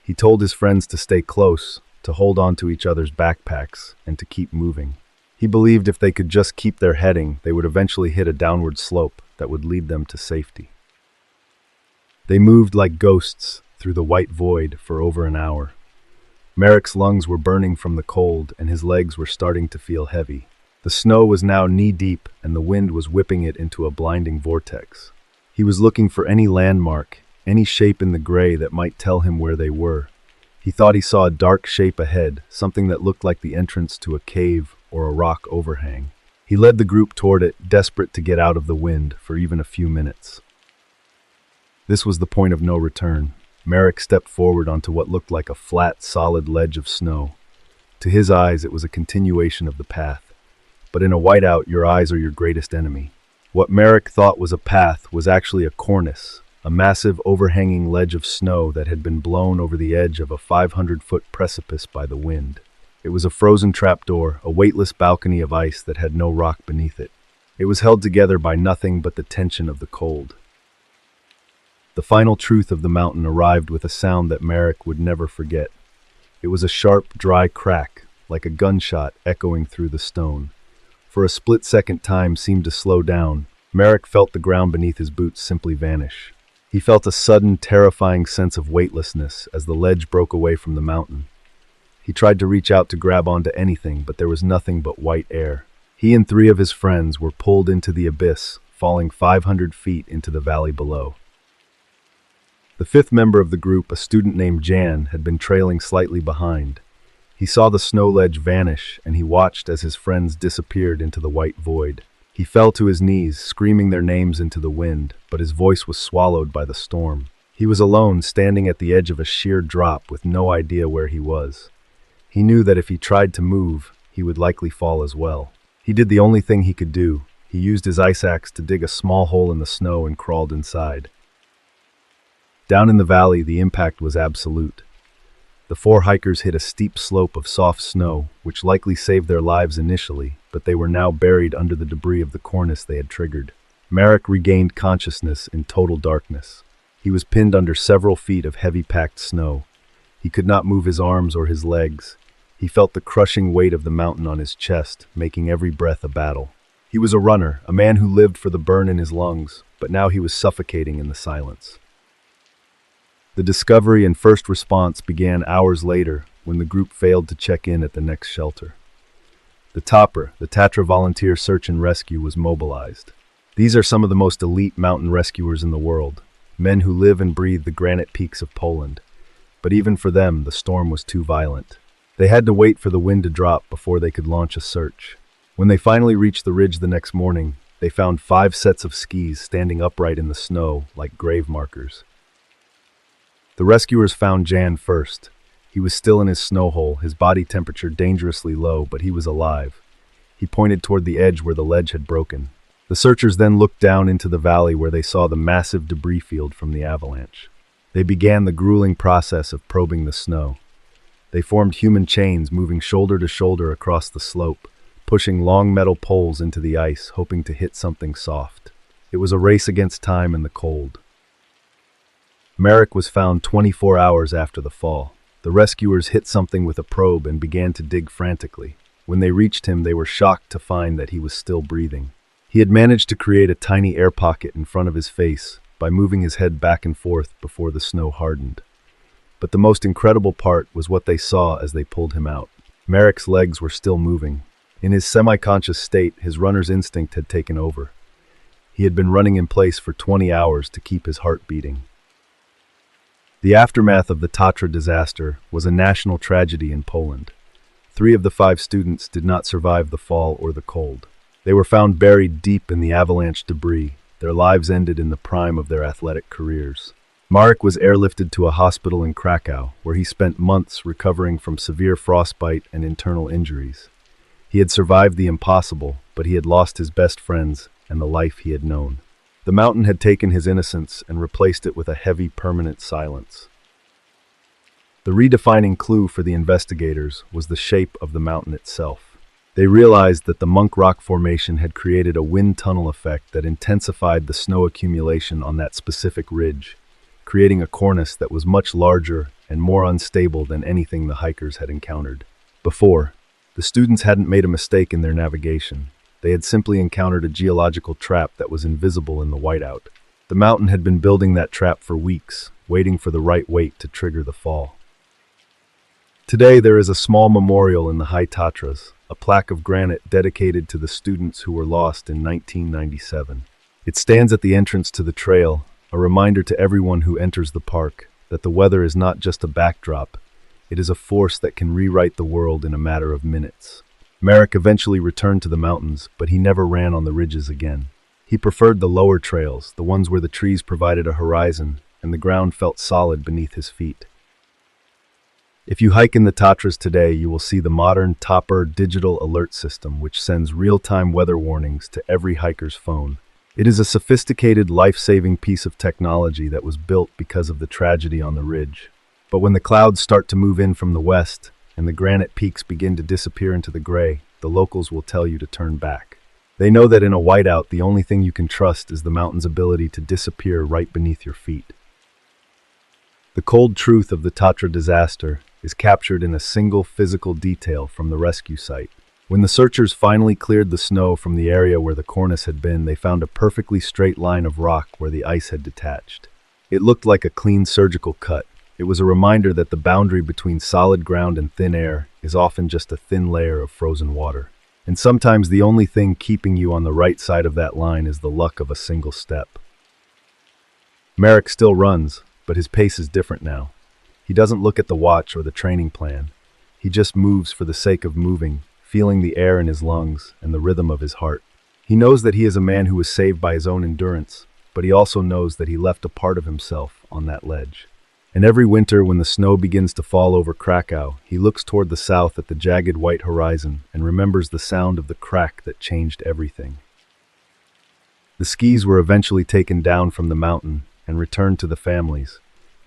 He told his friends to stay close, to hold on to each other's backpacks, and to keep moving. He believed if they could just keep their heading, they would eventually hit a downward slope that would lead them to safety. They moved like ghosts through the white void for over an hour. Merrick's lungs were burning from the cold, and his legs were starting to feel heavy. The snow was now knee-deep, and the wind was whipping it into a blinding vortex. He was looking for any landmark, any shape in the gray that might tell him where they were. He thought he saw a dark shape ahead, something that looked like the entrance to a cave or a rock overhang. He led the group toward it, desperate to get out of the wind for even a few minutes. This was the point of no return. Merrick stepped forward onto what looked like a flat, solid ledge of snow. To his eyes, it was a continuation of the path. But in a whiteout, your eyes are your greatest enemy. What Merrick thought was a path was actually a cornice, a massive overhanging ledge of snow that had been blown over the edge of a 500-foot precipice by the wind. It was a frozen trapdoor, a weightless balcony of ice that had no rock beneath it. It was held together by nothing but the tension of the cold. The final truth of the mountain arrived with a sound that Merrick would never forget. It was a sharp, dry crack, like a gunshot echoing through the stone. For a split second, time seemed to slow down. Merrick felt the ground beneath his boots simply vanish. He felt a sudden, terrifying sense of weightlessness as the ledge broke away from the mountain. He tried to reach out to grab onto anything, but there was nothing but white air. He and 3 of his friends were pulled into the abyss, falling 500 feet into the valley below. The 5th member of the group, a student named Jan, had been trailing slightly behind. He saw the snow ledge vanish, and he watched as his friends disappeared into the white void. He fell to his knees, screaming their names into the wind, but his voice was swallowed by the storm. He was alone, standing at the edge of a sheer drop with no idea where he was. He knew that if he tried to move, he would likely fall as well. He did the only thing he could do. He used his ice axe to dig a small hole in the snow and crawled inside. Down in the valley, the impact was absolute. The 4 hikers hit a steep slope of soft snow, which likely saved their lives initially, but they were now buried under the debris of the cornice they had triggered. Merrick regained consciousness in total darkness. He was pinned under several feet of heavy packed snow. He could not move his arms or his legs. He felt the crushing weight of the mountain on his chest, making every breath a battle. He was a runner, a man who lived for the burn in his lungs, but now he was suffocating in the silence. The discovery and first response began hours later when the group failed to check in at the next shelter. The TAPR, the Tatra Volunteer Search and Rescue, was mobilized. These are some of the most elite mountain rescuers in the world, men who live and breathe the granite peaks of Poland. But even for them, the storm was too violent. They had to wait for the wind to drop before they could launch a search. When they finally reached the ridge the next morning, they found 5 sets of skis standing upright in the snow like grave markers. The rescuers found Jan first. He was still in his snow hole, his body temperature dangerously low, but he was alive. He pointed toward the edge where the ledge had broken. The searchers then looked down into the valley where they saw the massive debris field from the avalanche. They began the grueling process of probing the snow. They formed human chains, moving shoulder to shoulder across the slope, pushing long metal poles into the ice, hoping to hit something soft. It was a race against time and the cold. Merrick was found 24 hours after the fall. The rescuers hit something with a probe and began to dig frantically. When they reached him, they were shocked to find that he was still breathing. He had managed to create a tiny air pocket in front of his face by moving his head back and forth before the snow hardened. But the most incredible part was what they saw as they pulled him out. Merrick's legs were still moving. In his semi-conscious state, his runner's instinct had taken over. He had been running in place for 20 hours to keep his heart beating. The aftermath of the Tatra disaster was a national tragedy in Poland. 3 of the 5 students did not survive the fall or the cold. They were found buried deep in the avalanche debris. Their lives ended in the prime of their athletic careers. Marek was airlifted to a hospital in Krakow, where he spent months recovering from severe frostbite and internal injuries. He had survived the impossible, but he had lost his best friends and the life he had known. The mountain had taken his innocence and replaced it with a heavy, permanent silence. The redefining clue for the investigators was the shape of the mountain itself. They realized that the Monk Rock Formation had created a wind tunnel effect that intensified the snow accumulation on that specific ridge, creating a cornice that was much larger and more unstable than anything the hikers had encountered. Before, the students hadn't made a mistake in their navigation. They had simply encountered a geological trap that was invisible in the whiteout. The mountain had been building that trap for weeks, waiting for the right weight to trigger the fall. Today there is a small memorial in the high Tatras, a plaque of granite dedicated to the students who were lost in 1997. It stands at the entrance to the trail, a reminder to everyone who enters the park that the weather is not just a backdrop, it is a force that can rewrite the world in a matter of minutes. Merrick eventually returned to the mountains, but he never ran on the ridges again. He preferred the lower trails, the ones where the trees provided a horizon and the ground felt solid beneath his feet. If you hike in the Tatras today, you will see the modern Topper digital alert system, which sends real-time weather warnings to every hiker's phone. It is a sophisticated, life-saving piece of technology that was built because of the tragedy on the ridge. But when the clouds start to move in from the west and the granite peaks begin to disappear into the gray, the locals will tell you to turn back. They know that in a whiteout, the only thing you can trust is the mountain's ability to disappear right beneath your feet. The cold truth of the Tatra disaster is captured in a single physical detail from the rescue site. When the searchers finally cleared the snow from the area where the cornice had been, they found a perfectly straight line of rock where the ice had detached. It looked like a clean surgical cut. It was a reminder that the boundary between solid ground and thin air is often just a thin layer of frozen water. And sometimes the only thing keeping you on the right side of that line is the luck of a single step. Merrick still runs, but his pace is different now. He doesn't look at the watch or the training plan. He just moves for the sake of moving, feeling the air in his lungs and the rhythm of his heart. He knows that he is a man who was saved by his own endurance, but he also knows that he left a part of himself on that ledge. And every winter, when the snow begins to fall over Krakow, he looks toward the south at the jagged white horizon and remembers the sound of the crack that changed everything. The skis were eventually taken down from the mountain and returned to the families,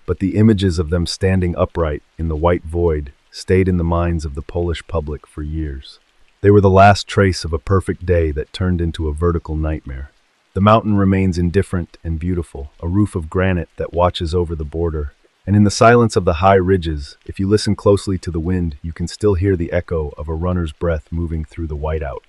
but the images of them standing upright in the white void stayed in the minds of the Polish public for years. They were the last trace of a perfect day that turned into a vertical nightmare. The mountain remains indifferent and beautiful, a roof of granite that watches over the border. And in the silence of the high ridges, if you listen closely to the wind, you can still hear the echo of a runner's breath moving through the whiteout.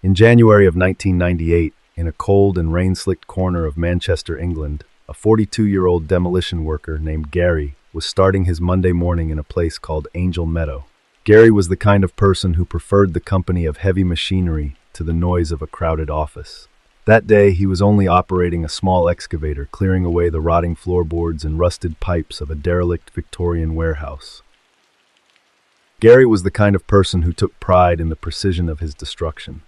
In January of 1998, in a cold and rain-slicked corner of Manchester, England, a 42-year-old demolition worker named Gary was starting his Monday morning in a place called Angel Meadow. Gary was the kind of person who preferred the company of heavy machinery to the noise of a crowded office. That day, he was only operating a small excavator, clearing away the rotting floorboards and rusted pipes of a derelict Victorian warehouse. Gary was the kind of person who took pride in the precision of his destruction.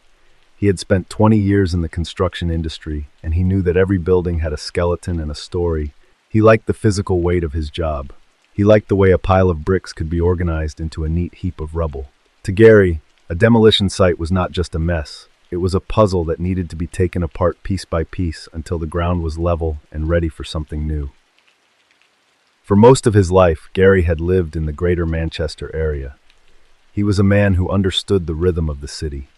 He had spent 20 years in the construction industry, and he knew that every building had a skeleton and a story. He liked the physical weight of his job. He liked the way a pile of bricks could be organized into a neat heap of rubble. To Gary, a demolition site was not just a mess. It was a puzzle that needed to be taken apart piece by piece until the ground was level and ready for something new. For most of his life, Gary had lived in the greater Manchester area. He was a man who understood the rhythm of the city.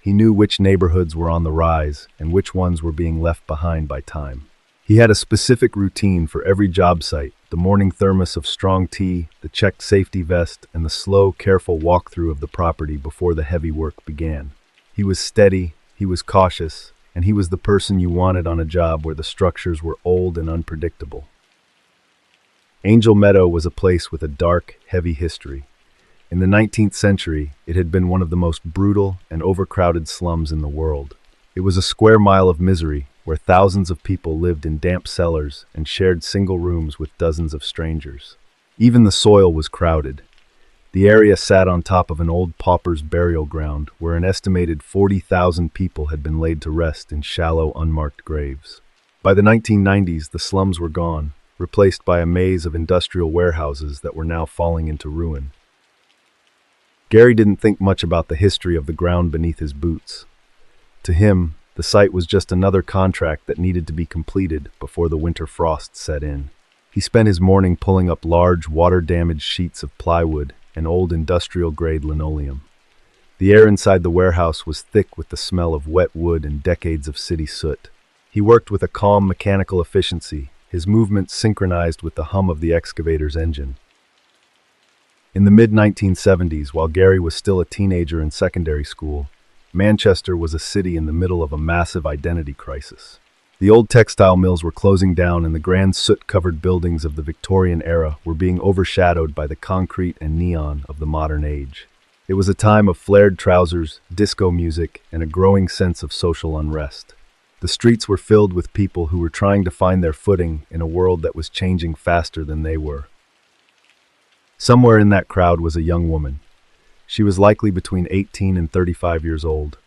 He knew which neighborhoods were on the rise and which ones were being left behind by time. He had a specific routine for every job site: the morning thermos of strong tea, the checked safety vest, and the slow, careful walkthrough of the property before the heavy work began. He was steady, he was cautious, and he was the person you wanted on a job where the structures were old and unpredictable. Angel Meadow was a place with a dark, heavy history. In the 19th century, it had been one of the most brutal and overcrowded slums in the world. It was a square mile of misery, where thousands of people lived in damp cellars and shared single rooms with dozens of strangers. Even the soil was crowded. The area sat on top of an old pauper's burial ground where an estimated 40,000 people had been laid to rest in shallow, unmarked graves. By the 1990s, the slums were gone, replaced by a maze of industrial warehouses that were now falling into ruin. Gary didn't think much about the history of the ground beneath his boots. To him, the site was just another contract that needed to be completed before the winter frost set in. He spent his morning pulling up large, water-damaged sheets of plywood and old industrial-grade linoleum. The air inside the warehouse was thick with the smell of wet wood and decades of city soot. He worked with a calm mechanical efficiency, his movements synchronized with the hum of the excavator's engine. In the mid-1970s, while Gary was still a teenager in secondary school, Manchester was a city in the middle of a massive identity crisis. The old textile mills were closing down and the grand soot-covered buildings of the Victorian era were being overshadowed by the concrete and neon of the modern age. It was a time of flared trousers, disco music, and a growing sense of social unrest. The streets were filled with people who were trying to find their footing in a world that was changing faster than they were. Somewhere in that crowd was a young woman. She was likely between 18 and 35 years old.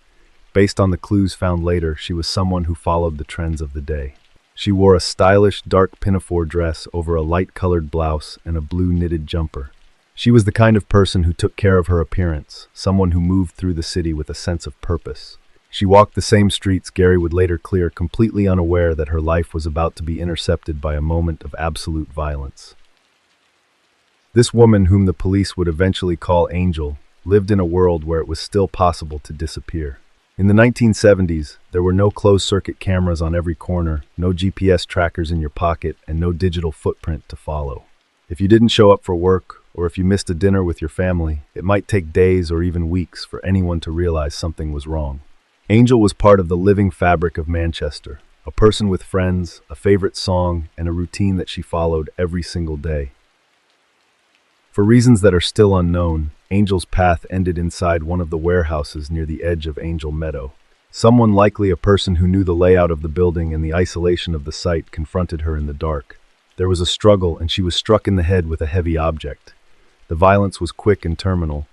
Based on the clues found later, she was someone who followed the trends of the day. She wore a stylish, dark pinafore dress over a light-colored blouse and a blue knitted jumper. She was the kind of person who took care of her appearance, someone who moved through the city with a sense of purpose. She walked the same streets Gary would later clear, completely unaware that her life was about to be intercepted by a moment of absolute violence. This woman, whom the police would eventually call Angel, lived in a world where it was still possible to disappear. In the 1970s, there were no closed-circuit cameras on every corner, no GPS trackers in your pocket, and no digital footprint to follow. If you didn't show up for work, or if you missed a dinner with your family, it might take days or even weeks for anyone to realize something was wrong. Angel was part of the living fabric of Manchester, a person with friends, a favorite song, and a routine that she followed every single day. For reasons that are still unknown, Angel's path ended inside one of the warehouses near the edge of Angel Meadow. Someone, likely a person who knew the layout of the building and the isolation of the site, confronted her in the dark. There was a struggle, and she was struck in the head with a heavy object. The violence was quick and terminal.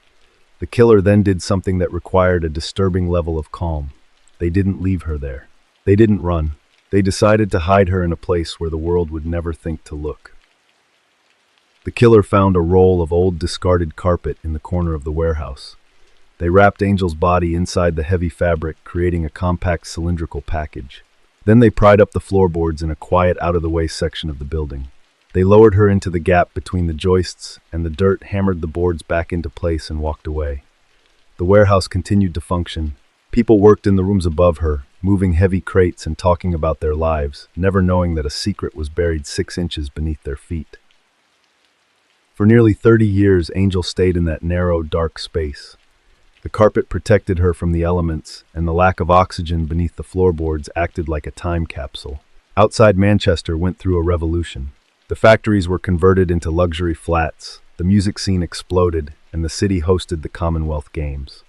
The killer then did something that required a disturbing level of calm. They didn't leave her there. They didn't run. They decided to hide her in a place where the world would never think to look. The killer found a roll of old discarded carpet in the corner of the warehouse. They wrapped Angel's body inside the heavy fabric, creating a compact cylindrical package. Then they pried up the floorboards in a quiet, out-of-the-way section of the building. They lowered her into the gap between the joists, and the dirt hammered the boards back into place and walked away. The warehouse continued to function. People worked in the rooms above her, moving heavy crates and talking about their lives, never knowing that a secret was buried 6 inches beneath their feet. For nearly 30 years, Angel stayed in that narrow, dark space. The carpet protected her from the elements, and the lack of oxygen beneath the floorboards acted like a time capsule. Outside Manchester went through a revolution. The factories were converted into luxury flats, the music scene exploded, and the city hosted the Commonwealth Games.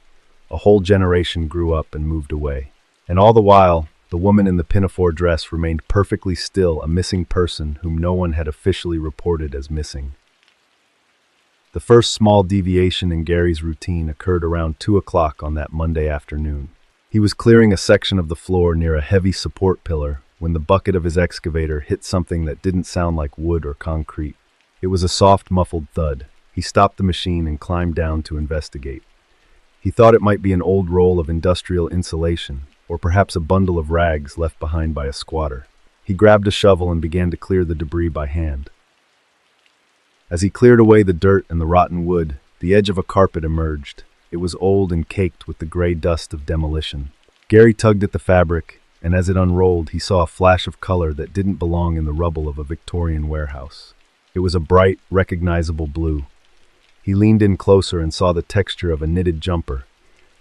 A whole generation grew up and moved away. And all the while, the woman in the pinafore dress remained perfectly still, a missing person whom no one had officially reported as missing. The first small deviation in Gary's routine occurred around 2 o'clock on that Monday afternoon. He was clearing a section of the floor near a heavy support pillar when the bucket of his excavator hit something that didn't sound like wood or concrete. It was a soft, muffled thud. He stopped the machine and climbed down to investigate. He thought it might be an old roll of industrial insulation, or perhaps a bundle of rags left behind by a squatter. He grabbed a shovel and began to clear the debris by hand. As he cleared away the dirt and the rotten wood, the edge of a carpet emerged. It was old and caked with the gray dust of demolition. Gary tugged at the fabric, and as it unrolled, he saw a flash of color that didn't belong in the rubble of a Victorian warehouse. It was a bright, recognizable blue. He leaned in closer and saw the texture of a knitted jumper.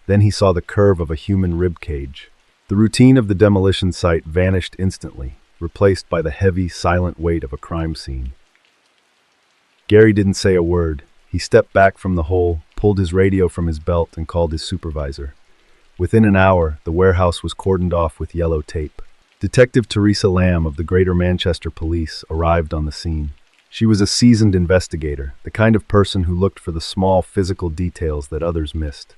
Then he saw the curve of a human rib cage. The routine of the demolition site vanished instantly, replaced by the heavy, silent weight of a crime scene. Gary didn't say a word. He stepped back from the hole, pulled his radio from his belt, and called his supervisor. Within an hour, the warehouse was cordoned off with yellow tape. Detective Teresa Lamb of the Greater Manchester Police arrived on the scene. She was a seasoned investigator, the kind of person who looked for the small physical details that others missed.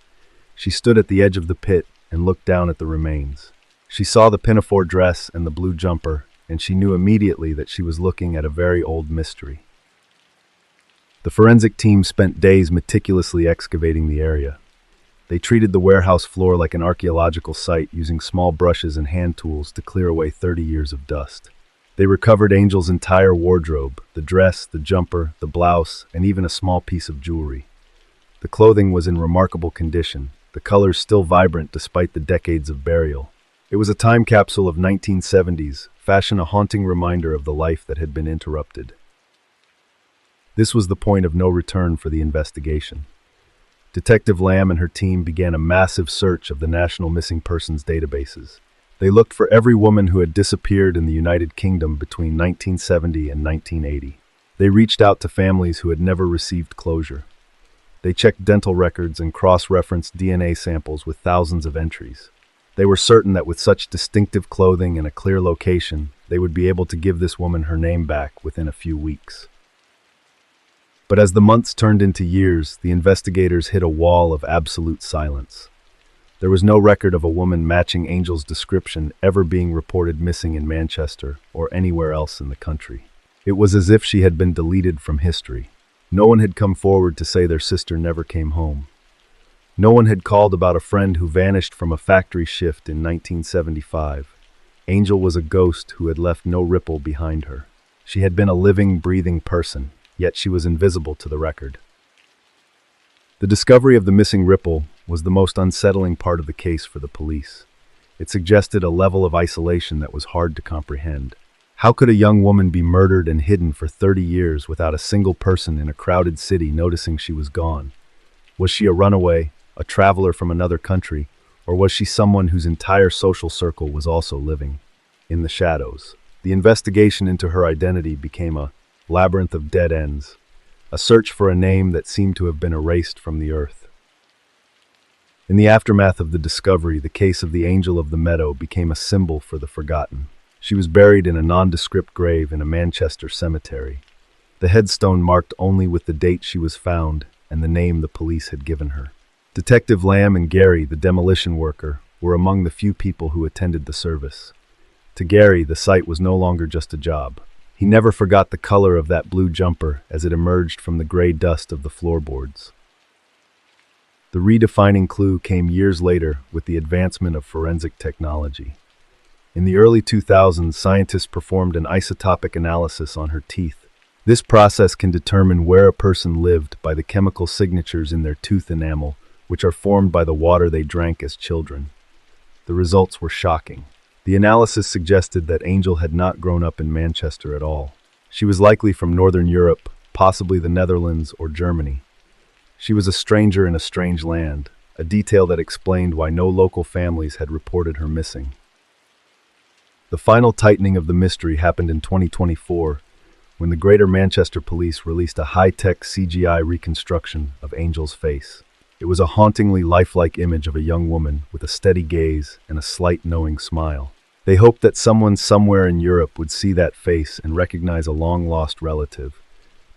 She stood at the edge of the pit and looked down at the remains. She saw the pinafore dress and the blue jumper, and she knew immediately that she was looking at a very old mystery. The forensic team spent days meticulously excavating the area. They treated the warehouse floor like an archaeological site, using small brushes and hand tools to clear away 30 years of dust. They recovered Angel's entire wardrobe, the dress, the jumper, the blouse, and even a small piece of jewelry. The clothing was in remarkable condition, the colors still vibrant despite the decades of burial. It was a time capsule of 1970s, fashion a haunting reminder of the life that had been interrupted. This was the point of no return for the investigation. Detective Lamb and her team began a massive search of the National Missing Persons databases. They looked for every woman who had disappeared in the United Kingdom between 1970 and 1980. They reached out to families who had never received closure. They checked dental records and cross-referenced DNA samples with thousands of entries. They were certain that with such distinctive clothing and a clear location, they would be able to give this woman her name back within a few weeks. But as the months turned into years, the investigators hit a wall of absolute silence. There was no record of a woman matching Angel's description ever being reported missing in Manchester or anywhere else in the country. It was as if she had been deleted from history. No one had come forward to say their sister never came home. No one had called about a friend who vanished from a factory shift in 1975. Angel was a ghost who had left no ripple behind her. She had been a living, breathing person, yet she was invisible to the record. The discovery of the missing ripple was the most unsettling part of the case for the police. It suggested a level of isolation that was hard to comprehend. How could a young woman be murdered and hidden for 30 years without a single person in a crowded city noticing she was gone? Was she a runaway, a traveler from another country, or was she someone whose entire social circle was also living in the shadows? The investigation into her identity became a labyrinth of dead ends, a search for a name that seemed to have been erased from the earth. In the aftermath of the discovery, the case of the Angel of the Meadow became a symbol for the forgotten. She was buried in a nondescript grave in a Manchester cemetery. The headstone marked only with the date she was found and the name the police had given her. Detective Lamb and Gary, the demolition worker, were among the few people who attended the service. To Gary, the site was no longer just a job. He never forgot the color of that blue jumper as it emerged from the gray dust of the floorboards. The redefining clue came years later with the advancement of forensic technology. In the early 2000s, scientists performed an isotopic analysis on her teeth. This process can determine where a person lived by the chemical signatures in their tooth enamel, which are formed by the water they drank as children. The results were shocking. The analysis suggested that Angel had not grown up in Manchester at all. She was likely from Northern Europe, possibly the Netherlands or Germany. She was a stranger in a strange land, a detail that explained why no local families had reported her missing. The final tightening of the mystery happened in 2024, when the Greater Manchester Police released a high-tech CGI reconstruction of Angel's face. It was a hauntingly lifelike image of a young woman with a steady gaze and a slight knowing smile. They hoped that someone somewhere in Europe would see that face and recognize a long-lost relative.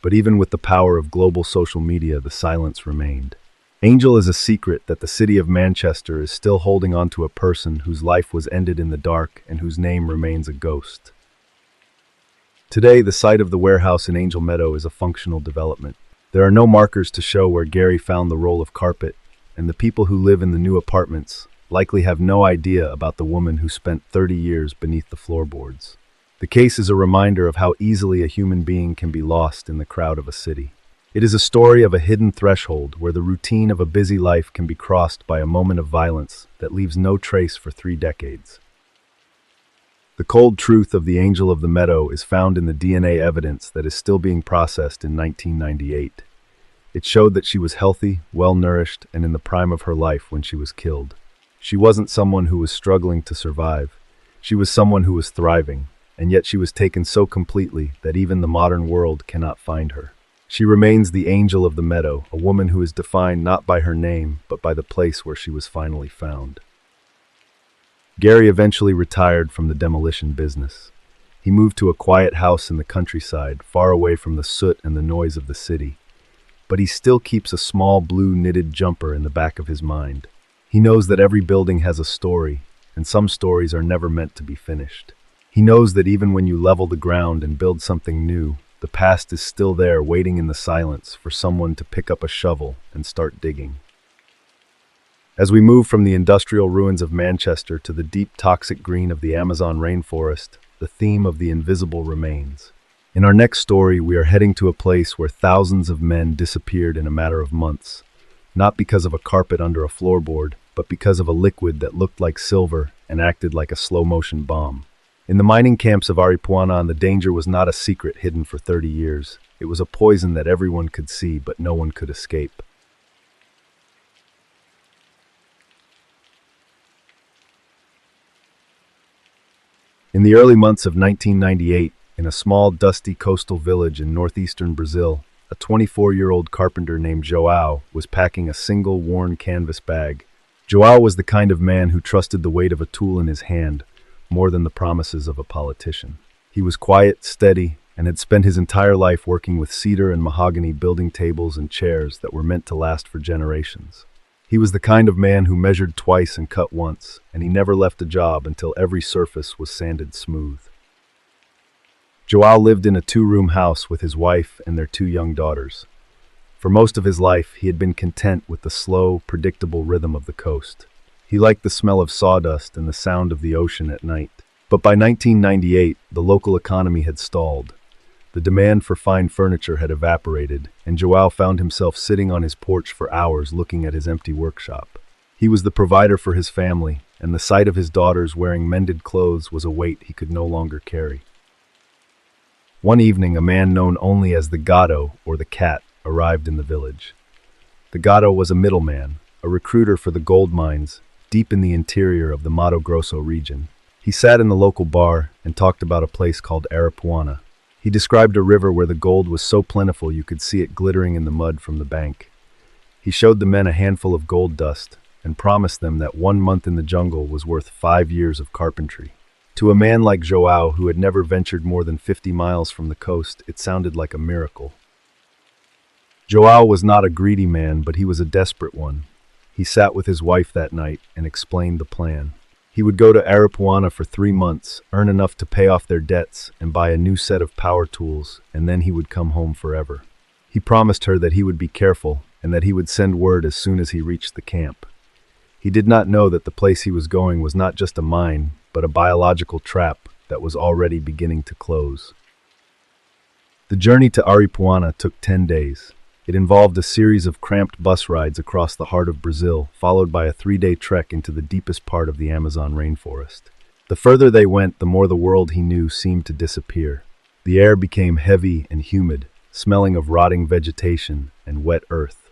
But even with the power of global social media, the silence remained. Angel is a secret that the city of Manchester is still holding on to a person whose life was ended in the dark and whose name remains a ghost. Today, the site of the warehouse in Angel Meadow is a functional development. There are no markers to show where Gary found the roll of carpet, and the people who live in the new apartments likely have no idea about the woman who spent 30 years beneath the floorboards. The case is a reminder of how easily a human being can be lost in the crowd of a city. It is a story of a hidden threshold where the routine of a busy life can be crossed by a moment of violence that leaves no trace for 3 decades. The cold truth of the Angel of the Meadow is found in the DNA evidence that is still being processed in 1998. It showed that she was healthy, well-nourished, and in the prime of her life when she was killed. She wasn't someone who was struggling to survive. She was someone who was thriving, and yet she was taken so completely that even the modern world cannot find her. She remains the Angel of the Meadow, a woman who is defined not by her name, but by the place where she was finally found. Gary eventually retired from the demolition business. He moved to a quiet house in the countryside, far away from the soot and the noise of the city. But he still keeps a small blue knitted jumper in the back of his mind. He knows that every building has a story, and some stories are never meant to be finished. He knows that even when you level the ground and build something new, the past is still there waiting in the silence for someone to pick up a shovel and start digging. As we move from the industrial ruins of Manchester to the deep toxic green of the Amazon rainforest, the theme of the invisible remains. In our next story, we are heading to a place where thousands of men disappeared in a matter of months, not because of a carpet under a floorboard, but because of a liquid that looked like silver and acted like a slow-motion bomb. In the mining camps of Aripuanan, the danger was not a secret hidden for 30 years. It was a poison that everyone could see, but no one could escape. In the early months of 1998, in a small, dusty coastal village in northeastern Brazil, a 24-year-old carpenter named João was packing a single worn canvas bag. João was the kind of man who trusted the weight of a tool in his hand more than the promises of a politician. He was quiet, steady, and had spent his entire life working with cedar and mahogany building tables and chairs that were meant to last for generations. He was the kind of man who measured twice and cut once, and he never left a job until every surface was sanded smooth. João lived in a two-room house with his wife and their two young daughters. For most of his life, he had been content with the slow, predictable rhythm of the coast. He liked the smell of sawdust and the sound of the ocean at night. But by 1998, the local economy had stalled. The demand for fine furniture had evaporated, and João found himself sitting on his porch for hours looking at his empty workshop. He was the provider for his family, and the sight of his daughters wearing mended clothes was a weight he could no longer carry. One evening, a man known only as the Gato, or the Cat, arrived in the village. The Gato was a middleman, a recruiter for the gold mines, deep in the interior of the Mato Grosso region. He sat in the local bar and talked about a place called Arapuana. He described a river where the gold was so plentiful you could see it glittering in the mud from the bank. He showed the men a handful of gold dust and promised them that 1 month in the jungle was worth 5 years of carpentry. To a man like João, who had never ventured more than 50 miles from the coast, it sounded like a miracle. João was not a greedy man, but he was a desperate one. He sat with his wife that night and explained the plan. He would go to Arapuana for 3 months, earn enough to pay off their debts, and buy a new set of power tools, and then he would come home forever. He promised her that he would be careful, and that he would send word as soon as he reached the camp. He did not know that the place he was going was not just a mine, but a biological trap that was already beginning to close. The journey to Aripuana took 10 days. It involved a series of cramped bus rides across the heart of Brazil, followed by a 3-day trek into the deepest part of the Amazon rainforest. The further they went, the more the world he knew seemed to disappear. The air became heavy and humid, smelling of rotting vegetation and wet earth.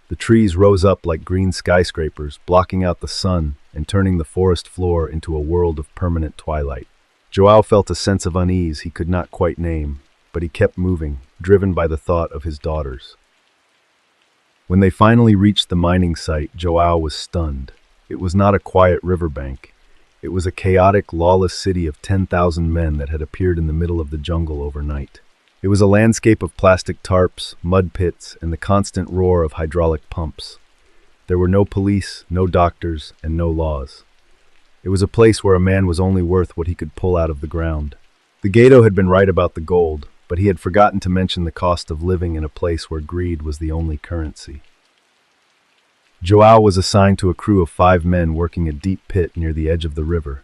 The trees rose up like green skyscrapers, blocking out the sun and turning the forest floor into a world of permanent twilight. João felt a sense of unease he could not quite name, but he kept moving, driven by the thought of his daughters. When they finally reached the mining site, João was stunned. It was not a quiet riverbank. It was a chaotic, lawless city of 10,000 men that had appeared in the middle of the jungle overnight. It was a landscape of plastic tarps, mud pits, and the constant roar of hydraulic pumps. There were no police, no doctors, and no laws. It was a place where a man was only worth what he could pull out of the ground. The Gato had been right about the gold, but he had forgotten to mention the cost of living in a place where greed was the only currency. João was assigned to a crew of 5 men working a deep pit near the edge of the river.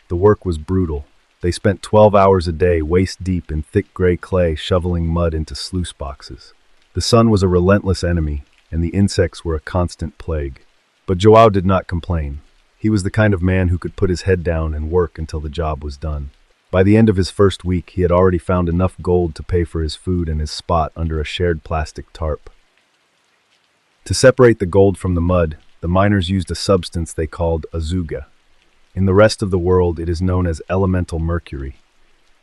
The work was brutal. They spent 12 hours a day waist-deep in thick gray clay shoveling mud into sluice boxes. The sun was a relentless enemy, and the insects were a constant plague. But João did not complain. He was the kind of man who could put his head down and work until the job was done. By the end of his first week, he had already found enough gold to pay for his food and his spot under a shared plastic tarp. To separate the gold from the mud, the miners used a substance they called azuga. In the rest of the world, it is known as elemental mercury.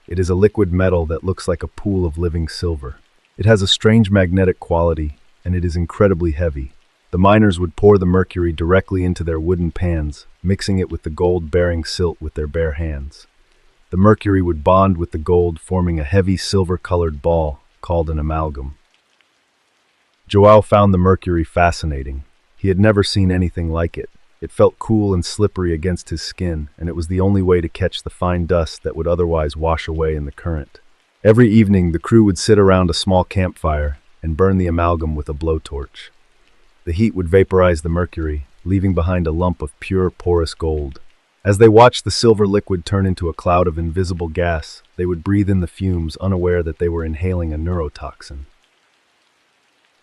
It is a liquid metal that looks like a pool of living silver. It has a strange magnetic quality, and it is incredibly heavy. The miners would pour the mercury directly into their wooden pans, mixing it with the gold-bearing silt with their bare hands. The mercury would bond with the gold, forming a heavy silver-colored ball called an amalgam. João found the mercury fascinating. He had never seen anything like it. It felt cool and slippery against his skin, and it was the only way to catch the fine dust that would otherwise wash away in the current. Every evening, the crew would sit around a small campfire and burn the amalgam with a blowtorch. The heat would vaporize the mercury, leaving behind a lump of pure, porous gold. As they watched the silver liquid turn into a cloud of invisible gas, they would breathe in the fumes, unaware that they were inhaling a neurotoxin.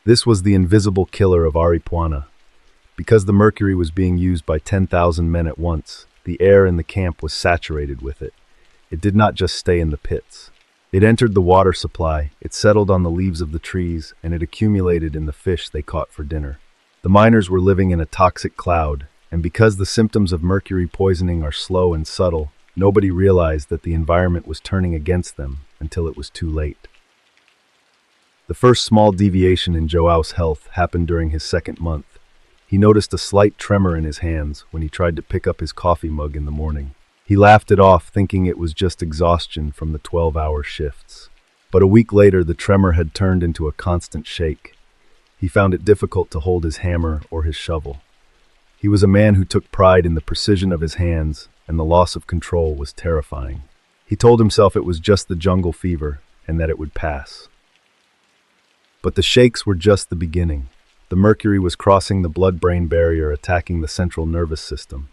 This was the invisible killer of Aripuana. Because the mercury was being used by 10,000 men at once, the air in the camp was saturated with it. It did not just stay in the pits. It entered the water supply, it settled on the leaves of the trees, and it accumulated in the fish they caught for dinner. The miners were living in a toxic cloud, and because the symptoms of mercury poisoning are slow and subtle, nobody realized that the environment was turning against them until it was too late. The first small deviation in Joao's health happened during his second month. He noticed a slight tremor in his hands when he tried to pick up his coffee mug in the morning. He laughed it off, thinking it was just exhaustion from the 12-hour shifts. But a week later, the tremor had turned into a constant shake. He found it difficult to hold his hammer or his shovel. He was a man who took pride in the precision of his hands, and the loss of control was terrifying. He told himself it was just the jungle fever, and that it would pass. But the shakes were just the beginning. The mercury was crossing the blood-brain barrier, attacking the central nervous system.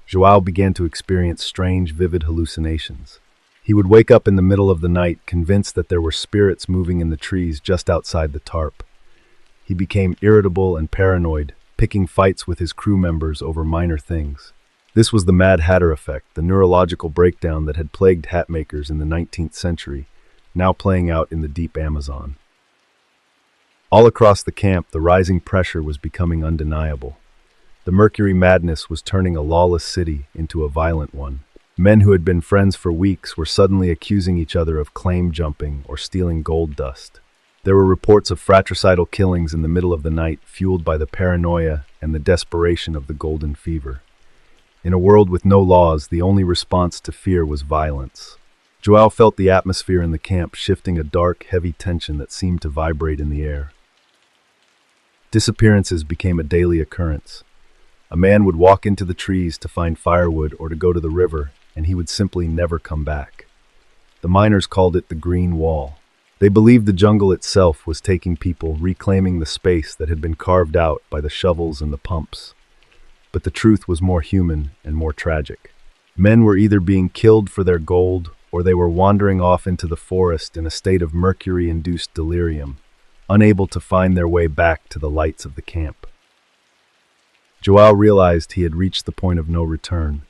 Joao began to experience strange, vivid hallucinations. He would wake up in the middle of the night, convinced that there were spirits moving in the trees just outside the tarp. He became irritable and paranoid, picking fights with his crew members over minor things. This was the Mad Hatter effect, the neurological breakdown that had plagued hatmakers in the 19th century, now playing out in the deep Amazon. All across the camp, the rising pressure was becoming undeniable. The mercury madness was turning a lawless city into a violent one. Men who had been friends for weeks were suddenly accusing each other of claim jumping or stealing gold dust. There were reports of fratricidal killings in the middle of the night, fueled by the paranoia and the desperation of the golden fever. In a world with no laws, the only response to fear was violence. Joao felt the atmosphere in the camp shifting, a dark, heavy tension that seemed to vibrate in the air. Disappearances became a daily occurrence. A man would walk into the trees to find firewood or to go to the river, and he would simply never come back. The miners called it the Green Wall. They believed the jungle itself was taking people, reclaiming the space that had been carved out by the shovels and the pumps. But the truth was more human and more tragic. Men were either being killed for their gold, or they were wandering off into the forest in a state of mercury-induced delirium, unable to find their way back to the lights of the camp. Joao realized he had reached the point of no return.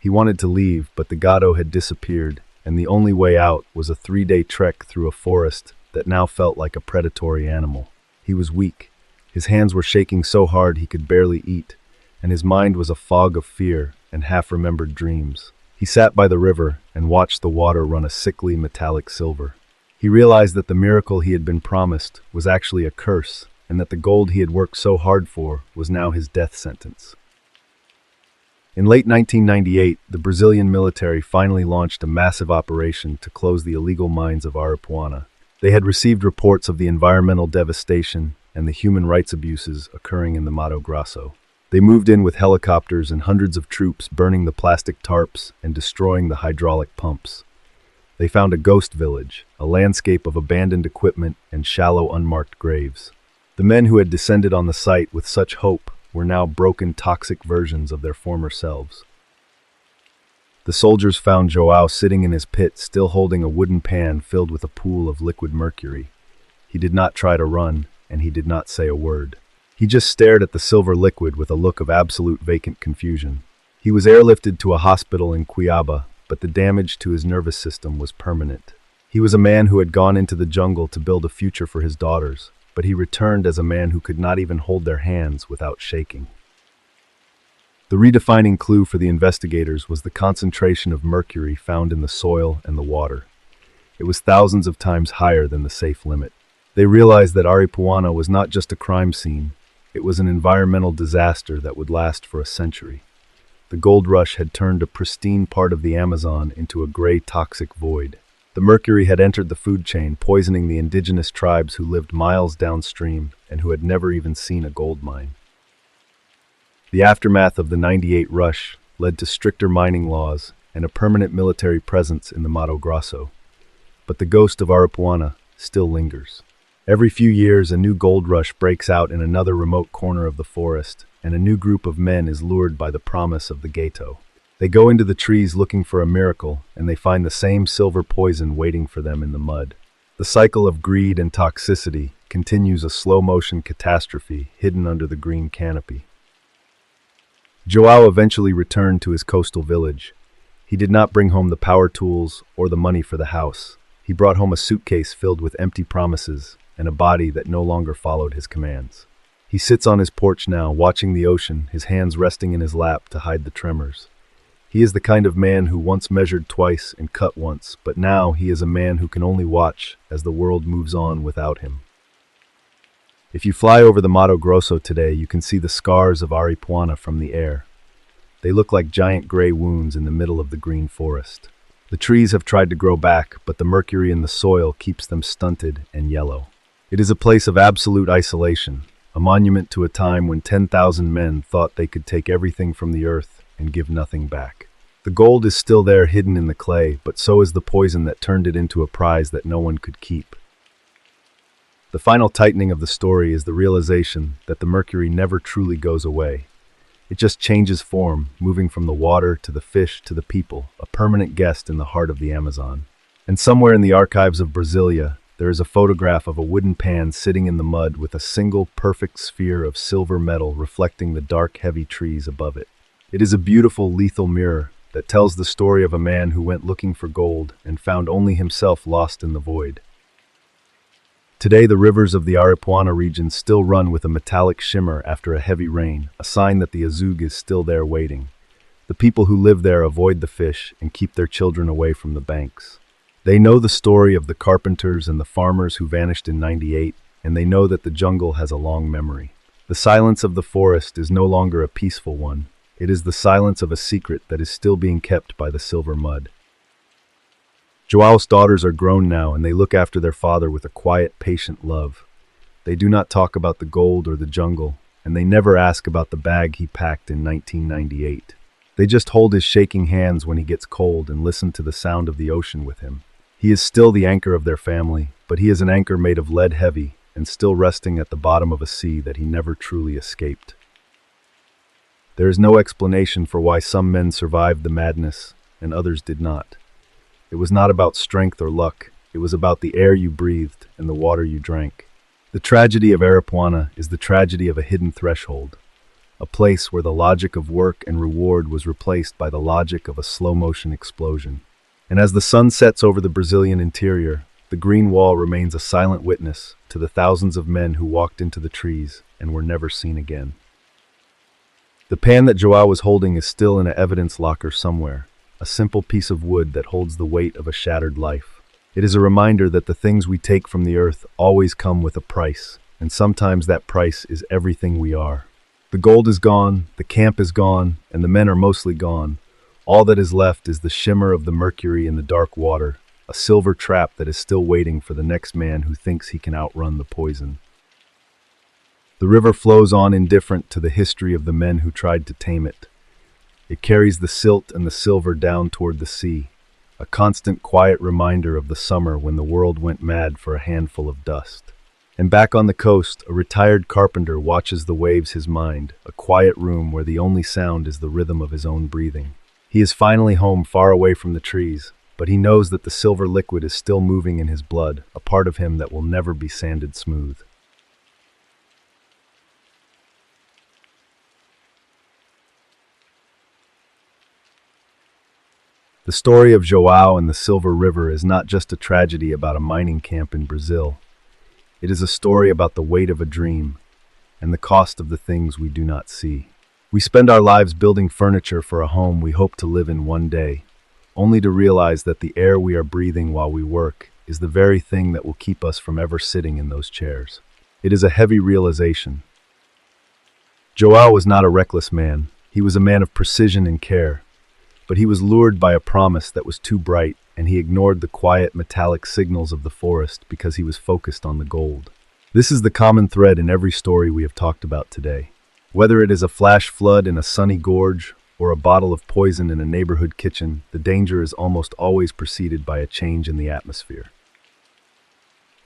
He wanted to leave, but the gado had disappeared, and the only way out was a 3-day trek through a forest that now felt like a predatory animal. He was weak. His hands were shaking so hard he could barely eat, and his mind was a fog of fear and half-remembered dreams. He sat by the river and watched the water run a sickly metallic silver. He realized that the miracle he had been promised was actually a curse, and that the gold he had worked so hard for was now his death sentence. In late 1998, the Brazilian military finally launched a massive operation to close the illegal mines of Aripuana. They had received reports of the environmental devastation and the human rights abuses occurring in the Mato Grosso. They moved in with helicopters and hundreds of troops, burning the plastic tarps and destroying the hydraulic pumps. They found a ghost village, a landscape of abandoned equipment and shallow, unmarked graves. The men who had descended on the site with such hope were now broken, toxic versions of their former selves. The soldiers found Joao sitting in his pit, still holding a wooden pan filled with a pool of liquid mercury. He did not try to run, and he did not say a word. He just stared at the silver liquid with a look of absolute vacant confusion. He was airlifted to a hospital in Cuiabá, but the damage to his nervous system was permanent. He was a man who had gone into the jungle to build a future for his daughters, but he returned as a man who could not even hold their hands without shaking. The redefining clue for the investigators was the concentration of mercury found in the soil and the water. It was thousands of times higher than the safe limit. They realized that Aripuana was not just a crime scene, it was an environmental disaster that would last for a century. The gold rush had turned a pristine part of the Amazon into a gray, toxic void. The mercury had entered the food chain, poisoning the indigenous tribes who lived miles downstream and who had never even seen a gold mine. The aftermath of the '98 rush led to stricter mining laws and a permanent military presence in the Mato Grosso. But the ghost of Aripuana still lingers. Every few years, a new gold rush breaks out in another remote corner of the forest, and a new group of men is lured by the promise of the gato. They go into the trees looking for a miracle, and they find the same silver poison waiting for them in the mud. The cycle of greed and toxicity continues, a slow-motion catastrophe hidden under the green canopy. Joao eventually returned to his coastal village. He did not bring home the power tools or the money for the house, He brought home a suitcase filled with empty promises and a body that no longer followed his commands. He sits on his porch now, watching the ocean, his hands resting in his lap to hide the tremors. He is the kind of man who once measured twice and cut once, but now he is a man who can only watch as the world moves on without him. If you fly over the Mato Grosso today, you can see the scars of Aripuana from the air. They look like giant gray wounds in the middle of the green forest. The trees have tried to grow back, but the mercury in the soil keeps them stunted and yellow. It is a place of absolute isolation, a monument to a time when 10,000 men thought they could take everything from the earth and give nothing back. The gold is still there hidden in the clay, but so is the poison that turned it into a prize that no one could keep. The final tightening of the story is the realization that the mercury never truly goes away. It just changes form, moving from the water to the fish to the people, a permanent guest in the heart of the Amazon. And somewhere in the archives of Brasilia, there is a photograph of a wooden pan sitting in the mud with a single perfect sphere of silver metal reflecting the dark, heavy trees above it. It is a beautiful, lethal mirror that tells the story of a man who went looking for gold and found only himself lost in the void. Today, the rivers of the Aripuana region still run with a metallic shimmer after a heavy rain, a sign that the Azug is still there waiting. The people who live there avoid the fish and keep their children away from the banks. They know the story of the carpenters and the farmers who vanished in '98, and they know that the jungle has a long memory. The silence of the forest is no longer a peaceful one. It is the silence of a secret that is still being kept by the silver mud. Joao's daughters are grown now, and they look after their father with a quiet, patient love. They do not talk about the gold or the jungle, and they never ask about the bag he packed in 1998. They just hold his shaking hands when he gets cold and listen to the sound of the ocean with him. He is still the anchor of their family, but he is an anchor made of lead heavy and still resting at the bottom of a sea that he never truly escaped. There is no explanation for why some men survived the madness and others did not. It was not about strength or luck. It was about the air you breathed and the water you drank. The tragedy of Aripuana is the tragedy of a hidden threshold, a place where the logic of work and reward was replaced by the logic of a slow-motion explosion. And as the sun sets over the Brazilian interior, the green wall remains a silent witness to the thousands of men who walked into the trees and were never seen again. The pan that Joao was holding is still in an evidence locker somewhere, a simple piece of wood that holds the weight of a shattered life. It is a reminder that the things we take from the earth always come with a price, and sometimes that price is everything we are. The gold is gone, the camp is gone, and the men are mostly gone. All that is left is the shimmer of the mercury in the dark water, a silver trap that is still waiting for the next man who thinks he can outrun the poison. The river flows on indifferent to the history of the men who tried to tame it. It carries the silt and the silver down toward the sea, a constant quiet reminder of the summer when the world went mad for a handful of dust. And back on the coast, a retired carpenter watches the waves his mind, a quiet room where the only sound is the rhythm of his own breathing. He is finally home far away from the trees, but he knows that the silver liquid is still moving in his blood, a part of him that will never be sanded smooth. The story of Joao and the Silver River is not just a tragedy about a mining camp in Brazil. It is a story about the weight of a dream and the cost of the things we do not see. We spend our lives building furniture for a home we hope to live in one day, only to realize that the air we are breathing while we work is the very thing that will keep us from ever sitting in those chairs. It is a heavy realization. Joao was not a reckless man. He was a man of precision and care. But he was lured by a promise that was too bright, and he ignored the quiet, metallic signals of the forest because he was focused on the gold. This is the common thread in every story we have talked about today. Whether it is a flash flood in a sunny gorge or a bottle of poison in a neighborhood kitchen, the danger is almost always preceded by a change in the atmosphere.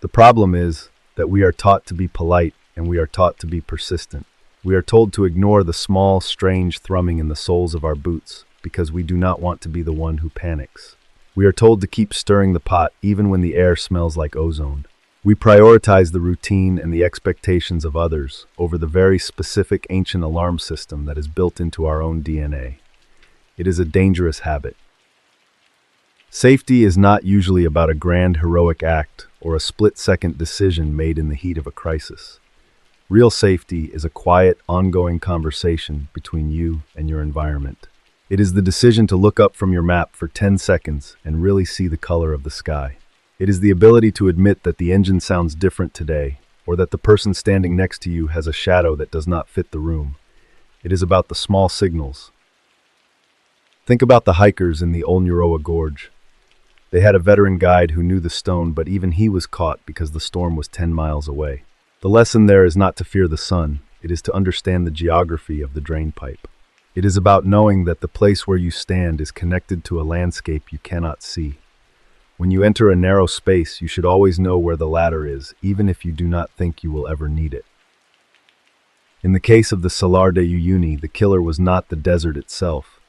The problem is that we are taught to be polite and we are taught to be persistent. We are told to ignore the small, strange thrumming in the soles of our boots, because we do not want to be the one who panics. We are told to keep stirring the pot even when the air smells like ozone. We prioritize the routine and the expectations of others over the very specific ancient alarm system that is built into our own DNA. It is a dangerous habit. Safety is not usually about a grand heroic act or a split-second decision made in the heat of a crisis. Real safety is a quiet, ongoing conversation between you and your environment. It is the decision to look up from your map for 10 seconds and really see the color of the sky. It is the ability to admit that the engine sounds different today, or that the person standing next to you has a shadow that does not fit the room. It is about the small signals. Think about the hikers in the Olnuroa Gorge. They had a veteran guide who knew the stone, but even he was caught because the storm was 10 miles away. The lesson there is not to fear the sun, it is to understand the geography of the drain pipe. It is about knowing that the place where you stand is connected to a landscape you cannot see. When you enter a narrow space, you should always know where the ladder is, even if you do not think you will ever need it. In the case of the Salar de Uyuni, the killer was not the desert itself.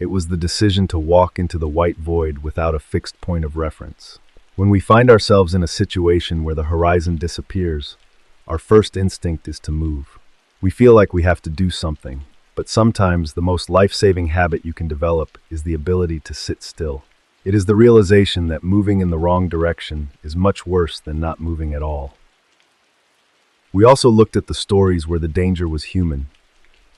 It was the decision to walk into the white void without a fixed point of reference. When we find ourselves in a situation where the horizon disappears, our first instinct is to move. We feel like we have to do something, but sometimes the most life-saving habit you can develop is the ability to sit still. It is the realization that moving in the wrong direction is much worse than not moving at all. We also looked at the stories where the danger was human.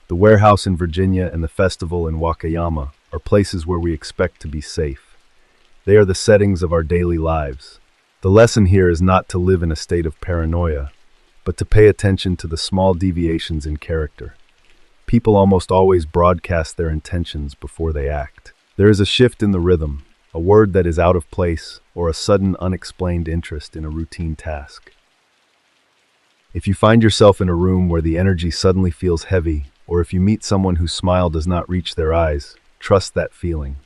The warehouse in Virginia and the festival in Wakayama are places where we expect to be safe. They are the settings of our daily lives. The lesson here is not to live in a state of paranoia, but to pay attention to the small deviations in character. People almost always broadcast their intentions before they act. There is a shift in the rhythm, a word that is out of place, or a sudden unexplained interest in a routine task. If you find yourself in a room where the energy suddenly feels heavy, or if you meet someone whose smile does not reach their eyes, trust that feeling.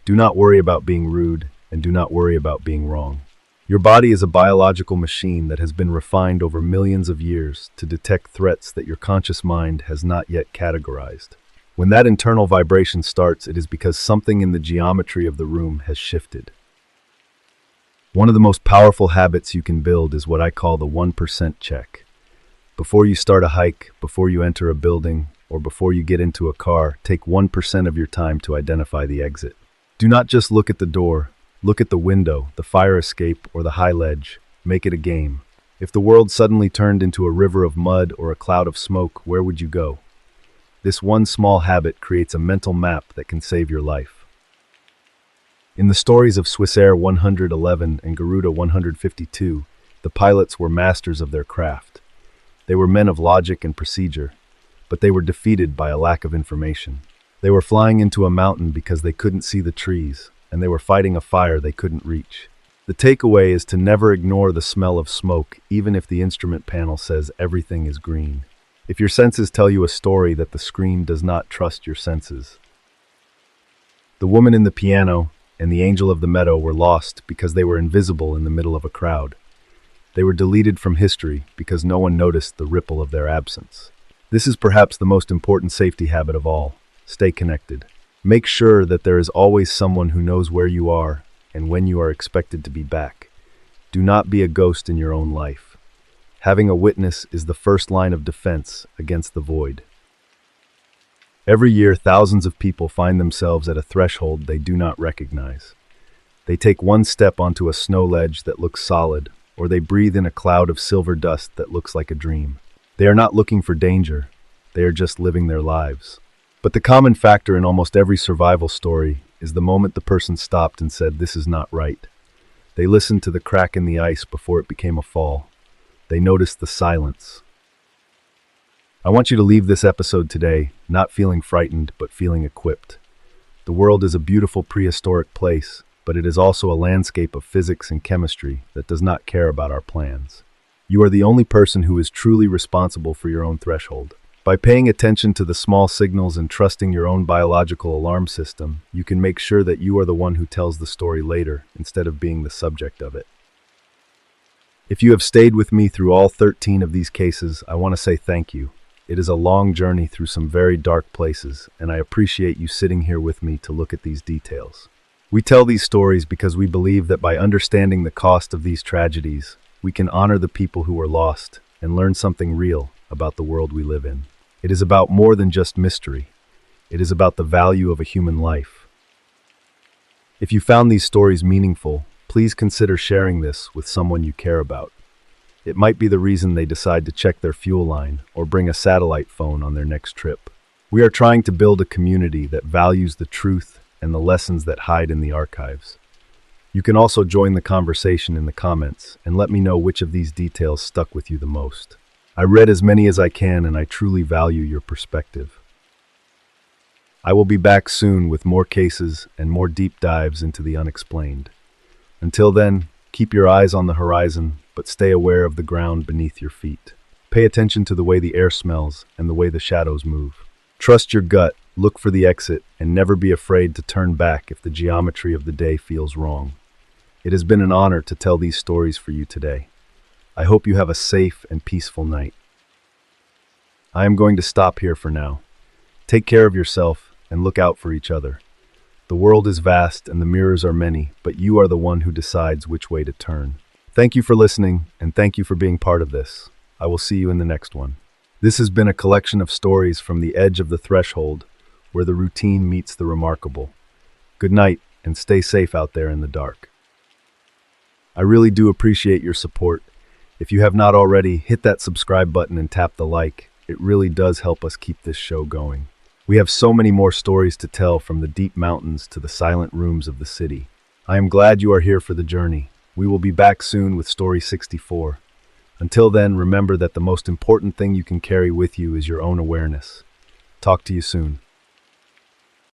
Do not worry about being rude, and do not worry about being wrong. Your body is a biological machine that has been refined over millions of years to detect threats that your conscious mind has not yet categorized. When that internal vibration starts, it is because something in the geometry of the room has shifted. One of the most powerful habits you can build is what I call the 1% check. Before you start a hike, before you enter a building, or before you get into a car, take 1% of your time to identify the exit. Do not just look at the door. Look at the window, the fire escape, or the high ledge. Make it a game. If the world suddenly turned into a river of mud or a cloud of smoke, where would you go? This one small habit creates a mental map that can save your life. In the stories of Swissair 111 and Garuda 152, the pilots were masters of their craft. They were men of logic and procedure, but they were defeated by a lack of information. They were flying into a mountain because they couldn't see the trees, and they were fighting a fire they couldn't reach. The takeaway is to never ignore the smell of smoke, even if the instrument panel says everything is green. If your senses tell you a story that the screen does not trust your senses. The woman in the piano and the angel of the meadow were lost because they were invisible in the middle of a crowd. They were deleted from history because no one noticed the ripple of their absence. This is perhaps the most important safety habit of all. Stay connected. Make sure that there is always someone who knows where you are and when you are expected to be back. Do not be a ghost in your own life. Having a witness is the first line of defense against the void. Every year, thousands of people find themselves at a threshold they do not recognize. They take one step onto a snow ledge that looks solid, or they breathe in a cloud of silver dust that looks like a dream. They are not looking for danger. They are just living their lives. But the common factor in almost every survival story is the moment the person stopped and said, "This is not right." They listened to the crack in the ice before it became a fall. They noticed the silence. I want you to leave this episode today, not feeling frightened, but feeling equipped. The world is a beautiful prehistoric place, but it is also a landscape of physics and chemistry that does not care about our plans. You are the only person who is truly responsible for your own threshold. By paying attention to the small signals and trusting your own biological alarm system, you can make sure that you are the one who tells the story later, instead of being the subject of it. If you have stayed with me through all 13 of these cases, I want to say thank you. It is a long journey through some very dark places, and I appreciate you sitting here with me to look at these details. We tell these stories because we believe that by understanding the cost of these tragedies, we can honor the people who were lost and learn something real about the world we live in. It is about more than just mystery. It is about the value of a human life. If you found these stories meaningful, please consider sharing this with someone you care about. It might be the reason they decide to check their fuel line or bring a satellite phone on their next trip. We are trying to build a community that values the truth and the lessons that hide in the archives. You can also join the conversation in the comments and let me know which of these details stuck with you the most. I read as many as I can and I truly value your perspective. I will be back soon with more cases and more deep dives into the unexplained. Until then, keep your eyes on the horizon, but stay aware of the ground beneath your feet. Pay attention to the way the air smells and the way the shadows move. Trust your gut, look for the exit, and never be afraid to turn back if the geometry of the day feels wrong. It has been an honor to tell these stories for you today. I hope you have a safe and peaceful night. I am going to stop here for now. Take care of yourself and look out for each other. The world is vast and the mirrors are many, but you are the one who decides which way to turn. Thank you for listening, and thank you for being part of this. I will see you in the next one. This has been a collection of stories from the edge of the threshold, where the routine meets the remarkable. Good night, and stay safe out there in the dark. I really do appreciate your support. If you have not already, hit that subscribe button and tap the like. It really does help us keep this show going. We have so many more stories to tell, from the deep mountains to the silent rooms of the city. I am glad you are here for the journey. We will be back soon with Story 64. Until then, remember that the most important thing you can carry with you is your own awareness. Talk to you soon.